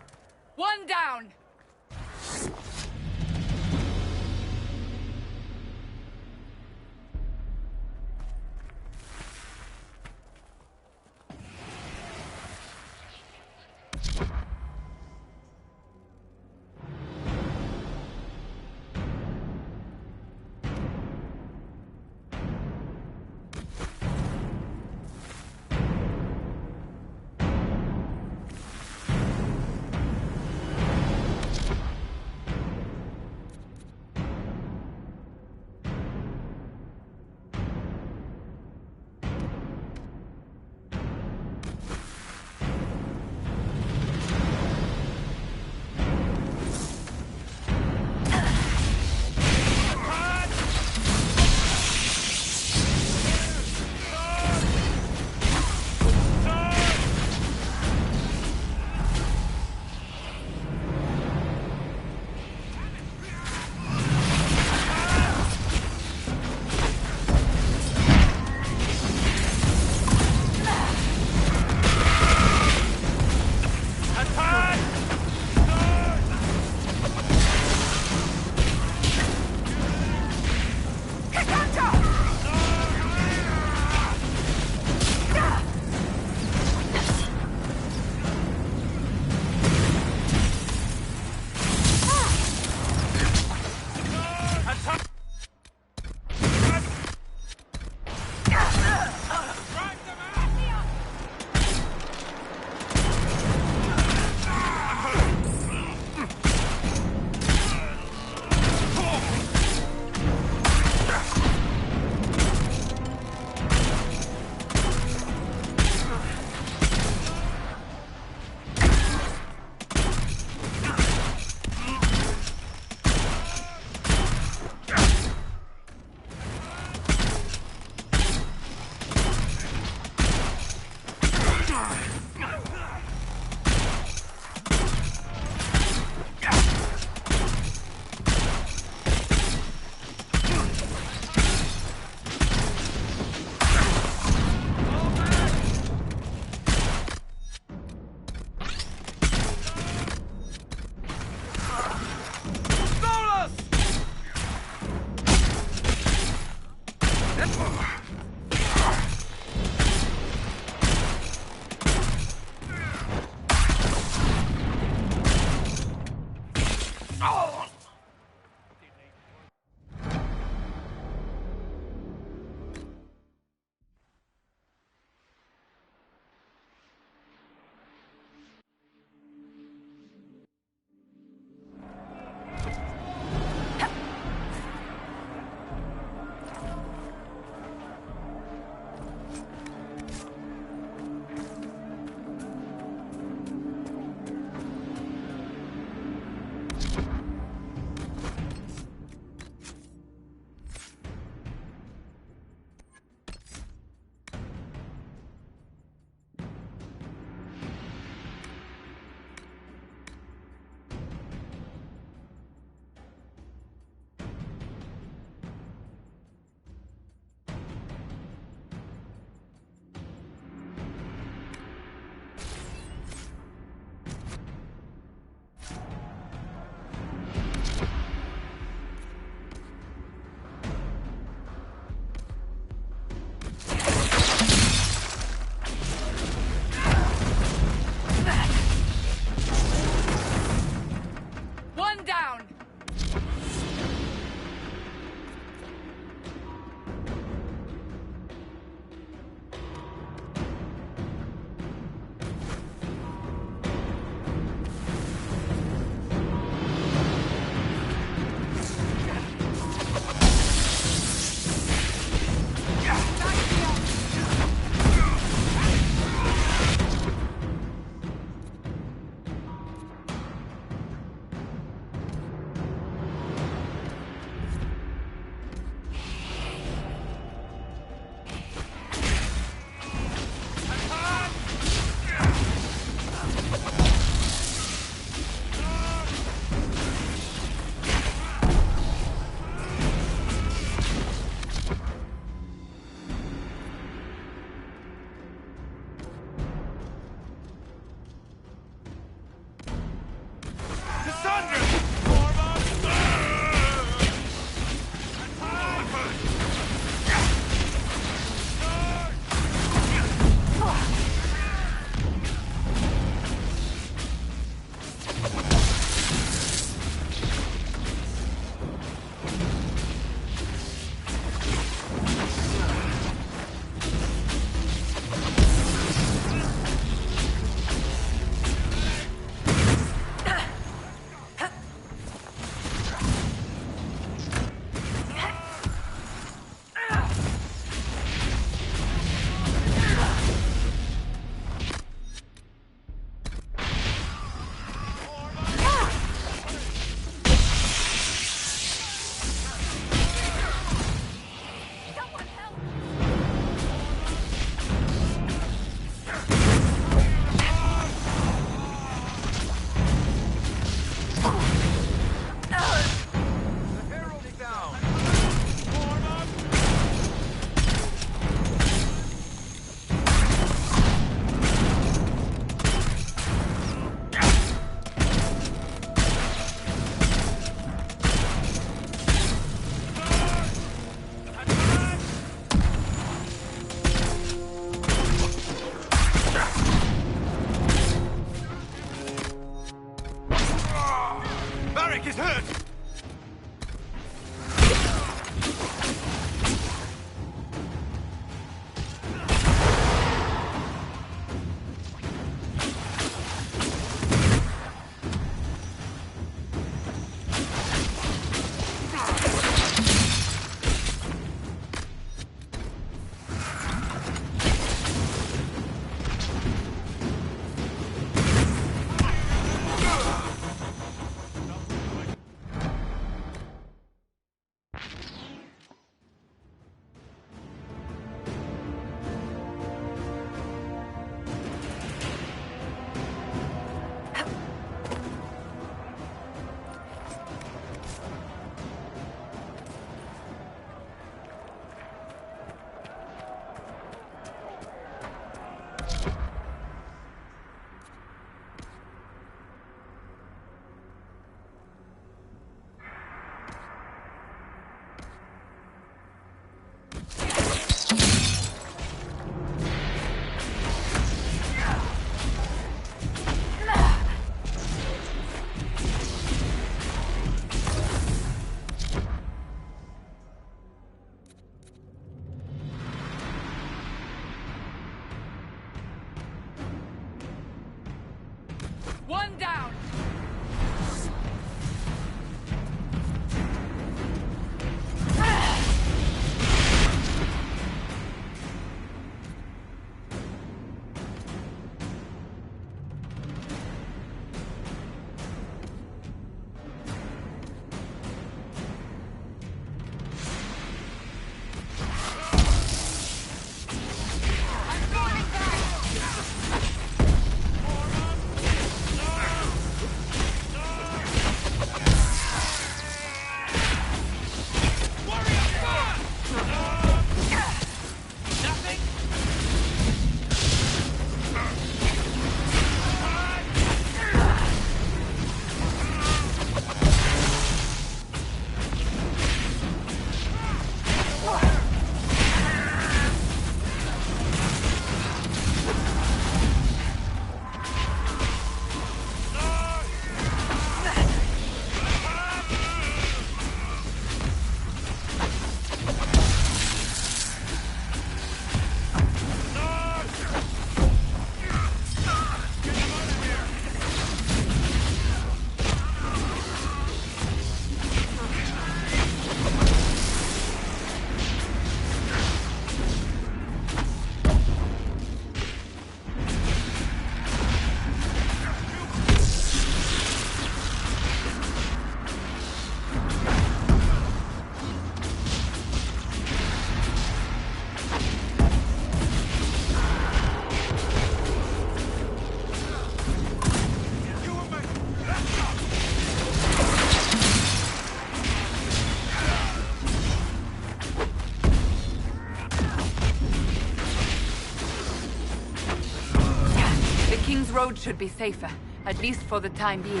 These roads should be safer, at least for the time being.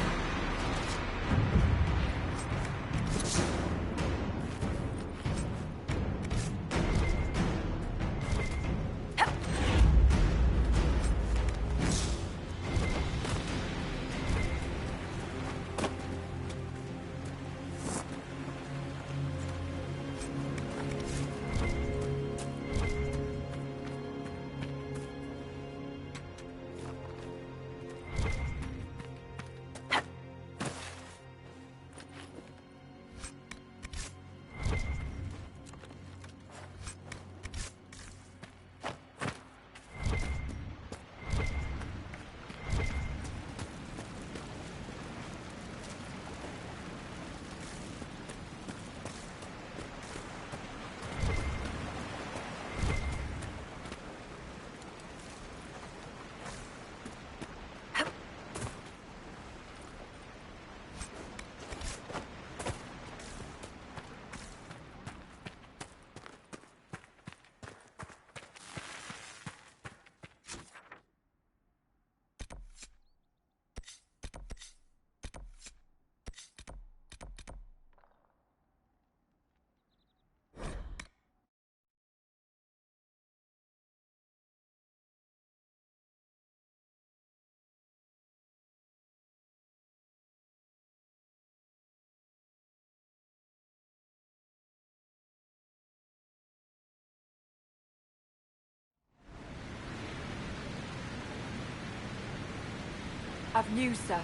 I've news, sir.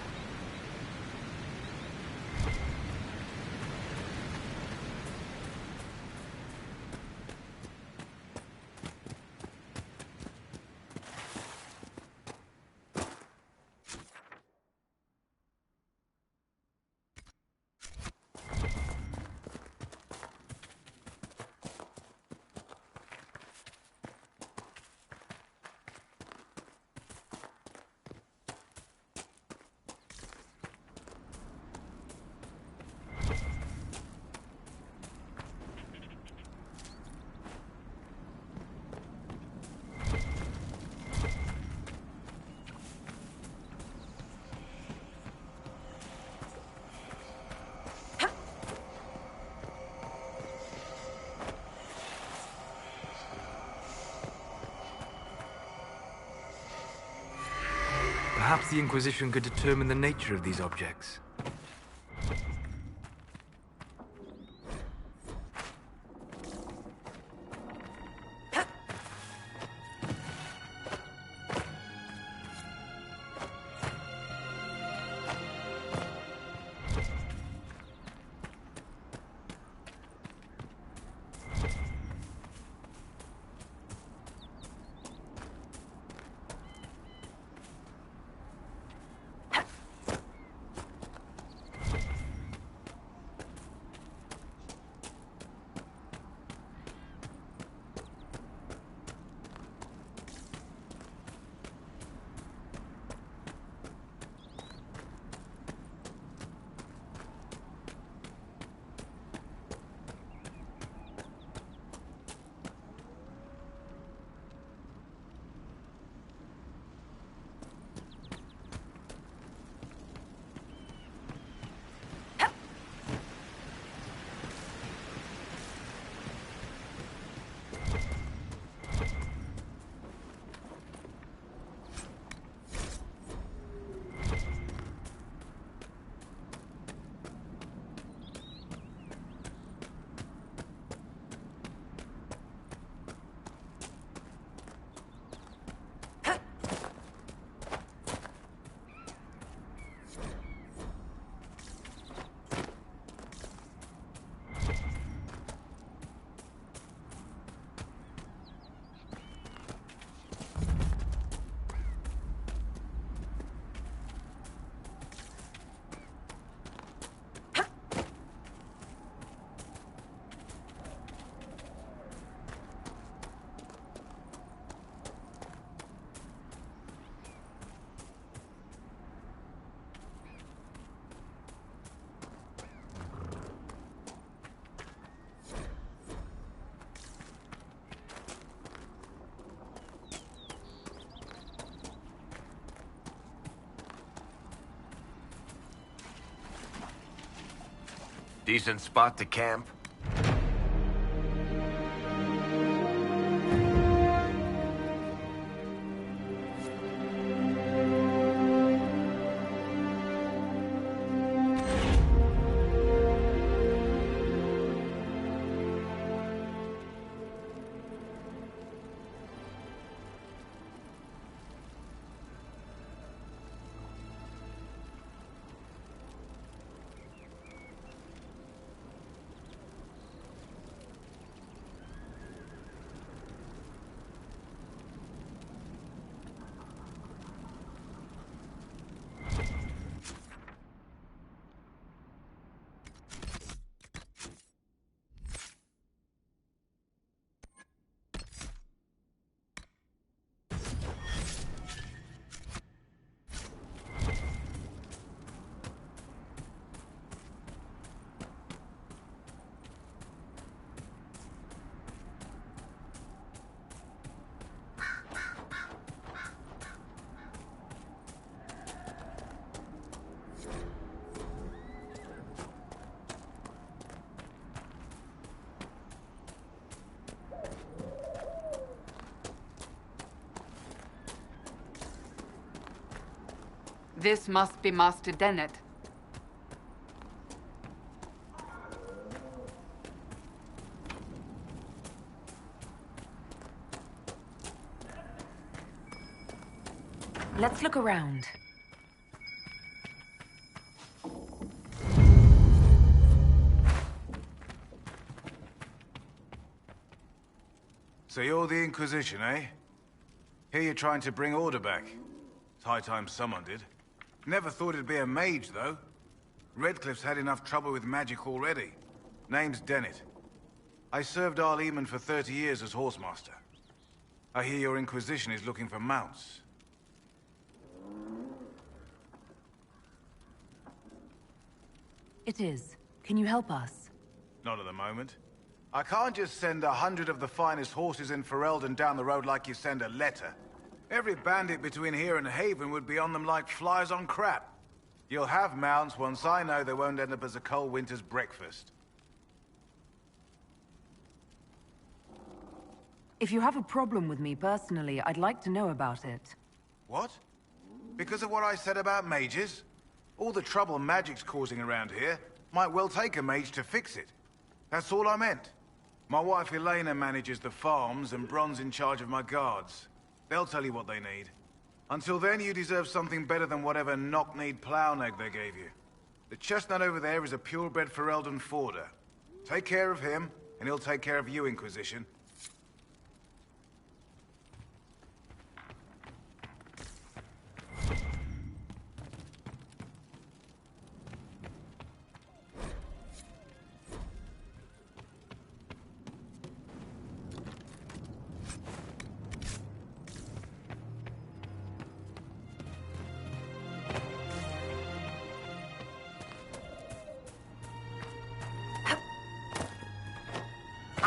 Perhaps the Inquisition could determine the nature of these objects.
Decent spot to camp?
This must be Master Dennett.
Let's look around.
So you're the Inquisition, eh? Here you're trying to bring order back. It's high time someone did. Never thought it'd be a mage, though. Redcliffe's had enough trouble with magic already. Name's Dennett. I served Arleman for 30 years as horsemaster. I hear your Inquisition is looking for mounts.
It is. Can you help us?
Not at the moment. I can't just send 100 of the finest horses in Ferelden down the road like you send a letter. Every bandit between here and Haven would be on them like flies on crap. You'll have mounts once I know they won't end up as a cold winter's breakfast.
If you have a problem with me personally, I'd like to know about it.
What? Because of what I said about mages? All the trouble magic's causing around here might well take a mage to fix it. That's all I meant. My wife Elena manages the farms and Bron's in charge of my guards. They'll tell you what they need. Until then, you deserve something better than whatever knock-kneed plow-neg they gave you. The chestnut over there is a purebred Ferelden forder. Take care of him, and he'll take care of you, Inquisition.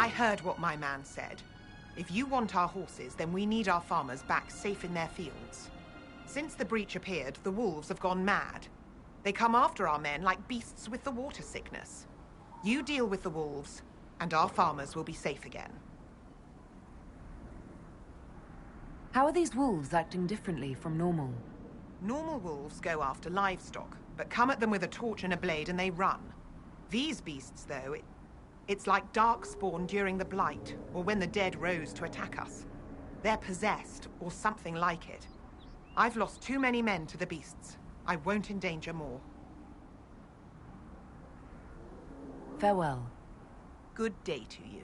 I heard what my man said. If you want our horses, then we need our farmers back safe in their fields. Since the breach appeared, the wolves have gone mad. They come after our men like beasts with the water sickness. You deal with the wolves, and our farmers will be safe again.
How are these wolves acting differently from normal?
Normal wolves go after livestock, but come at them with a torch and a blade and they run. These beasts, though, it's like darkspawn during the Blight, or when the dead rose to attack us. They're possessed, or something like it. I've lost too many men to the beasts. I won't endanger more.
Farewell.
Good day to you.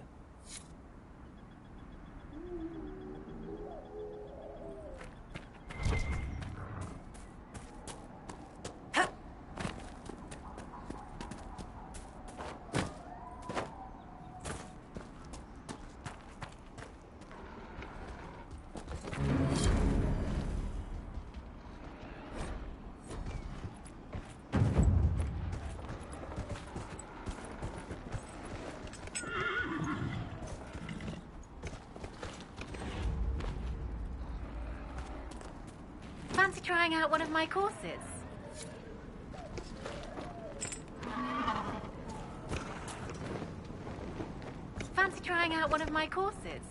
Fancy trying out one of my courses?
trying out one of my courses?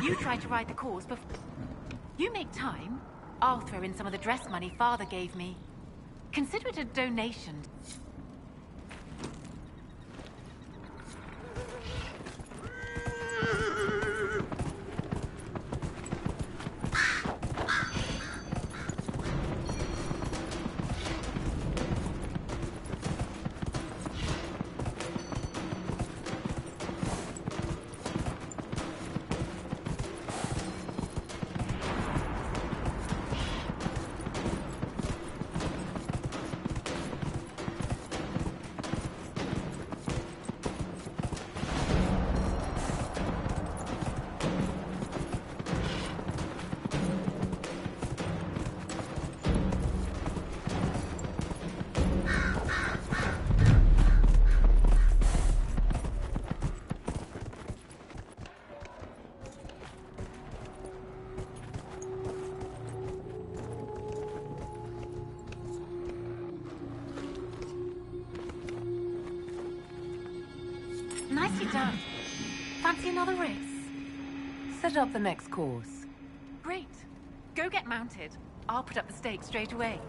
You tried to ride the course before. You make time. I'll throw in some of the dress money Father gave me. Consider it a donation. Nicely done. Fancy another race?
Set up the next course.
Great. Go get mounted. I'll put up the stakes straight away.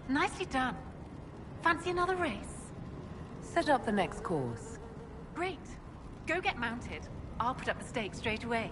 Nicely done. Fancy another race?
Set up the next course.
Great. Go get mounted. I'll put up the stakes straight away.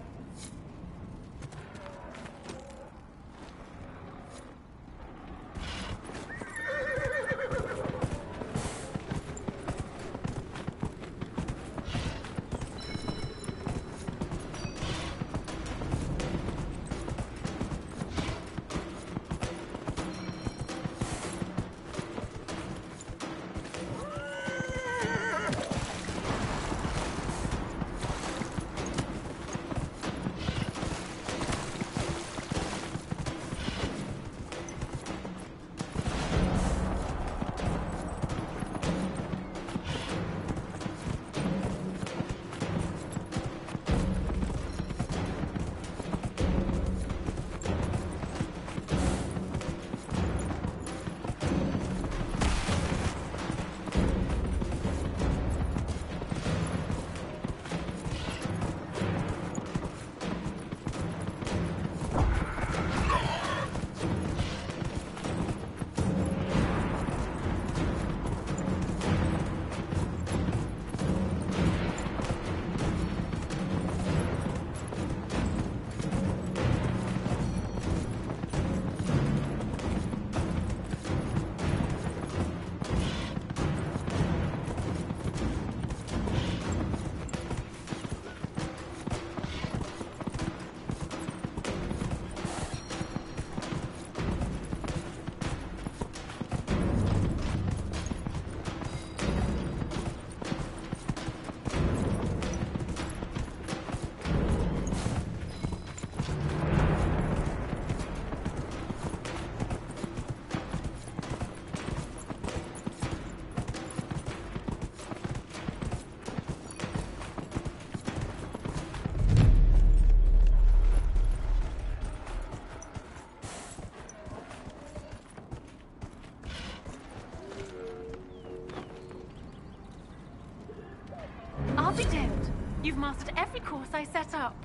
blasted every course I set up.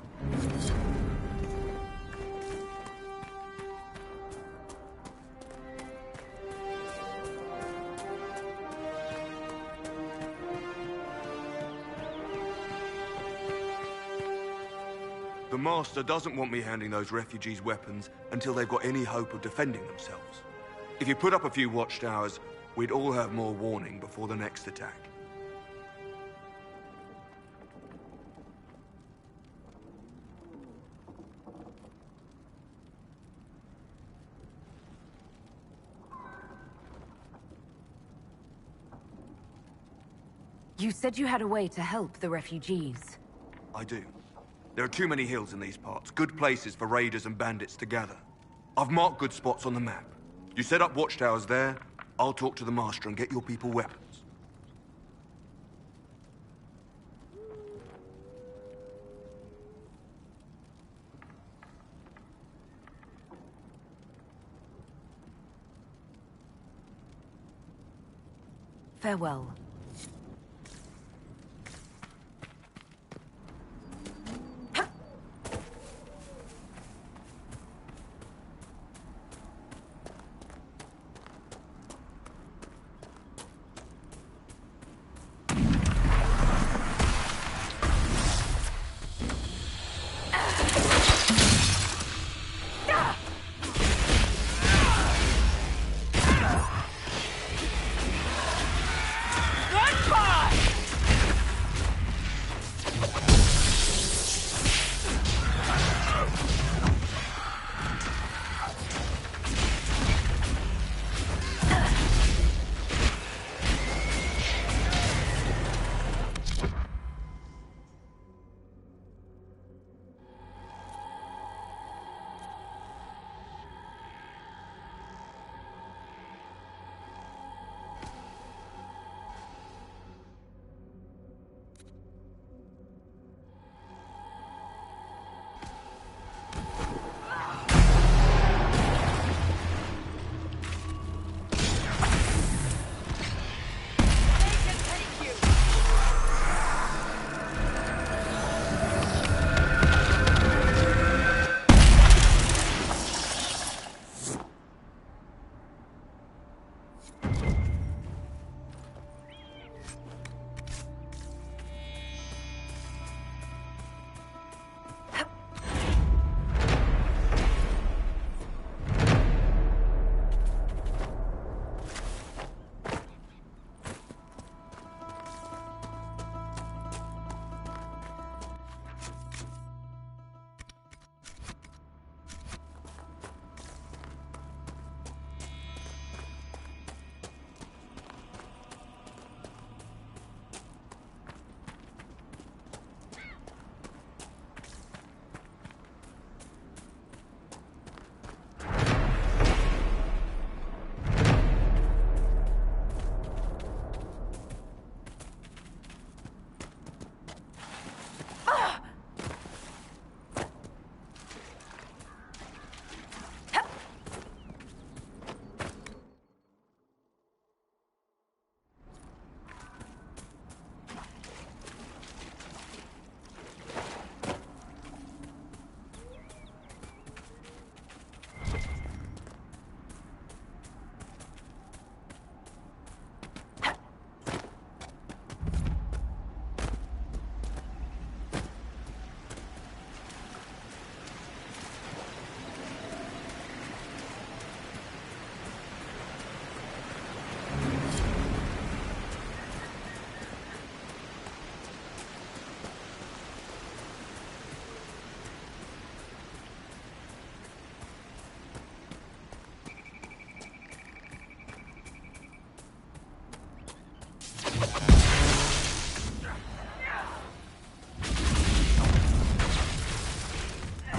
The Master doesn't want me handing those refugees weapons until they've got any hope of defending themselves. If you put up a few watchtowers, we'd all have more warning before the next attack.
You said you had a way to help the refugees.
I do. There are too many hills in these parts, good places for raiders and bandits to gather. I've marked good spots on the map. You set up watchtowers there, I'll talk to the Master and get your people weapons.
Farewell.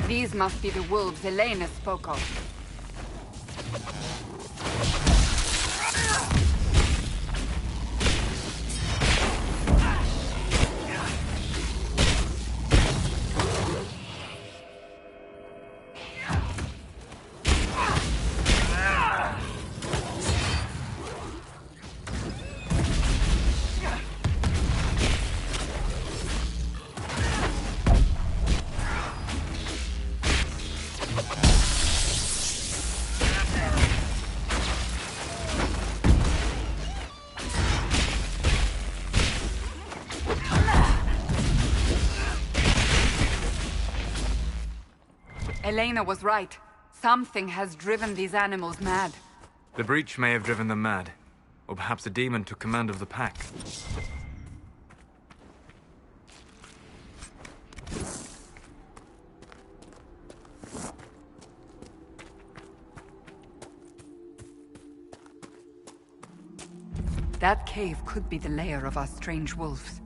These must be the wolves Elena spoke of. Elena was right. Something has driven these animals mad.
The breach may have driven them mad. Or perhaps a demon took command of the pack.
That cave could be the lair of our strange wolves.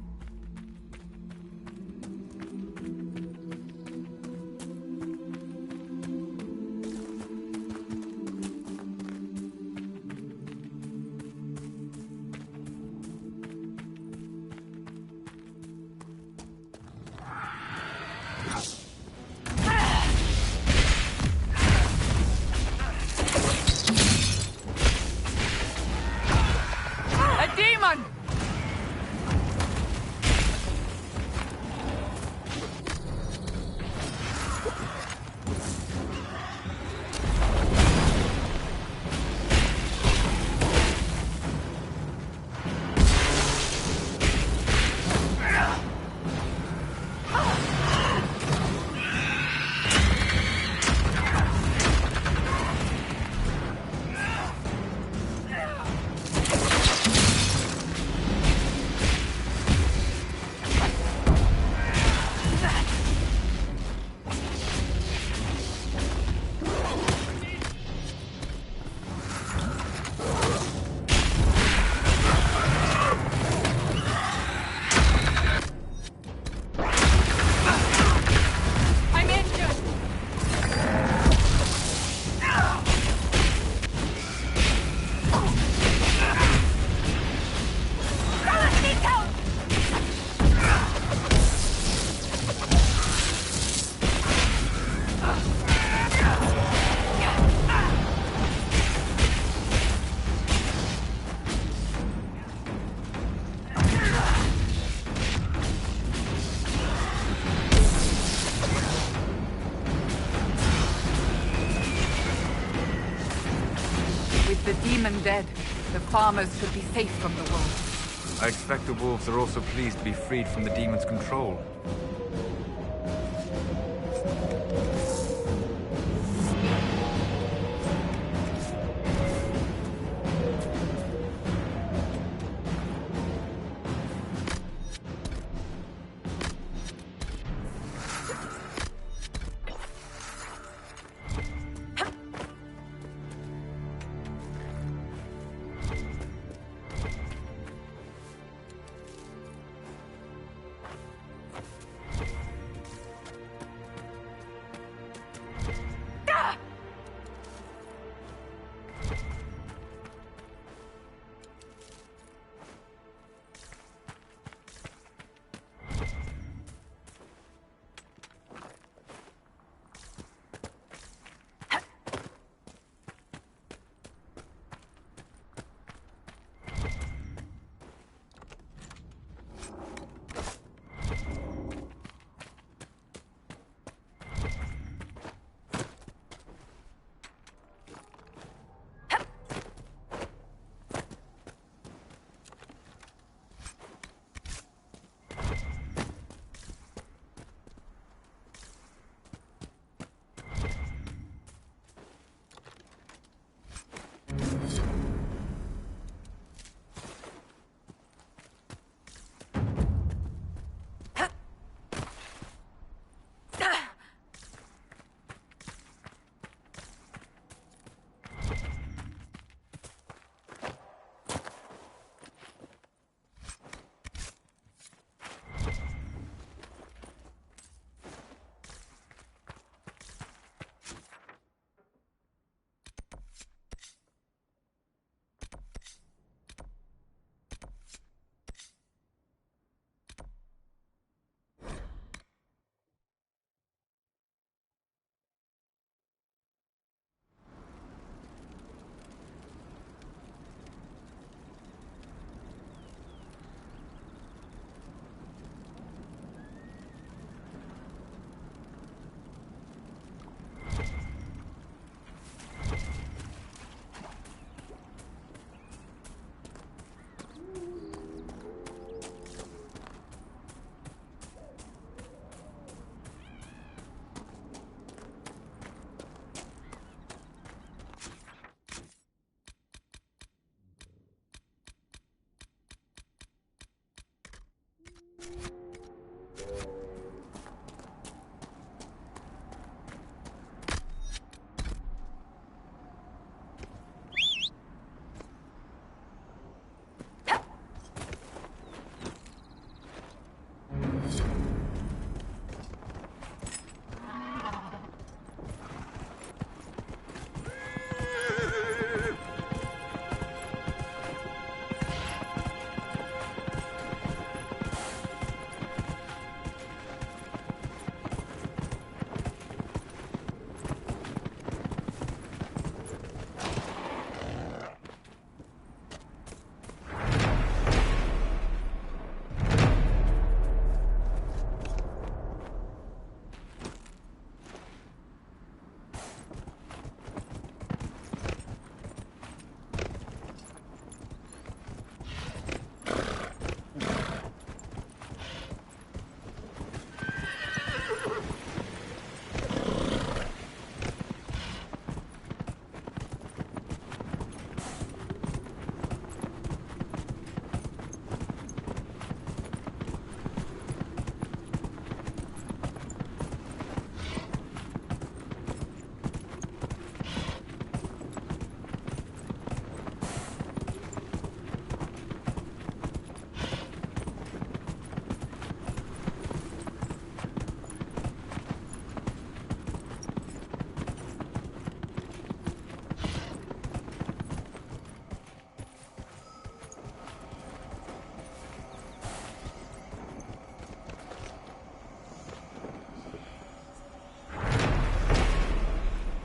With the demon dead, the farmers could be safe from the wolves.
I expect the wolves are also pleased to be freed from the demon's control.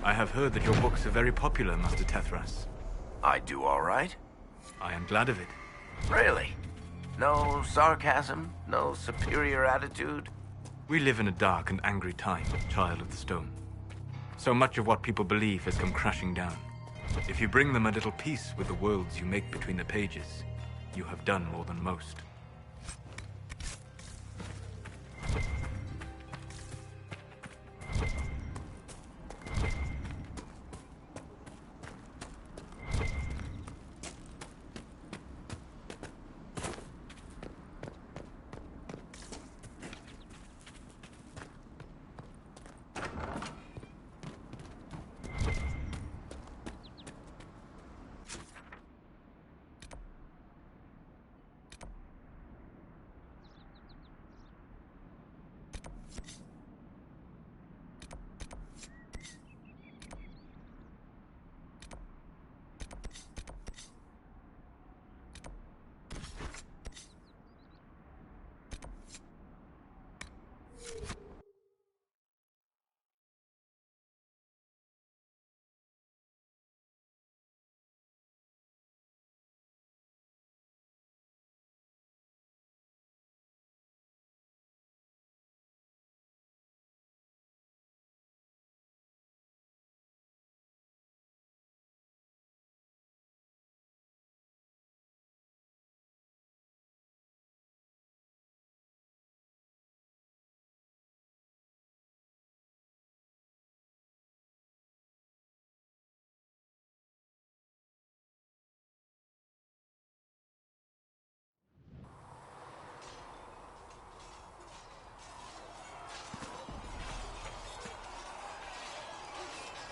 I have heard that your books are very popular, Master Tethras.
I do all right.
I am glad of it.
Really? No sarcasm? No superior attitude?
We live in a dark and angry time, Child of the Stone. So much of what people believe has come crashing down. If you bring them a little peace with the worlds you make between the pages, you have done more than most.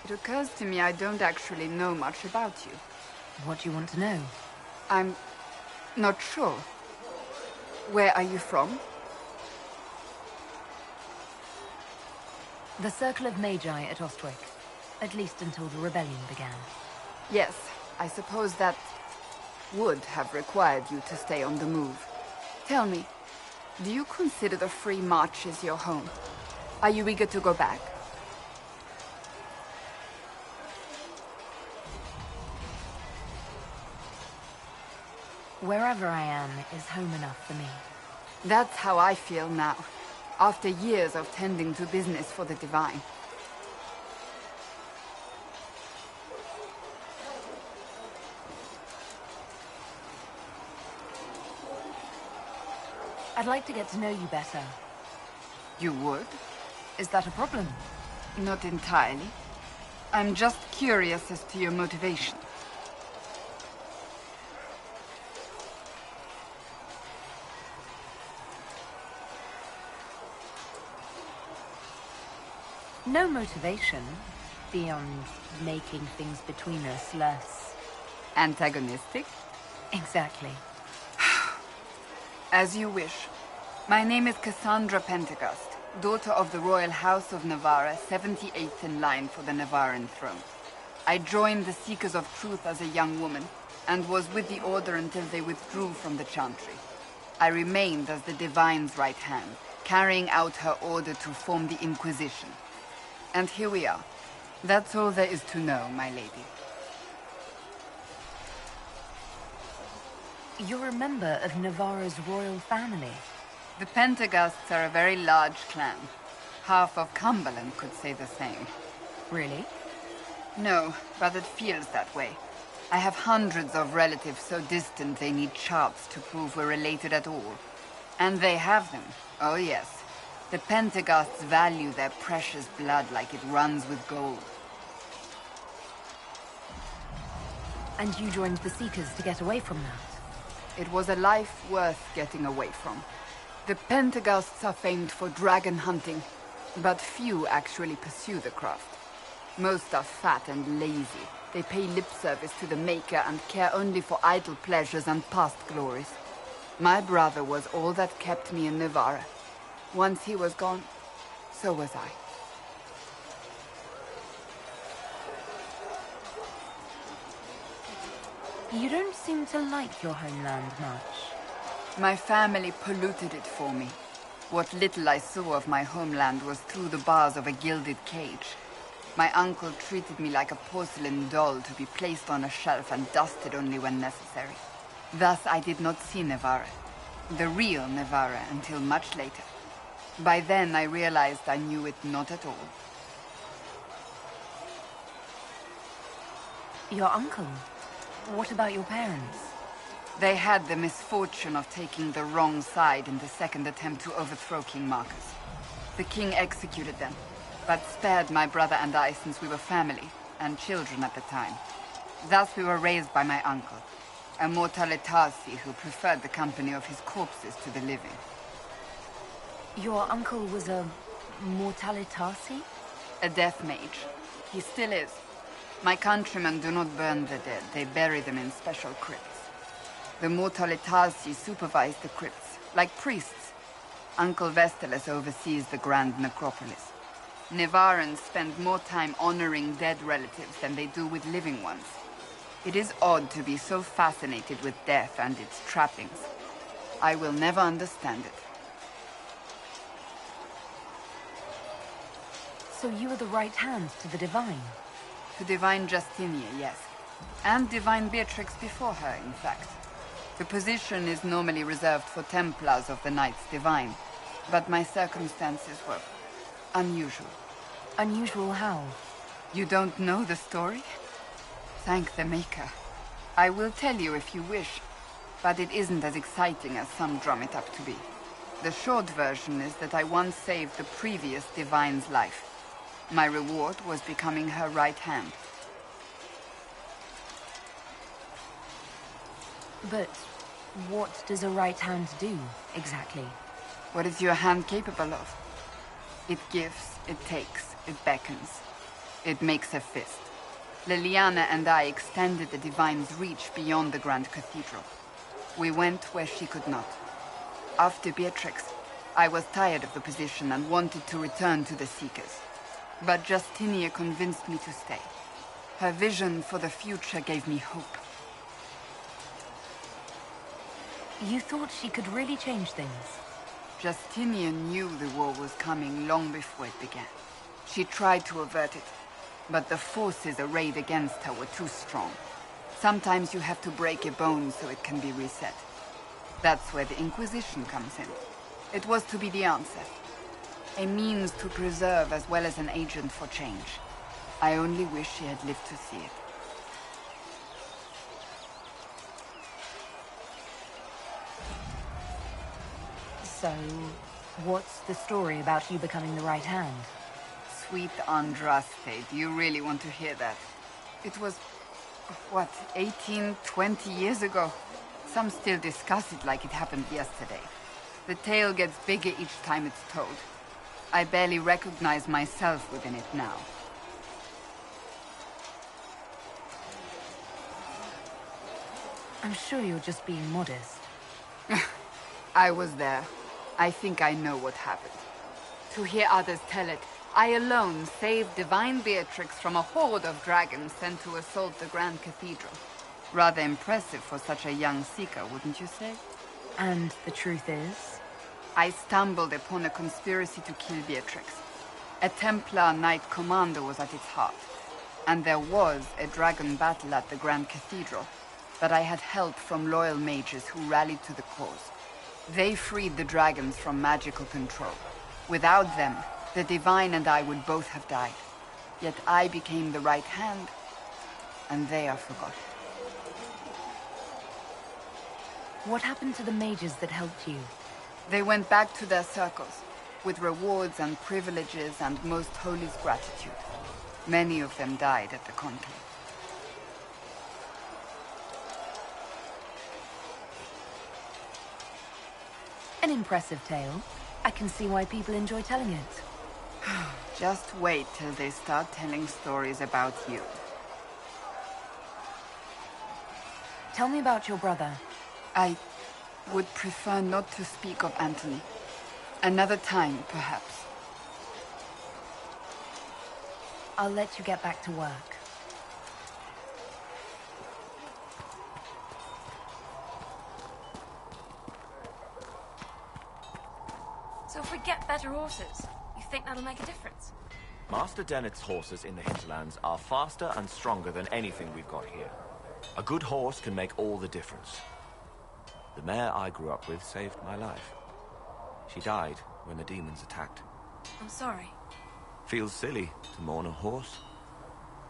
It occurs to me I don't actually know much about you.
What do you want to know?
I'm not sure. Where are you from?
The Circle of Magi at Ostwick. At least until the rebellion began.
Yes, I suppose that would have required you to stay on the move. Tell me, do you consider the Free Marches your home? Are you eager to go back?
Wherever I am is home enough for me.
That's how I feel now, after years of tending to business for the Divine.
I'd like to get to know you better.
You would?
Is that a problem?
Not entirely. I'm just curious as to your motivation.
No motivation, beyond making things between us less...
Antagonistic?
Exactly.
As you wish. My name is Cassandra Pentecost, daughter of the Royal House of Navarra, 78th in line for the Navarran throne. I joined the Seekers of Truth as a young woman, and was with the Order until they withdrew from the Chantry. I remained as the Divine's right hand, carrying out her order to form the Inquisition. And here we are. That's all there is to know, my lady.
You're a member of Navarra's royal family.
The Pentecosts are a very large clan. Half of Cumberland could say the same.
Really?
No, but it feels that way. I have hundreds of relatives so distant they need charts to prove we're related at all. And they have them. Oh yes. The Pentecosts value their precious blood like it runs with gold.
And you joined the Seekers to get away from that?
It was a life worth getting away from. The Pentecosts are famed for dragon hunting, but few actually pursue the craft. Most are fat and lazy. They pay lip service to the Maker and care only for idle pleasures and past glories. My brother was all that kept me in Navarra. Once he was gone, so was I.
You don't seem to like your homeland much.
My family polluted it for me. What little I saw of my homeland was through the bars of a gilded cage. My uncle treated me like a porcelain doll to be placed on a shelf and dusted only when necessary. Thus I did not see Navarra, the real Navarra, until much later. By then I realized I knew it not at all.
Your uncle? What about your parents?
They had the misfortune of taking the wrong side in the second attempt to overthrow King Marcus. The king executed them, but spared my brother and I since we were family, and children at the time. Thus we were raised by my uncle, a mortalitasi who preferred the company of his corpses to the living.
Your uncle was a mortalitasi?
A death mage. He still is. My countrymen do not burn the dead, they bury them in special crypts. The mortalitasi supervise the crypts, like priests. Uncle Vestalis oversees the grand necropolis. Navarrans spend more time honoring dead relatives than they do with living ones. It is odd to be so fascinated with death and its trappings. I will never understand it.
So you were the right hand to the Divine?
To Divine Justinia, yes. And Divine Beatrix before her, in fact. The position is normally reserved for Templars of the Knights Divine, but my circumstances were unusual.
Unusual how?
You don't know the story? Thank the Maker. I will tell you if you wish, but it isn't as exciting as some drum it up to be. The short version is that I once saved the previous Divine's life. My reward was becoming her right hand.
But what does a right hand do, exactly?
What is your hand capable of? It gives, it takes, it beckons. It makes a fist. Liliana and I extended the Divine's reach beyond the Grand Cathedral. We went where she could not. After Beatrix, I was tired of the position and wanted to return to the Seekers. But Justinia convinced me to stay. Her vision for the future gave me hope.
You thought she could really change things?
Justinian knew the war was coming long before it began. She tried to avert it, but the forces arrayed against her were too strong. Sometimes you have to break a bone so it can be reset. That's where the Inquisition comes in. It was to be the answer. A means to preserve as well as an agent for change. I only wish she had lived to see it.
So, what's the story about you becoming the right hand?
Sweet Andraste, do you really want to hear that? It was, what, 18, 20 years ago? Some still discuss it like it happened yesterday. The tale gets bigger each time it's told. I barely recognize myself within it now.
I'm sure you're just being modest.
I was there. I think I know what happened. To hear others tell it, I alone saved Divine Beatrix from a horde of dragons sent to assault the Grand Cathedral. Rather impressive for such a young seeker, wouldn't you say?
And the truth is?
I stumbled upon a conspiracy to kill Beatrix. A Templar Knight Commander was at its heart. And there was a dragon battle at the Grand Cathedral. But I had help from loyal mages who rallied to the cause. They freed the dragons from magical control. Without them, the Divine and I would both have died. Yet I became the right hand, and they are forgotten.
What happened to the mages that helped you?
They went back to their circles, with rewards and privileges and most holy's gratitude. Many of them died at the conclave.
An impressive tale. I can see why people enjoy telling it.
Just wait till they start telling stories about you.
Tell me about your brother.
I would prefer not to speak of Anthony. Another time, perhaps.
I'll let you get back to work.
So if we get better horses, you think that'll make a difference?
Master Dennett's horses in the hinterlands are faster and stronger than anything we've got here. A good horse can make all the difference. The mare I grew up with saved my life. She died when the demons attacked.
I'm sorry.
Feels silly to mourn a horse,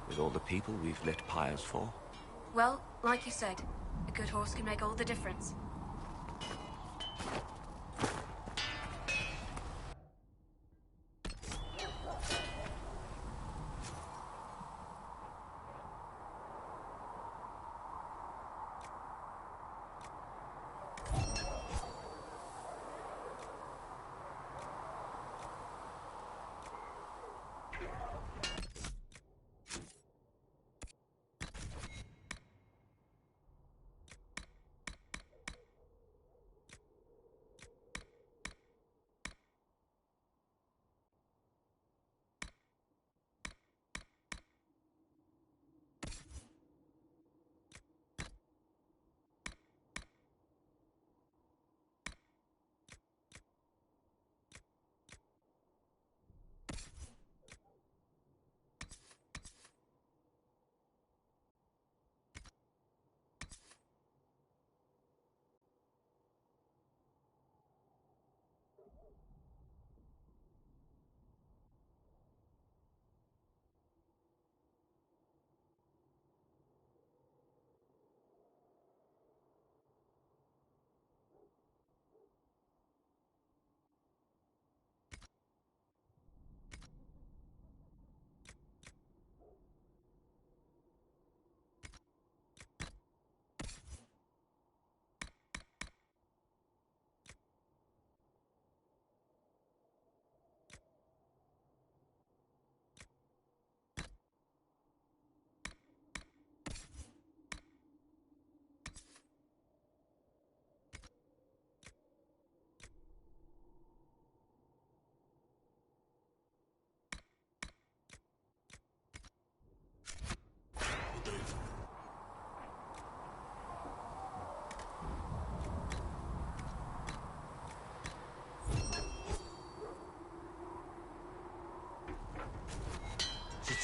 with all the people we've lit pyres for.
Well, like you said, a good horse can make all the difference.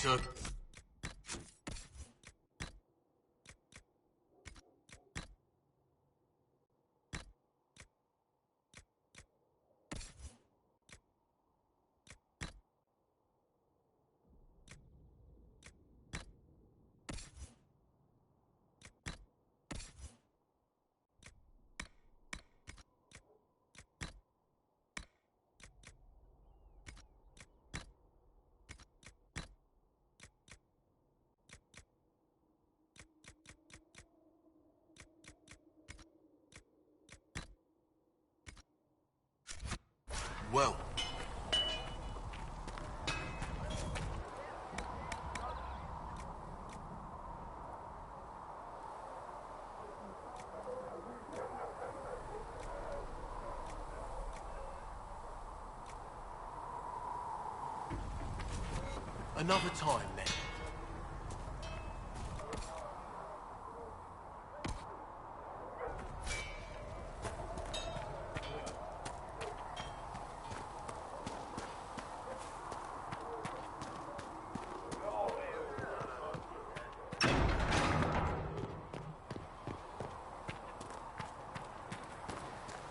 So... Well, Another time, then.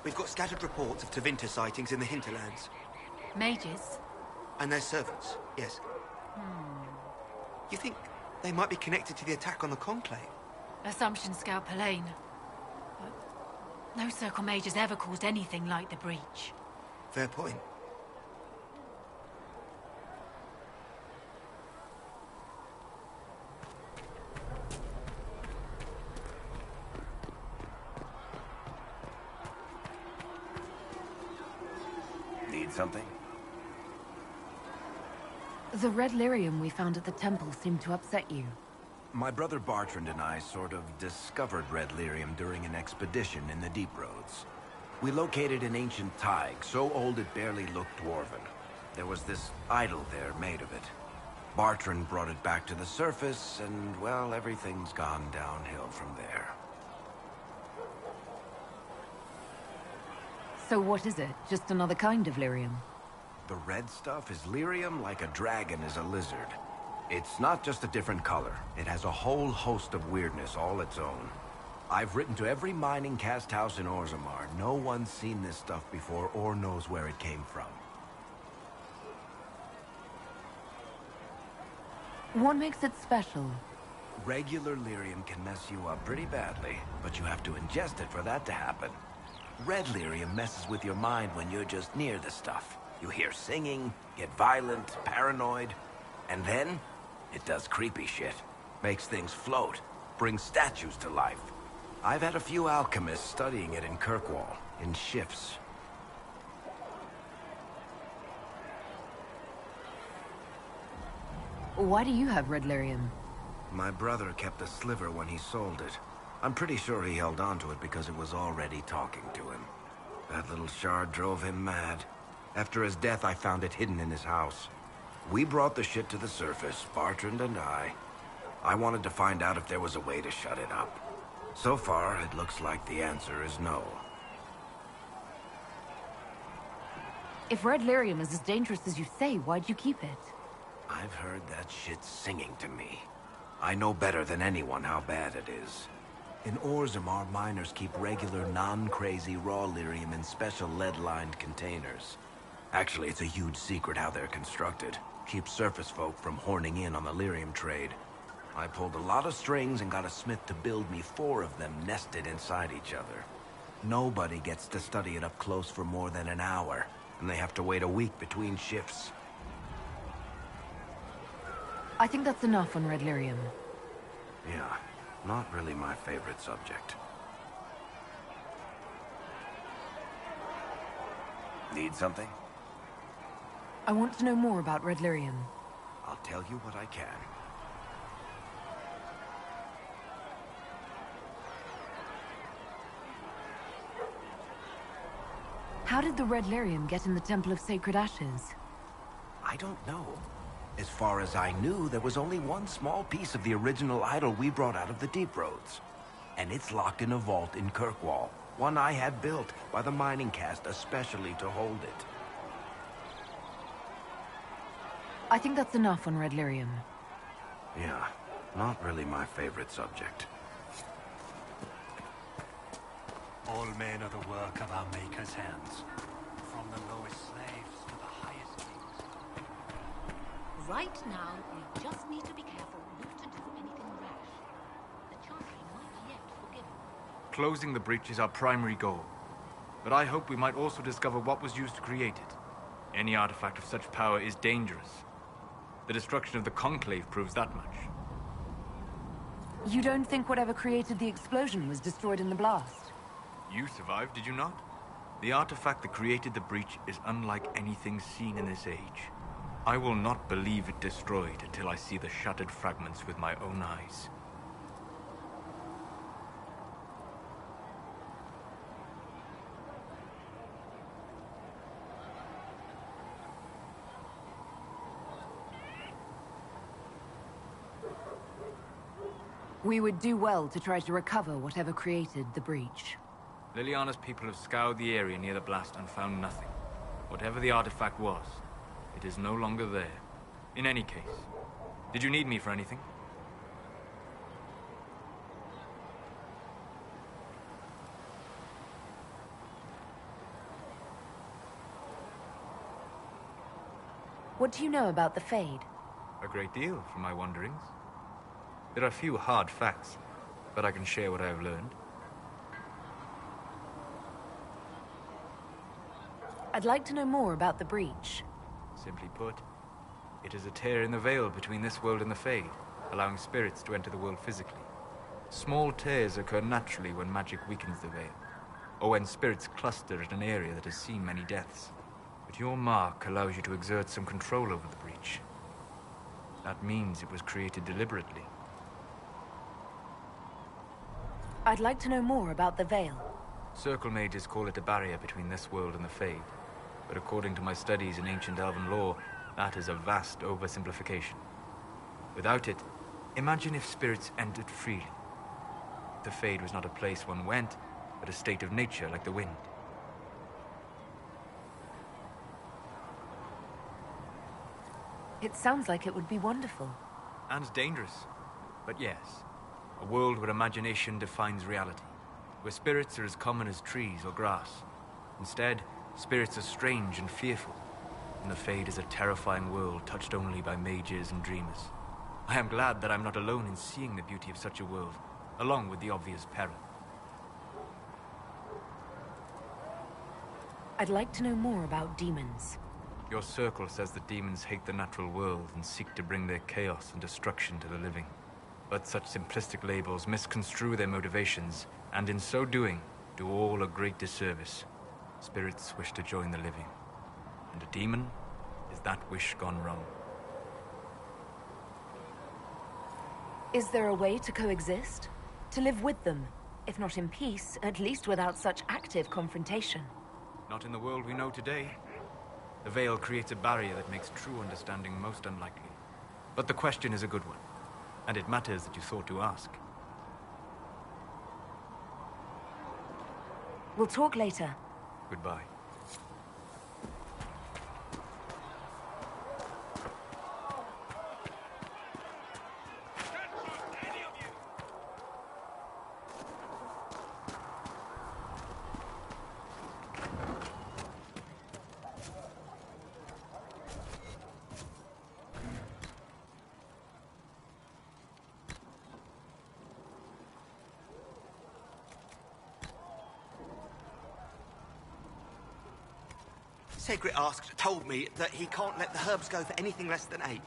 We've got scattered reports of Tevinter sightings in the hinterlands.
Mages?
And their servants, yes. You think they might be connected to the attack on the Conclave?
Assumption, Scout Palaine. But no Circle Mage has ever caused anything like the breach.
Fair point.
Need something?
The red lyrium we found at the temple seemed to upset you.
My brother Bartrand and I sort of discovered red lyrium during an expedition in the Deep Roads. We located an ancient thaig, so old it barely looked dwarven. There was this idol there made of it. Bartrand brought it back to the surface, and, well, everything's gone downhill from there.
So what is it? Just another kind of lyrium?
The red stuff is lyrium like a dragon is a lizard. It's not just a different color. It has a whole host of weirdness all its own. I've written to every mining cast house in Orzammar. No one's seen this stuff before or knows where it came from.
What makes it special?
Regular lyrium can mess you up pretty badly, but you have to ingest it for that to happen. Red lyrium messes with your mind when you're just near the stuff. You hear singing, get violent, paranoid, and then it does creepy shit. Makes things float, brings statues to life. I've had a few alchemists studying it in Kirkwall, in shifts.
Why do you have red lyrium?
My brother kept a sliver when he sold it. I'm pretty sure he held on to it because it was already talking to him. That little shard drove him mad. After his death, I found it hidden in his house. We brought the shit to the surface, Bartrand and I. I wanted to find out if there was a way to shut it up. So far, it looks like the answer is no.
If red lyrium is as dangerous as you say, why'd you keep it?
I've heard that shit singing to me. I know better than anyone how bad it is. In Orzammar, miners keep regular, non-crazy raw lyrium in special lead-lined containers. Actually, it's a huge secret how they're constructed. Keeps surface folk from horning in on the lyrium trade. I pulled a lot of strings and got a smith to build me 4 of them nested inside each other. Nobody gets to study it up close for more than an hour, and they have to wait a week between shifts.
I think that's enough on red lyrium.
Yeah, not really my favorite subject. Need something?
I want to know more about red lyrium.
I'll tell you what I can.
How did the red lyrium get in the Temple of Sacred Ashes?
I don't know. As far as I knew, there was only one small piece of the original idol we brought out of the Deep Roads. And it's locked in a vault in Kirkwall. One I had built by the mining cast especially to hold it.
I think that's enough on red lyrium.
Yeah, not really my favorite subject.
All men are the work of our Maker's hands. From the lowest slaves to the highest kings.
Right now, we just need to be careful not to do anything rash. The Chantry might yet forgive him.
Closing the breach is our primary goal. But I hope we might also discover what was used to create it. Any artifact of such power is dangerous. The destruction of the Conclave proves that much.
You don't think whatever created the explosion was destroyed in the blast?
You survived, did you not? The artifact that created the breach is unlike anything seen in this age. I will not believe it destroyed until I see the shattered fragments with my own eyes.
We would do well to try to recover whatever created the breach.
Liliana's people have scoured the area near the blast and found nothing. Whatever the artifact was, it is no longer there. In any case, did you need me for anything?
What do you know about the Fade?
A great deal, from my wanderings. There are few hard facts, but I can share what I have learned.
I'd like to know more about the breach.
Simply put, it is a tear in the veil between this world and the Fade, allowing spirits to enter the world physically. Small tears occur naturally when magic weakens the veil, or when spirits cluster at an area that has seen many deaths. But your mark allows you to exert some control over the breach. That means it was created deliberately.
I'd like to know more about the Veil.
Circle mages call it a barrier between this world and the Fade. But according to my studies in ancient elven lore, that is a vast oversimplification. Without it, imagine if spirits entered freely. The Fade was not a place one went, but a state of nature like the wind.
It sounds like it would be wonderful.
And dangerous. But yes, a world where imagination defines reality. Where spirits are as common as trees or grass. Instead, spirits are strange and fearful. And the Fade is a terrifying world touched only by mages and dreamers. I am glad that I'm not alone in seeing the beauty of such a world, along with the obvious peril.
I'd like to know more about demons.
Your circle says that demons hate the natural world and seek to bring their chaos and destruction to the living. But such simplistic labels misconstrue their motivations, and in so doing, do all a great disservice. Spirits wish to join the living. And a demon is that wish gone wrong.
Is there a way to coexist? To live with them? If not in peace, at least without such active confrontation.
Not in the world we know today. The Veil creates a barrier that makes true understanding most unlikely. But the question is a good one, and it matters that you thought to ask.
We'll talk later.
Goodbye.
Segrit told me that he can't let the herbs go for anything less than 8.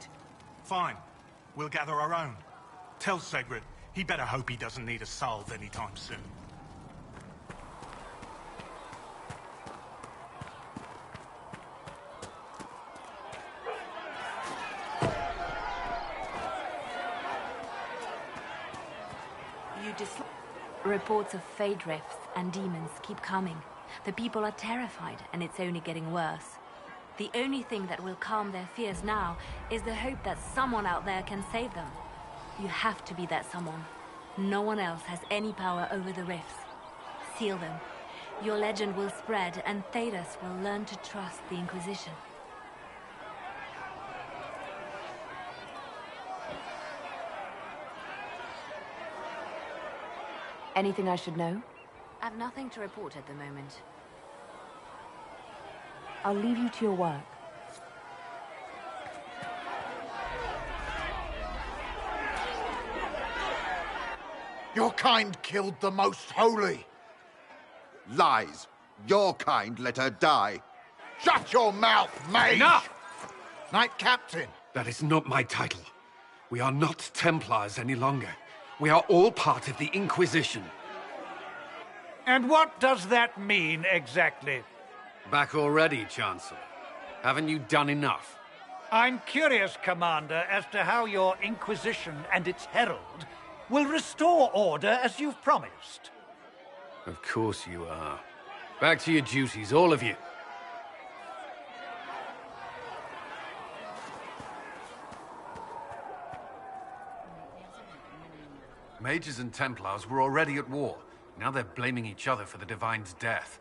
Fine. We'll gather our own. Tell Segrit he better hope he doesn't need a salve anytime soon.
Reports of Fade rifts and demons keep coming. The people are terrified, and it's only getting worse. The only thing that will calm their fears now is the hope that someone out there can save them. You have to be that someone. No one else has any power over the rifts. Seal them. Your legend will spread, and Thedas will learn to trust the Inquisition.
Anything I should know?
I've nothing to report at the moment.
I'll leave you to your work.
Your kind killed the most holy.
Lies. Your kind let her die.
Shut your mouth, mage!
Enough!
Knight Captain.
That is not my title. We are not Templars any longer. We are all part of the Inquisition.
And what does that mean, exactly?
Back already, Chancellor. Haven't you done enough?
I'm curious, Commander, as to how your Inquisition and its herald will restore order as you've promised.
Of course you are. Back to your duties, all of you. Mages and Templars were already at war. Now they're blaming each other for the Divine's death.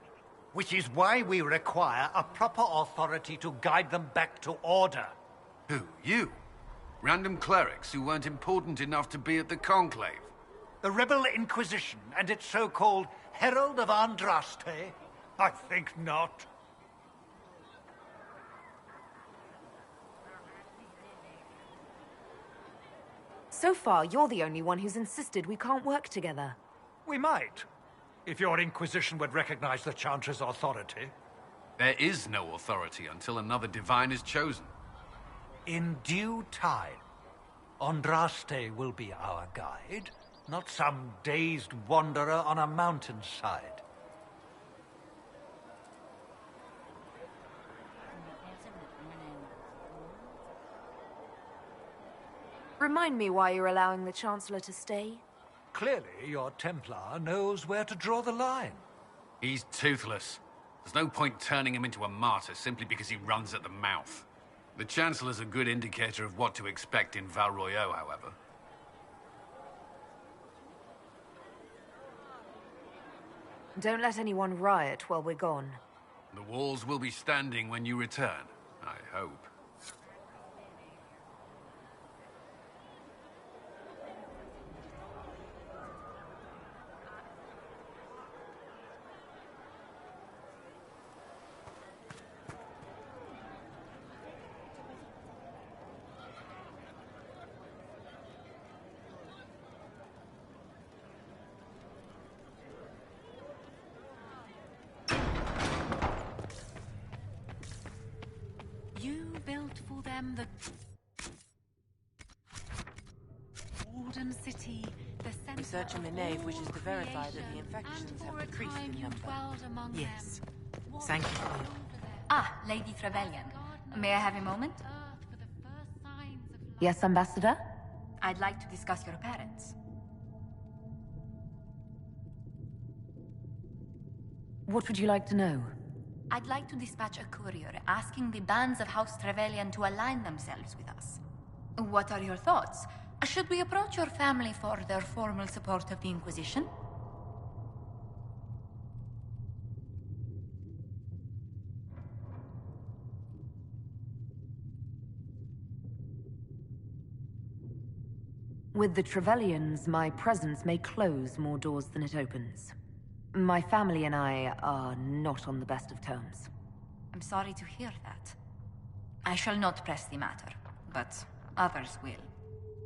Which is why we require a proper authority to guide them back to order.
Who? You? Random clerics who weren't important enough to be at the Conclave?
The Rebel Inquisition and its so-called Herald of Andraste? I think not.
So far, you're the only one who's insisted we can't work together.
We might, if your Inquisition would recognize the Chantry's authority.
There is no authority until another Divine is chosen.
In due time, Andraste will be our guide, not some dazed wanderer on a mountainside.
Remind me why you're allowing the Chancellor to stay?
Clearly, your Templar knows where to draw the line.
He's toothless. There's no point turning him into a martyr simply because he runs at the mouth. The Chancellor's a good indicator of what to expect in Val Royeaux, however.
Don't let anyone riot while we're gone.
The walls will be standing when you return, I hope.
You built for them the Golden City, the center
Research in the
of
nave
all
wishes to verify that the
creation,
infections
and
have
for a
decreased
time
in
you
number.
dwelled among
Yes.
them.
Thank you for your...
Ah, Lady Trevelyan. May I have a moment?
Yes, Ambassador?
I'd like to discuss your parents.
What would you like to know?
I'd like to dispatch a courier asking the bands of House Trevelyan to align themselves with us. What are your thoughts? Should we approach your family for their formal support of the Inquisition?
With the Trevelyans, my presence may close more doors than it opens. My family and I are not on the best of terms.
I'm sorry to hear that. I shall not press the matter, but others will.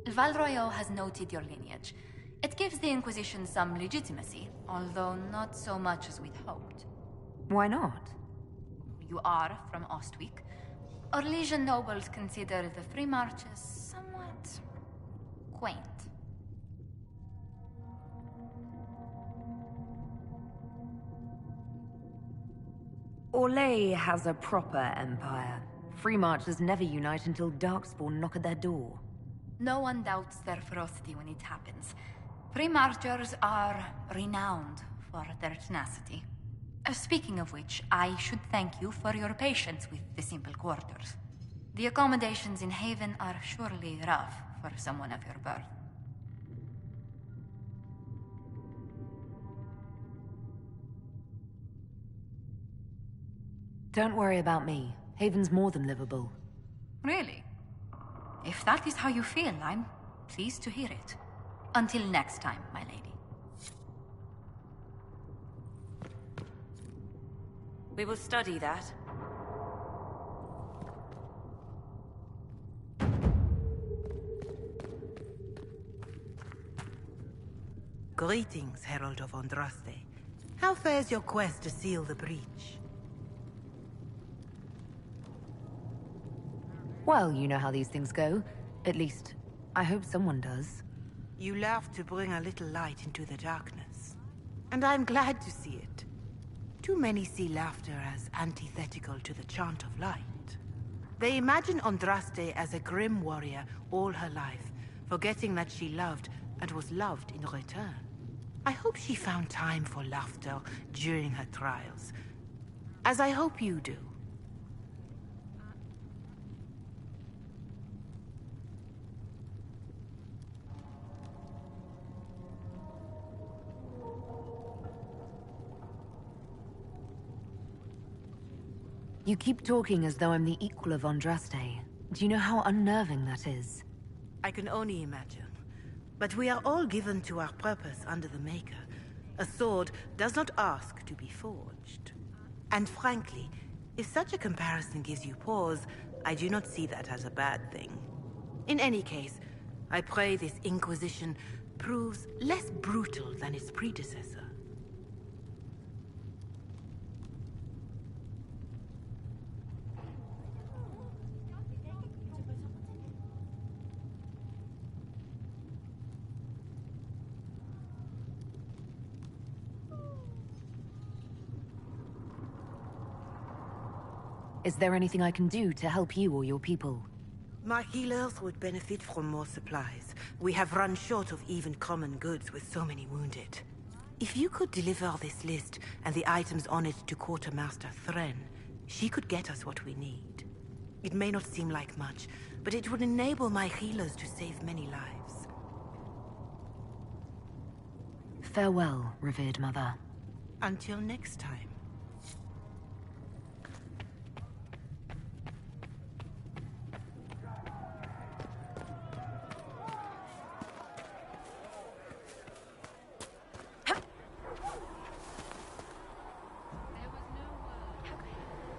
Val Royeaux has noted your lineage. It gives the Inquisition some legitimacy, although not so much as we'd hoped.
Why not?
You are from Ostwick. Orlesian nobles consider the Free Marches somewhat quaint.
Orlais has a proper empire. Free Marchers never unite until Darkspawn knock at their door.
No one doubts their ferocity when it happens. Free Marchers are renowned for their tenacity. Speaking of which, I should thank you for your patience with the simple quarters. The accommodations in Haven are surely rough for someone of your birth.
Don't worry about me. Haven's more than livable.
Really? If that is how you feel, I'm pleased to hear it. Until next time, my lady.
We will study that.
Greetings, Herald of Andraste. How fares your quest to seal the breach?
Well, you know how these things go. At least, I hope someone does.
You laughed to bring a little light into the darkness. And I'm glad to see it. Too many see laughter as antithetical to the chant of light. They imagine Andraste as a grim warrior all her life, forgetting that she loved and was loved in return. I hope she found time for laughter during her trials, as I hope you do.
You keep talking as though I'm the equal of Andraste. Do you know how unnerving that is?
I can only imagine. But we are all given to our purpose under the Maker. A sword does not ask to be forged. And frankly, if such a comparison gives you pause, I do not see that as a bad thing. In any case, I pray this Inquisition proves less brutal than its predecessor.
Is there anything I can do to help you or your people?
My healers would benefit from more supplies. We have run short of even common goods with so many wounded. If you could deliver this list and the items on it to Quartermaster Thren, she could get us what we need. It may not seem like much, but it would enable my healers to save many lives.
Farewell, revered mother.
Until next time.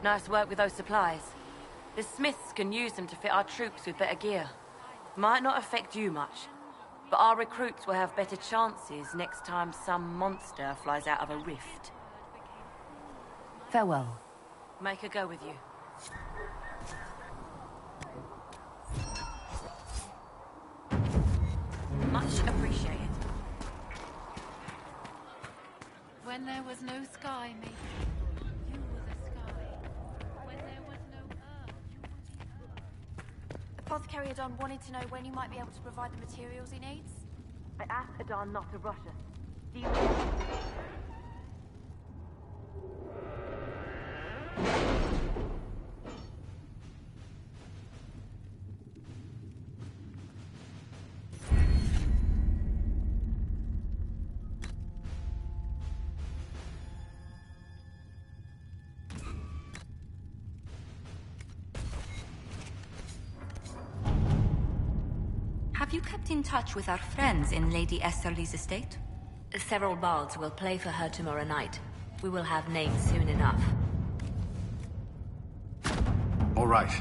Nice work with those supplies. The smiths can use them to fit our troops with better gear. Might not affect you much, but our recruits will have better chances next time some monster flies out of a rift.
Farewell.
Make her go with you. Much appreciated.
When there was no sky, maybe.
Apothecary Adon wanted to know when you might be able to provide the materials he needs.
I asked Adon not to rush us. Do you...
Have you kept in touch with our friends in Lady Esterly's estate?
Several bards will play for her tomorrow night. We will have names soon enough.
All right.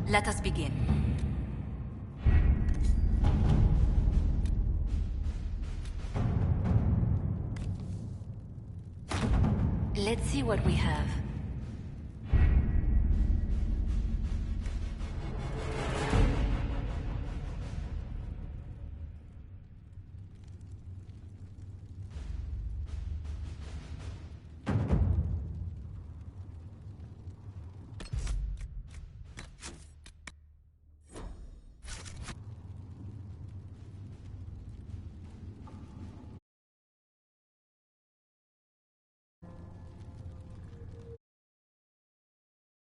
Let us begin. Let's see what we have.